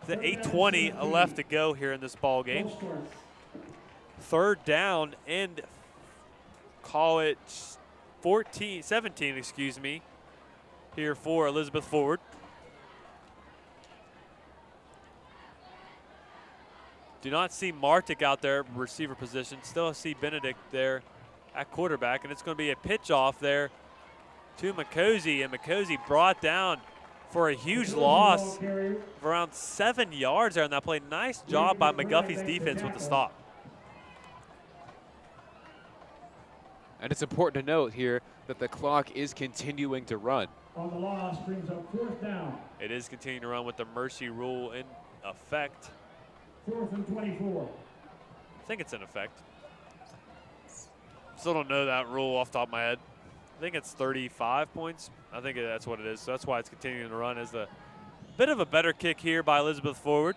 The 8:20 left to go here in this ball game. 3rd down and call it 17, excuse me, here for Elizabeth Forward. Do not see Martic out there, receiver position. Still see Benedict there at quarterback, and it's going to be a pitch off there to McCosey, and McCosey brought down for a huge loss of around 7 yards there on that play. Nice job by McGuffey's defense with the stop. And it's important to note here that the clock is continuing to run. On the loss brings up 4th down. It is continuing to run with the mercy rule in effect. 4th and 24. I think it's in effect. Still don't know that rule off the top of my head. I think it's 35 points. I think that's what it is. So that's why it's continuing to run. As a bit of a better kick here by Elizabeth Forward.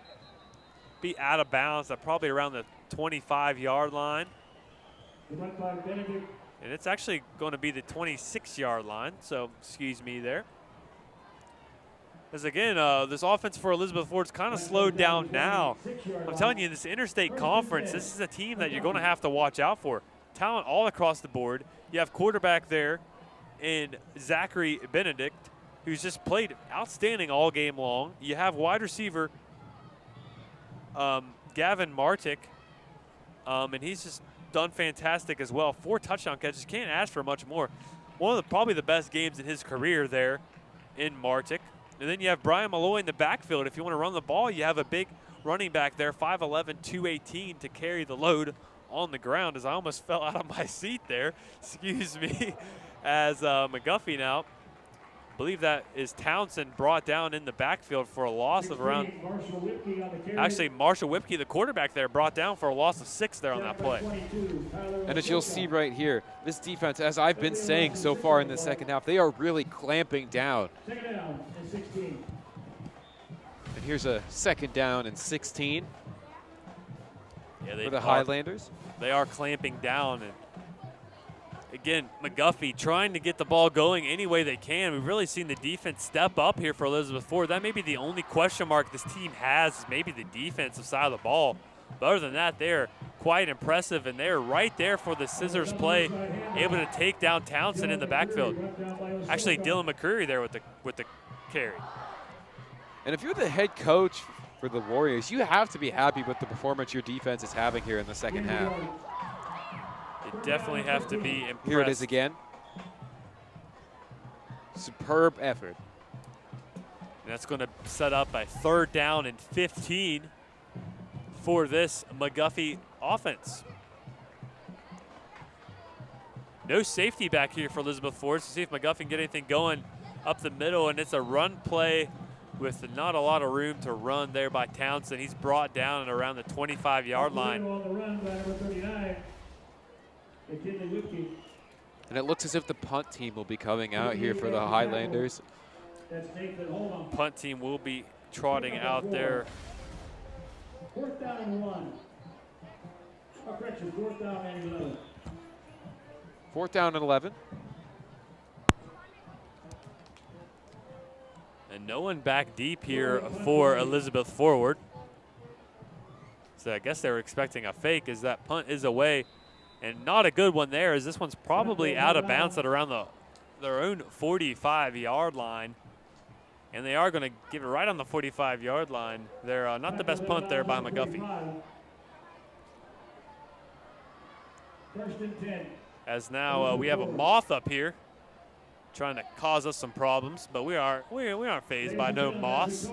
Be out of bounds at probably around the 25-yard line. And it's actually going to be the 26-yard line. So excuse me there. As again, this offense for Elizabeth Forward's kind of slowed down now. I'm telling you, this interstate conference, this is a team that you're going to have to watch out for. Talent all across the board. You have quarterback there in Zachary Benedict, who's just played outstanding all game long. You have wide receiver Gavin Martic, and he's just done fantastic as well. 4 touchdown catches. Can't ask for much more. One of probably the best games in his career there in Martic. And then you have Brian Malloy in the backfield. If you want to run the ball, you have a big running back there, 5'11", 218, to carry the load on the ground, as I almost fell out of my seat there. Excuse me. As McGuffey now, I believe that is Townsend, brought down in the backfield for a loss of around, actually Marshall Whipke, the quarterback there, brought down for a loss of 6 there on that play. And as you'll see right here, this defense, as I've been saying so far in the second half, they are really clamping down. And here's a 2nd down and 16 for the Highlanders. They are clamping down. And again, McGuffey trying to get the ball going any way they can. We've really seen the defense step up here for Elizabeth Forward. That may be the only question mark this team has, is maybe the defensive side of the ball. But other than that, they're quite impressive, and they're right there for the scissors play, able to take down Townsend in the backfield. Actually, Dylan McCreary there with the carry. And if you're the head coach for the Warriors, you have to be happy with the performance your defense is having here in the second half. You definitely have to be impressed. Here it is again. Superb effort. And that's going to set up a 3rd down and 15 for this McGuffey offense. No safety back here for Elizabeth Forward to see if McGuffey can get anything going up the middle, and it's a run play with not a lot of room to run there by Townsend. He's brought down at around the 25-yard line. And it looks as if the punt team will be coming out here for the Highlanders. Punt team will be trotting out there. 4th down and 1. Correction, 4th down and 11. 4th down and 11. And no one back deep here for Elizabeth Forward. So I guess they were expecting a fake, as that punt is away. And not a good one there, as this one's probably out of bounds at around their own 45-yard line. And they are going to give it right on the 45-yard line. They're not the best punt there by McGuffey. 1st and 10. As now we have a moth up here trying to cause us some problems, but we aren't phased by no moths.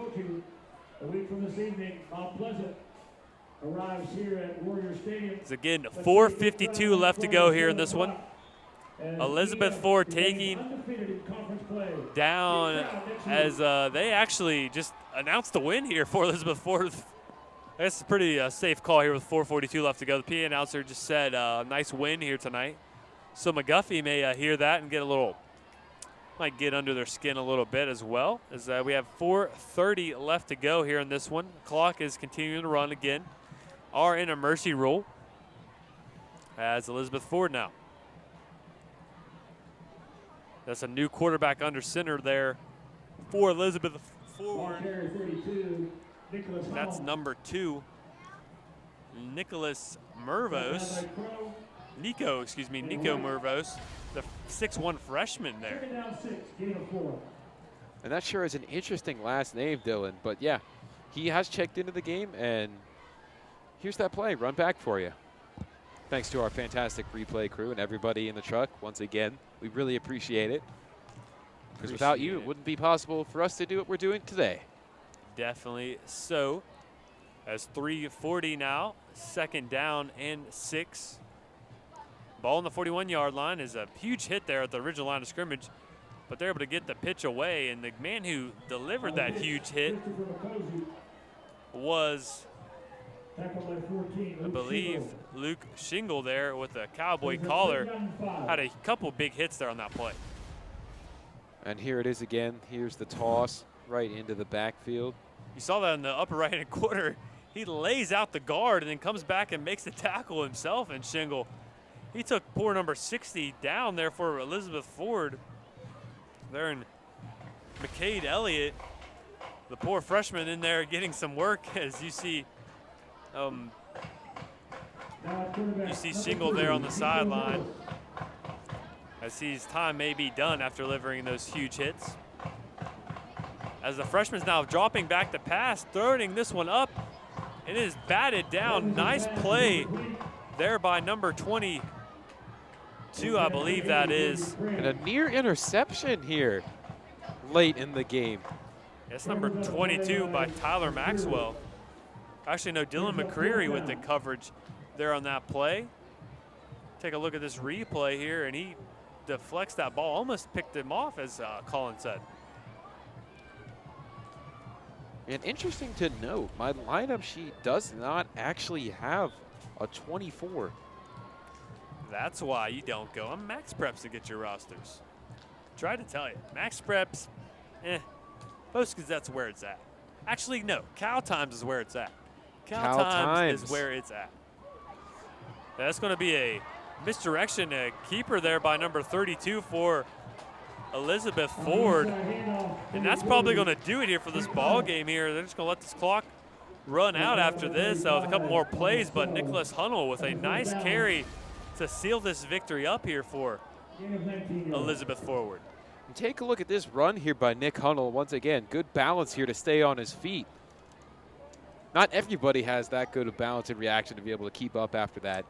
A week from this evening, Mount Pleasant arrives here at Warrior Stadium. It's again 4:52 left to go here in this one. Elizabeth Ford taking down as they actually just announced the win here for Elizabeth Ford. That's a pretty safe call here with 4:42 left to go. The PA announcer just said nice win here tonight. So McGuffey may hear that and might get under their skin a little bit as well, as we have 4:30 left to go here in this one. Clock is continuing to run again. Are in a mercy rule as Elizabeth Ford now. That's a new quarterback under center there for Elizabeth Ford. That's number 2, Nico Mervos, the 6'1" freshman there. And that sure is an interesting last name, Dylan. But yeah, he has checked into the game, and here's that play, run back for you. Thanks to our fantastic replay crew and everybody in the truck. Once again, we really appreciate it. Because without you, it wouldn't be possible for us to do what we're doing today. Definitely so. As 3:40 now, 2nd down and 6. Ball on the 41-yard line is a huge hit there at the original line of scrimmage, but they're able to get the pitch away, and the man who delivered that huge hit was, I believe, Luke Shingle there with a cowboy collar. Had a couple big hits there on that play. And here it is again. Here's the toss right into the backfield. You saw that in the upper right-hand corner. He lays out the guard and then comes back and makes the tackle himself, and Shingle. He took poor number 60 down there for Elizabeth Ford. There in McCade Elliott, the poor freshman in there getting some work, as you see Shingle there on the sideline as his time may be done after delivering those huge hits. As the freshman's now dropping back to pass, throwing this one up. It is batted down. Nice play there by number 22, I believe that is. And a near interception here late in the game. That's number 22 by Tyler Maxwell. Actually, no, Dylan McCreary with the coverage there on that play. Take a look at this replay here, and he deflects that ball, almost picked him off, as Colin said. And interesting to note, my lineup sheet does not actually have a 24. That's why you don't go on Max Preps to get your rosters. Try to tell you, Max Preps, Post Gazette's where it's at. Actually, no, Cal Times is where it's at. Cal Times is where it's at. That's going to be a misdirection, a keeper there by number 32 for Elizabeth Ford. And that's probably going to do it here for this ball game here. They're just going to let this clock run out after this with a couple more plays, but Nicholas Hunnell with a nice carry to seal this victory up here for Elizabeth Ford. And take a look at this run here by Nick Hunnell. Once again, good balance here to stay on his feet. Not everybody has that good of balance and reaction to be able to keep up after that.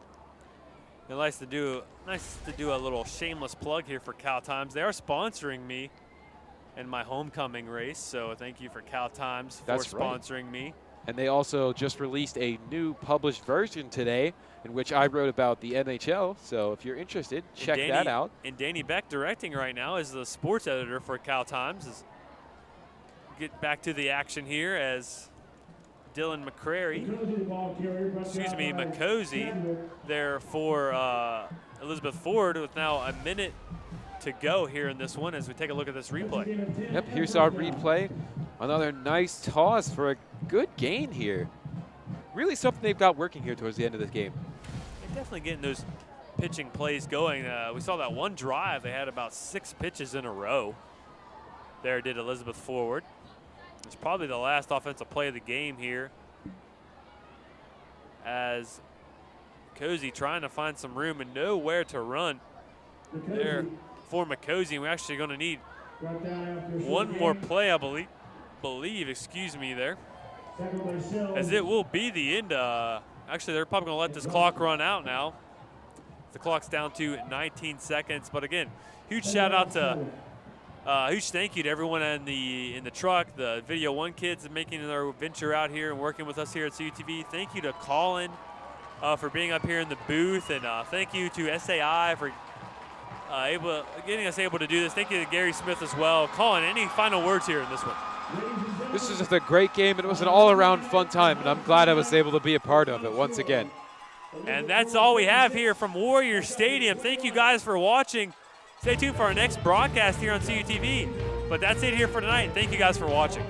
It's nice to do a little shameless plug here for Cal Times. They are sponsoring me in my homecoming race, so thank you for Cal Times for sponsoring me. And they also just released a new published version today in which I wrote about the NHL. So if you're interested, check that out. And Danny Beck directing right now is the sports editor for Cal Times. Get back to the action here as Dylan McCozy there for Elizabeth Ford with now a minute to go here in this one as we take a look at this replay. Yep, here's our replay. Another nice toss for a good gain here. Really something they've got working here towards the end of this game. They're definitely getting those pitching plays going. We saw that one drive. They had about 6 pitches in a row. There did Elizabeth Ford. It's probably the last offensive play of the game here as Cozy trying to find some room and nowhere to run there for McCozy. We're actually going to need one more play, I believe, there, as it will be the end. Actually, they're probably going to let this clock run out now. The clock's down to 19 seconds. But again, huge shout out to huge thank you to everyone in the truck, the Video One kids making their venture out here and working with us here at CUTV. Thank you to Colin for being up here in the booth, and thank you to SAI for getting us able to do this. Thank you to Gary Smith as well. Colin, any final words here in this one? This was just a great game, and it was an all-around fun time, and I'm glad I was able to be a part of it once again. And that's all we have here from Warrior Stadium. Thank you guys for watching. Stay tuned for our next broadcast here on CUTV. But that's it here for tonight, and thank you guys for watching.